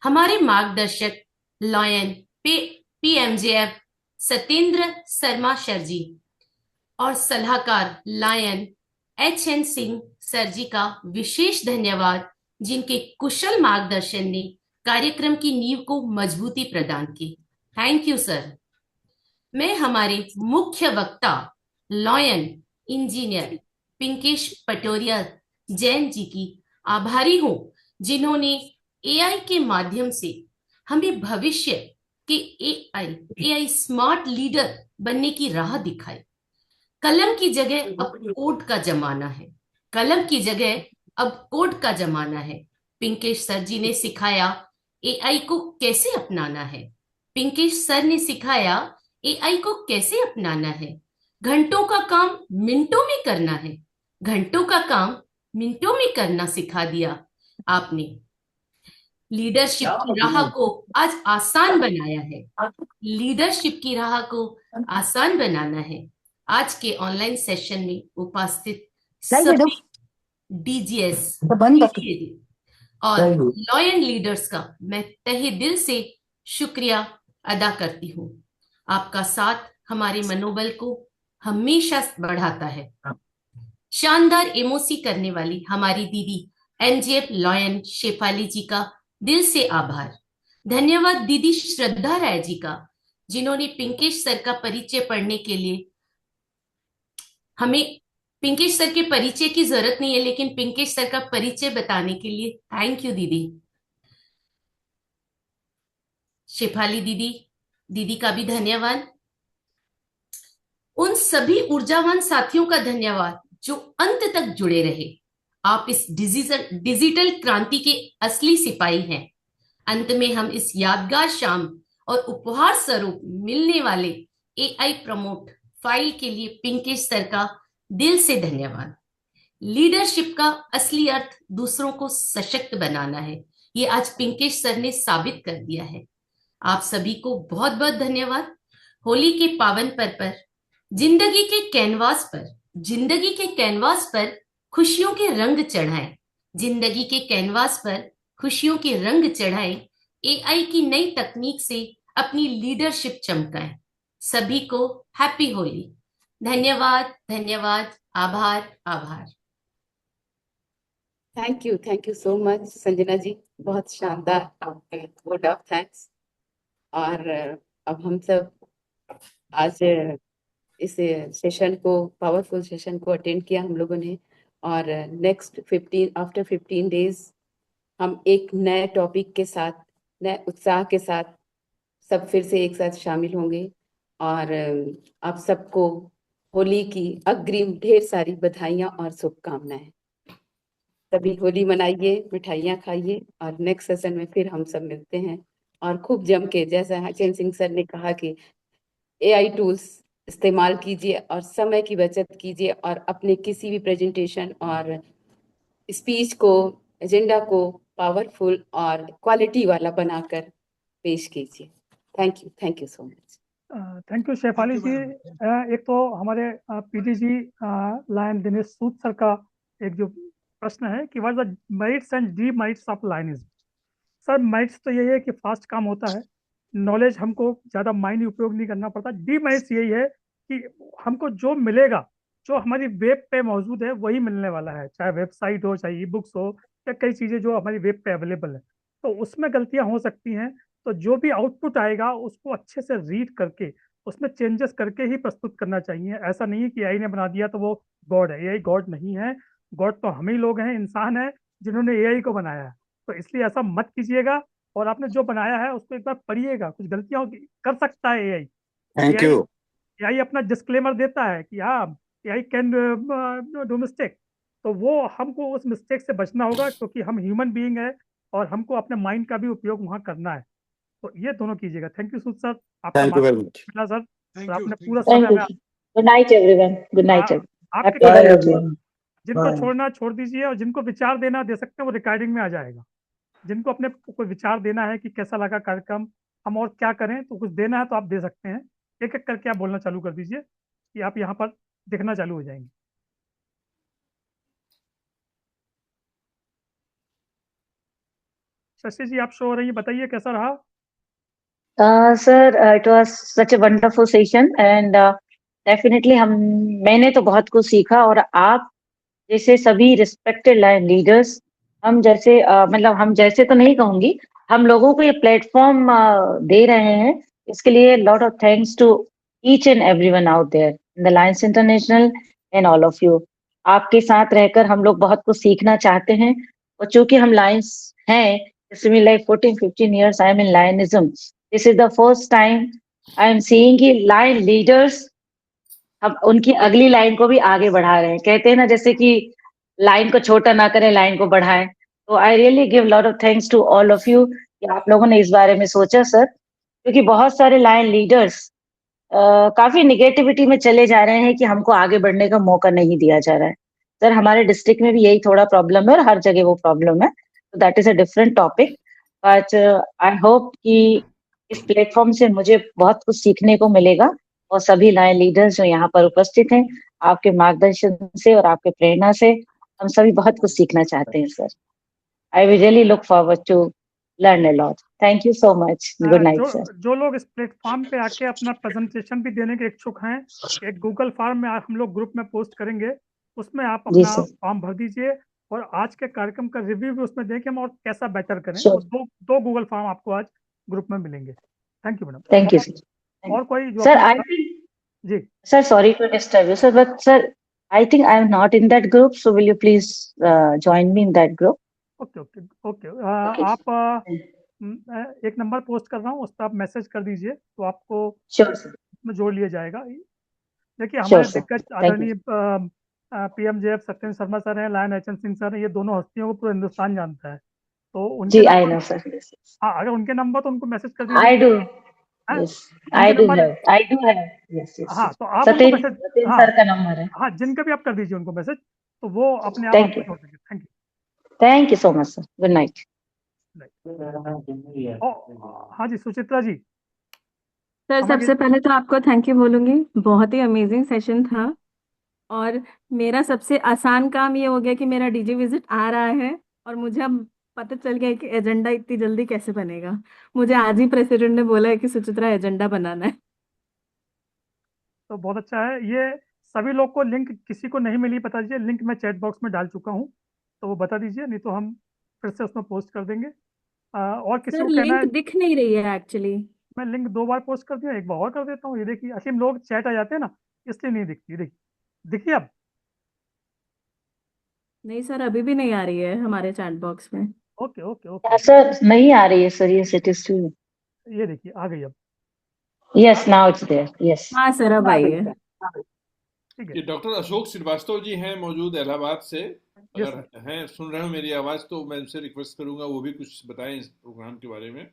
हमारे मार्गदर्शक लॉयन पीएमजेएफ सत्येंद्र शर्मा सर जी और सलाहकार lion HN Singh sir ji का विशेष धन्यवाद, जिनके कुशल मार्गदर्शन ने कार्यक्रम की नींव को मजबूती प्रदान की। Thank you sir. मैं हमारे मुख्य वक्ता लॉयन इंजीनियर पिंकेश पटोरिया जैन जी की आभारी हूं, जिन्होंने एआई के माध्यम से हमें भविष्य के एआई स्मार्ट लीडर बनने की राह दिखाई। कलम की जगह अब कोड का जमाना है, कलम की जगह अब कोड का जमाना है। पिंकेश सर जी ने सिखाया एआई को कैसे अपनाना है। पिंकेश सर ने सिखाया एआई को कैसे अपनाना है। घंटों का काम मिनटों में करना है, घंटों का काम मिनटों में करना सिखा दिया आपने। लीडरशिप की राह को आज आसान बनाया है, लीडरशिप की राह को आसान बनाना है। आज के ऑनलाइन सेशन में उपस्थित सभी डीजीएस और लॉयन लीडर्स का मैं तहे दिल से शुक्रिया अदा करती हूँ। आपका साथ हमारे मनोबल को हमेशा बढ़ाता है। शानदार एमओसी करने वाली हमारी दीदी एनजेएफ लॉयन शेफाली जी का दिल से आभार। धन्यवाद दीदी श्रद्धा राय जी का, जिन्होंने पिंकेश सर का परिचय पढ़ने के लिए, हमें पिंकेश सर के परिचय की जरूरत नहीं है, लेकिन पिंकेश सर का परिचय बताने के लिए थैंक यू दीदी। शेफाली दीदी का भी धन्यवाद। उन सभी ऊर्जावान साथियों का धन्यवाद जो अंत तक जुड़े रहे। आप इस डिजिटल क्रांति के असली सिपाही हैं। अंत में हम इस यादगार शाम और उपहार स्वरूप मिलने वाले एआई प्रमोट फाइल के लिए पिंकेश सर का दिल से धन्यवाद। लीडरशिप का असली अर्थ दूसरों को सशक्त बनाना है, ये आज पिंकेश सर ने साबित कर दिया है। आप सभी को बहुत बहुत धन्यवाद। होली के पावन पर्व पर जिंदगी के कैनवास पर खुशियों के रंग चढ़ाएं, जिंदगी के कैनवास पर खुशियों के रंग चढ़ाएं, एआई की नई तकनीक से अपनी लीडरशिप चमकाएं। सभी को हैप्पी होली। धन्यवाद, आभार। Thank you so much Sanjana ji, बहुत शानदार आपके वोट ऑफ थैंक्स। और अब हम सब आज इस सेशन को, पावरफुल सेशन को अटेंड किया हम लोगों ने, और नेक्स्ट 15 डेज हम एक नए टॉपिक के साथ, नए उत्साह के साथ सब फिर से एक साथ शामिल होंगे। और आप सबको होली की अग्रिम ढेर सारी बधाइयाँ और शुभकामनाएं। सभी होली मनाइए, मिठाइयाँ खाइए, और नेक्स्ट सेशन में फिर हम सब मिलते हैं। और खूब जम के, जैसा एचएन सिंह सर ने कहा कि एआई टूल्स इस्तेमाल कीजिए और समय की बचत कीजिए, और अपने किसी भी प्रेजेंटेशन और स्पीच को, एजेंडा को पावरफुल और क्वालिटी वाला बनाकर पेश कीजिए। Thank you so much. Thank you Shefali ji. एक तो हमारे PDG lion Dinesh Sood sir का एक जो प्रश्न है कि what the merits and demerits of lionism. Sir, merits तो यही है कि फास्ट काम होता है, नॉलेज हमको ज़्यादा माइंड उपयोग नहीं करना पड़ता। डीमेरिट्स यही है कि हमको जो मिलेगा, जो हमारी वेब पे मौजूद है वही मिलने वाला है, चाहे वेबसाइट हो, चाहे ई बुक्स हो, या कई चीज़ें जो हमारी वेब पे अवेलेबल है। तो उसमें गलतियाँ हो सकती हैं, तो जो भी आउटपुट आएगा उसको अच्छे से रीड करके उसमें चेंजेस करके ही प्रस्तुत करना चाहिए। ऐसा नहीं है कि एआई ने बना दिया तो वो गॉड है। एआई गॉड नहीं है, गॉड तो हम ही लोग हैं, इंसान हैं जिन्होंने एआई को बनाया है। तो इसलिए ऐसा मत कीजिएगा, और आपने जो बनाया है उसको एक बार पढ़िएगा। कुछ गलतियां कर सकता है एआई। Thank you. एआई अपना डिस्क्लेमर देता है कि हाँ एआई कैन डू मिस्टेक, तो वो हमको उस मिस्टेक से बचना होगा क्योंकि हम ह्यूमन बीइंग है और हमको अपने माइंड का भी उपयोग वहाँ करना है। तो ये दोनों कीजिएगा। थैंक यू सर, आपका थैंक यू वेरी मच। मिला सर, थैंक तो यू, आपने थैंक पूरा यू। समय थैंक यू। हमें good night everyone, good night. आपके हैप्पी कार्य वैलेंटाइन। जिनको छोड़ना छोड़ दीजिए और जिनको विचार देना दे सकते हैं वो रिकॉर्डिंग में आ जाएगा। जिनको अपने कोई विचार देना है कि कैसा लगा कार्यक्रम, हम और क्या करें, तो कुछ देना है तो आप दे सकते हैं। एक एक करके आप बोलना चालू कर दीजिए कि आप यहाँ पर दिखना चालू हो जाएंगे। शशि जी आप शो हो रही है, बताइए कैसा रहा? Sir it was such a wonderful session and definitely मैंने तो बहुत कुछ सीखा, और आप जैसे सभी रिस्पेक्टेड लाइन लीडर्स, हम जैसे मतलब हम जैसे तो नहीं कहूंगी, हम लोगों को ये प्लेटफॉर्म दे रहे हैं, इसके लिए lot of thanks to each and everyone out there in the lions international and all of you. आपके साथ रहकर हम लोग बहुत कुछ सीखना चाहते हैं, और चूंकि हम लायंस हैं, जैसे like 14-15 years I am in lionism, this is the first time I am seeing कि लायन लीडर्स अब उनकी अगली लाइन को भी आगे बढ़ा रहे हैं। कहते हैं ना, जैसे कि लाइन को छोटा ना करें, लाइन को बढ़ाएं। तो I really give lot of thanks to all of you कि आप लोगों ने इस बारे में सोचा सर, क्योंकि बहुत सारे लाइन लीडर्स काफी निगेटिविटी में चले जा रहे हैं कि हमको आगे बढ़ने का मौका नहीं दिया जा रहा है। सर हमारे डिस्ट्रिक्ट में भी यही थोड़ा प्रॉब्लम है, और हर जगह वो प्रॉब्लम है, तो that is a different topic. But I hope कि इस प्लेटफॉर्म से मुझे बहुत कुछ सीखने को मिलेगा, और सभी लाइन लीडर्स जो यहाँ पर उपस्थित हैं, आपके मार्गदर्शन से और आपके प्रेरणा से हम सभी बहुत कुछ सीखना चाहते हैं सर। I will really look forward to learn a lot. Thank you so much. Good night sir. जो लोग इस प्लेटफॉर्म पे आके अपना प्रेजेंटेशन भी देने के इच्छुक हैं, एक गूगल फॉर्म में हम लोग ग्रुप में पोस्ट करेंगे, उसमें आप जी अपना सर। फॉर्म भर दीजिए और आज के कार्यक्रम का रिव्यू भी उसमें दें कि हम और कैसा बेटर करें। Sure. वो दो गूगल फॉर्म आपको आज ग्रुप में मिलेंगे। Thank you madam. Thank you sir. और कोई जो सर अपना आई थिंक, जी sir, sorry to disturb you, sir, but sir, I think I am not in that group, so will you please join me in that group? Okay okay okay आप एक नंबर पोस्ट कर रहा हूँ, उस पर आप मैसेज कर दीजिए तो आपको Sure, sir. उसमें जोड़ लिया जाएगा। देखिए Sure, हमारे sir. दिग्गज Thank you. आदरणीय पीएमजेएफ सत्येंद्र शर्मा सर हैं, लायन एचएन सिंह सर हैं, ये दोनों हस्तियों को पूरा हिंदुस्तान जानता है, तो उनके जी, I number, know, sir. Yes, yes. हाँ अगर उनके नंबर तो उनको मैसेज कर I दीजिए। do. हाँ Yes, उनके I do नंबर है। have. I do have. Yes, yes, हाँ yes. तो आप उनको मैसेज, सत्येंद्र हाँ सर का नंबर है। हाँ जिनका भी आप कर दीजिए उनको मैसेज, तो वो अपने आप Thank आपको you. जोड़ देंगे। Thank Thank you so much, sir. Good night. You. हाँ जी सुचित्रा जी। सर सबसे पहले तो आपको थैंक यू बोलूंगी, बहुत ही अमेजिंग सेशन था, और मेरा सबसे आसान काम ये हो गया कि मेरा डीजे विजिट आ रहा है और मुझे अब पता चल गया है कि एजेंडा इतनी जल्दी कैसे बनेगा। मुझे आज ही प्रेसिडेंट ने बोला है कि सुचित्रा एजेंडा बनाना है। तो बहुत अच्छा है। ये सभी लोग को लिंक किसी को नहीं मिली बता दीजिए, लिंक मैं चैट बॉक्स में डाल चुका हूँ, तो वो बता दीजिए, नहीं तो हम फिर से उसमें पोस्ट कर देंगे। और किसी सर को कहना है, लिंक दिख नहीं रही है एक्चुअली। मैं लिंक 2 बार पोस्ट कर दिया, एक बार और कर देता हूँ। ये देखिए असीम लोग चैट आ जाते हैं ना, इसलिए नहीं दिखती। देखिए दिखिए अब। नहीं सर, अभी भी नहीं आ रही है हमारे चैट बॉक्स में। ओके ओके ओके सर नहीं आ रही है सर, ये इट इज टू। ये देखिए आ गई अब। Yes now it's there. Yes हाँ सर अब आई है। ठीक है। ये डॉक्टर अशोक श्रीवास्तव जी हैं मौजूद इलाहाबाद से, यस अगर हैं सुन रहे हो मेरी आवाज तो मैं उनसे रिक्वेस्ट करूंगा वो भी कुछ बताएं इस प्रोग्राम के बारे में।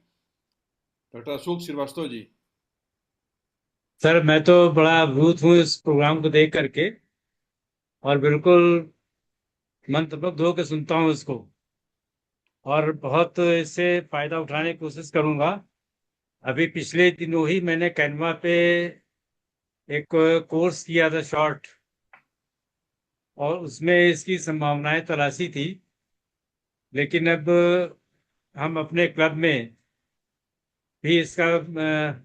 डॉक्टर अशोक श्रीवास्तव जी। सर मैं तो बड़ा अभिभूत हूँ इस प्रोग्राम को देख करके, और बिल्कुल मंत्रमुग्ध होकर सुनता हूँ इसको, और बहुत इससे फायदा उठाने की कोशिश करूंगा। अभी पिछले दिनों ही मैंने कैनवा पे एक कोर्स किया था शॉर्ट, और उसमें इसकी संभावनाएं तलाशी थी, लेकिन अब हम अपने क्लब में भी इसका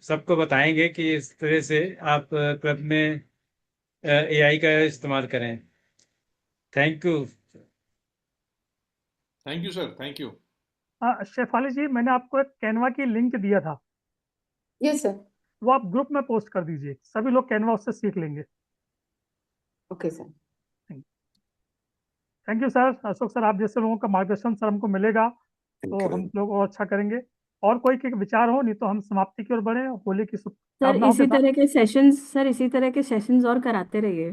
सबको बताएंगे कि इस तरह से आप क्लब में एआई का इस्तेमाल करें। Thank you. Thank you sir, thank you. Shefali ji मैंने आपको एक कैनवा की लिंक दिया था, यस सर। वो आप ग्रुप में पोस्ट कर दीजिए, सभी लोग कैनवा उससे सीख लेंगे। Okay sir. Thank you sir. Ashok sir आप जैसे लोगों का मार्गदर्शन सर हमको मिलेगा तो हम Thank you. लोग और अच्छा करेंगे। और कोई के विचार हो, नहीं तो हम समाप्ति की ओर बढ़े। होली की सर शुभकामनाओं के इसी साथ। तरह के सेशंस, सर इसी तरह के सेशंस और कराते रहिए।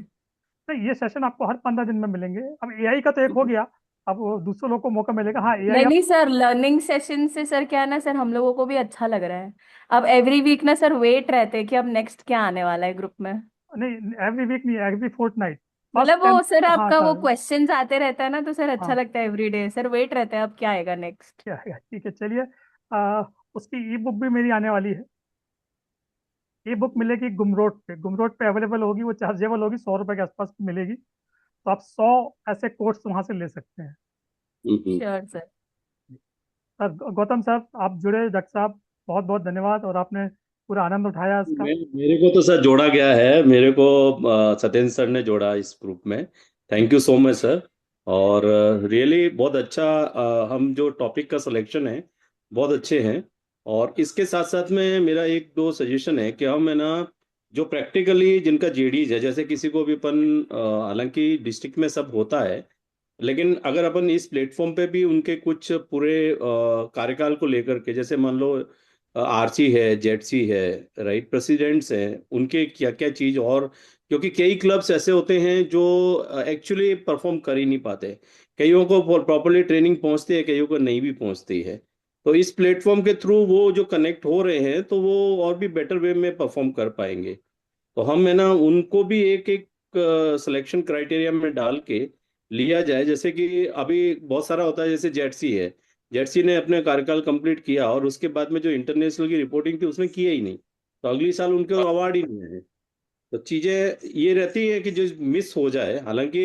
नहीं, ये सेशन आपको हर 15 दिन में मिलेंगे। अब एआई का तो एक हो गया, अब वो दूसरे लोगों को मौका मिलेगा। हाँ, एआई नहीं नहीं सर, लर्निंग सेशन से सर क्या है ना सर, हम लोगों को भी अच्छा लग रहा है। अब एवरी वीक ना सर वेट रहते हैं कि अब नेक्स्ट क्या आने वाला है ग्रुप में। नहीं, एवरी वीक नहीं, एवरी फोर्टनाइट। फर्स्ट मतलब 10। वो सर हाँ आपका वो सर। क्वेश्चंस आते रहता है ना, तो सर अच्छा हाँ, लगता है। एवरी डे सर वेट रहता है अब क्या आएगा नेक्स्ट। क्या है, ठीक है, चलिए। उसकी ई बुक भी मेरी आने वाली है। ई बुक मिलेगी गुमरोड पे अवेलेबल होगी। वो चार्जेबल होगी, 100 रुपए के आसपास की मिलेगी। तो आप 100 ऐसे कोर्स वहां से ले सकते हैं। Sure sir. सर गौतम साहब, आप जुड़े। डॉक्टर साहब, बहुत बहुत धन्यवाद, और आपने पूरा आनंद उठाया इसका। मेरे को तो सर जोड़ा गया है, मेरे को सत्येंद्र सर ने जोड़ा इस ग्रुप में। Thank you so much sir. और रियली बहुत अच्छा, हम जो टॉपिक का सिलेक्शन है बहुत अच्छे हैं। और इसके साथ साथ में मेरा एक दो सजेशन है कि हम है ना, जो प्रैक्टिकली जिनका जेडीज है, जैसे किसी को भी अपन हालांकि डिस्ट्रिक्ट में सब होता है, लेकिन अगर अपन इस प्लेटफॉर्म पे भी उनके कुछ पूरे कार्यकाल को लेकर के, जैसे मान लो आरसी है, जेडसी है, राइट, प्रेसिडेंट्स हैं, उनके क्या क्या चीज, और क्योंकि कई क्लब्स ऐसे होते हैं जो एक्चुअली परफॉर्म कर ही नहीं पाते। कईयों को प्रॉपरली ट्रेनिंग पहुंचती है, कईयों को नहीं भी पहुंचती है। तो इस प्लेटफॉर्म के थ्रू वो जो कनेक्ट हो रहे हैं, तो वो और भी बेटर वे में परफॉर्म कर पाएंगे। तो हम है ना, उनको भी एक एक सिलेक्शन क्राइटेरिया में डाल के लिया जाए। जैसे कि अभी बहुत सारा होता है, जैसे जेडसी है, जेडसी ने अपने कार्यकाल कंप्लीट किया और उसके बाद में जो इंटरनेशनल की रिपोर्टिंग थी उसने किया ही नहीं, तो अगली साल उनको अवार्ड ही नहीं है। तो चीजें ये रहती है कि जो मिस हो जाए, हालांकि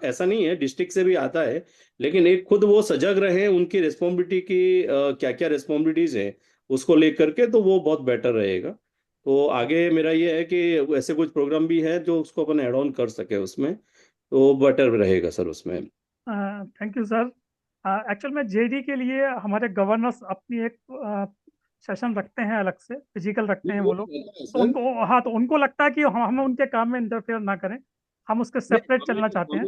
ऐसा नहीं है, डिस्ट्रिक्ट से भी आता है, लेकिन एक खुद वो सजग रहे उनकी रिस्पॉन्सिबिलिटी की, क्या क्या रिस्पॉन्सिबिलिटीज हैं उसको लेकर के, तो वो बहुत बेटर रहेगा। तो आगे मेरा ये है कि ऐसे कुछ प्रोग्राम भी है जो उसको अपन ऐड ऑन कर सके उसमें, तो बेटर रहेगा सर उसमें। Thank you sir. एक्चुअल में जेडी के लिए हमारे गवर्नर्स अपनी एक सेशन रखते हैं, अलग से फिजिकल रखते हैं वो लोग। तो सर उनको, हाँ, तो उनको लगता है कि हम उनके काम में इंटरफेयर ना करें। हम उसके सेपरेट चलना चाहते हैं।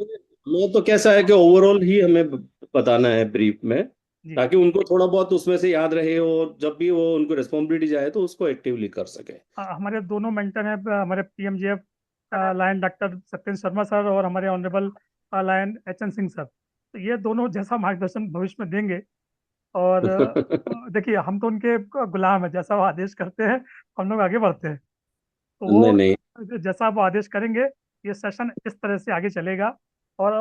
हमें तो कैसा है कि ओवरऑल ही हमें बताना है ब्रीफ में, जी। ताकि उनको थोड़ा बहुत उसमें से याद रहे, और जब भी वो उनको रिस्पॉन्सिबिलिटी जाए तो उसको एक्टिवली कर सके। हमारे दोनों मेंटर हैं, हमारे PMGF lion doctor Satyendra Sharma sir, और हमारे honourable lion HN Singh sir. तो ये दोनों जैसा मार्गदर्शन भविष्य में देंगे। और देखिए, हम तो उनके गुलाम हैं, जैसा वो आदेश करते हैं हम लोग आगे बढ़ते हैं। तो नहीं वो नहीं। जैसा वो आदेश करेंगे, ये सेशन इस तरह से आगे चलेगा। और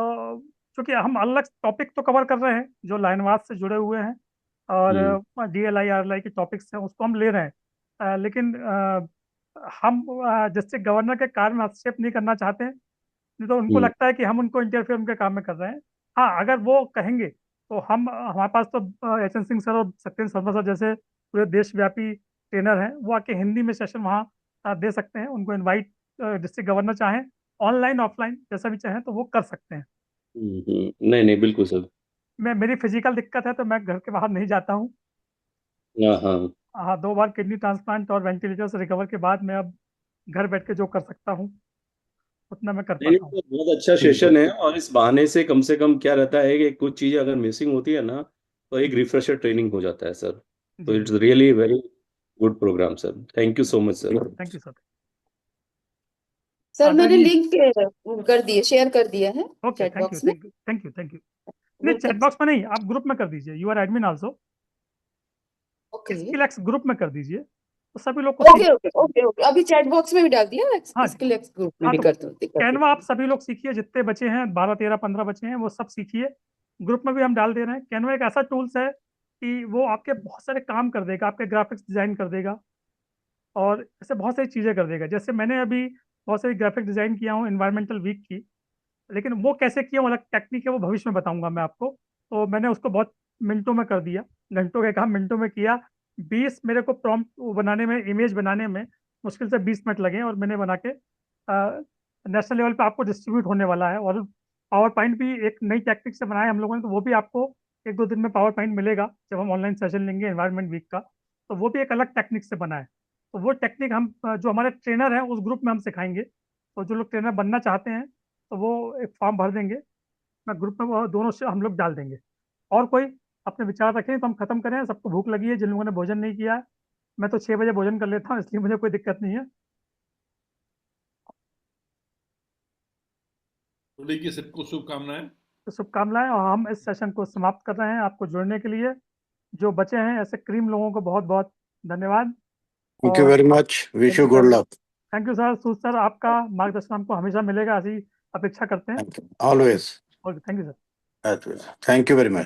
चूंकि हम अलग टॉपिक तो कवर कर रहे हैं जो लाइनवाद से जुड़े हुए हैं, और डीएलआई आरएलआई के टॉपिक्स हैं, उसको हम ले रहे हैं। लेकिन हम डिस्ट्रिक्ट गवर्नर के कार्य में हस्तक्षेप नहीं करना चाहते हैं। नहीं तो उनको लगता है कि हम उनको इंटरफेयर उनके काम में कर रहे हैं। हाँ, अगर वो कहेंगे तो हम, हमारे पास तो एच एन सिंह सर और सत्येंद्र शर्मा सर जैसे पूरे देशव्यापी ट्रेनर हैं, वो आके हिंदी में सेशन वहाँ दे सकते हैं। उनको इनवाइट डिस्ट्रिक्ट गवर्नर चाहें, ऑनलाइन ऑफलाइन जैसा भी चाहें तो वो कर सकते हैं। नहीं नहीं, बिल्कुल सर। मेरी फिजिकल दिक्कत है तो मैं घर के बाहर नहीं जाता हूँ। हाँ हाँ। हाँ, 2 बार किडनी ट्रांसप्लांट और वेंटिलेटर से रिकवर के बाद मैं अब घर बैठ के जो कर सकता हूँ उतना मैं कर नहीं नहीं, पाता हूँ। तो बहुत अच्छा सेशन है, और इस बहाने से कम क्या रहता है कि कुछ चीजें अगर मिसिंग होती है ना, तो एक रिफ्रेशर ट्रेनिंग हो जाता है सर। तो जी, it's really very good program sir. Thank you so much sir. Thank you sir. Sir मैंने आदरणीय, लिंक कर दिए, शेयर कर दिया है okay, chat thank you, box में। Thank you, thank you, thank you. नहीं, चैट वेलकम बॉक्स में नहीं, आप ग्रुप में कर दीजिए। You are admin also. Okay स्किलेक्स ग्रुप में कर दीजिए, तो सभी लोग को ओके ओके ओके ओके, अभी चैट बॉक्स में भी डाल दिया, हाँ जी। इसके लिए ग्रुप में हाँ, भी तो कर दो। कैनवा आप सभी लोग सीखिए, जितने बचे हैं, 12 13 15 बचे हैं, वो सब सीखिए। ग्रुप में भी हम डाल दे रहे हैं। कैनवा एक ऐसा टूल्स है कि वो आपके बहुत सारे काम कर देगा, आपके ग्राफिक्स डिजाइन कर देगा, और ऐसे बहुत सारी चीज़ें कर देगा। जैसे मैंने अभी बहुत सारी ग्राफिक डिजाइन किया हूँ इन्वायरमेंटल वीक की, लेकिन वो कैसे किया, वो अलग टेक्निक है, वो भविष्य में बताऊंगा मैं आपको। तो मैंने उसको बहुत मिनटों में कर दिया, घंटों के काम मिनटों में किया। 20 मेरे को प्रॉम्प्ट बनाने में, इमेज बनाने में मुश्किल से 20 मिनट लगे, और मैंने बना के नेशनल लेवल पे आपको डिस्ट्रीब्यूट होने वाला है। और पावर पॉइंट भी एक नई टेक्निक से बनाया हम लोगों ने, तो वो भी आपको 1 2 दिन में पावर पॉइंट मिलेगा जब हम ऑनलाइन सेशन लेंगे एनवायरमेंट वीक का। तो वो भी एक अलग टेक्निक से बना है। तो वो टेक्निक हम, जो हमारे ट्रेनर हैं उस ग्रुप में हम सिखाएंगे। तो जो लोग ट्रेनर बनना चाहते हैं तो वो एक फॉर्म भर देंगे, मैं ग्रुप में वो दोनों से हम लोग डाल देंगे। और कोई अपने विचार रखें तो हम खत्म करें। सबको भूख लगी है, जिन लोगों ने भोजन नहीं किया है, मैं तो 6 बजे भोजन कर लेता हूँ, इसलिए मुझे कोई दिक्कत नहीं है। होली की सबको शुभकामनाएं। तो शुभकामनाएं, और हम इस सेशन को समाप्त कर रहे हैं। आपको जुड़ने के लिए जो बचे हैं ऐसे क्रीम लोगों को बहुत बहुत धन्यवाद। Thank you very much, wish you good luck. Thank you sir. Sood sir, आपका मार्गदर्शन हमको हमेशा मिलेगा, ऐसी अपेक्षा करते हैं। Always. Thank you sir. Thank you very much.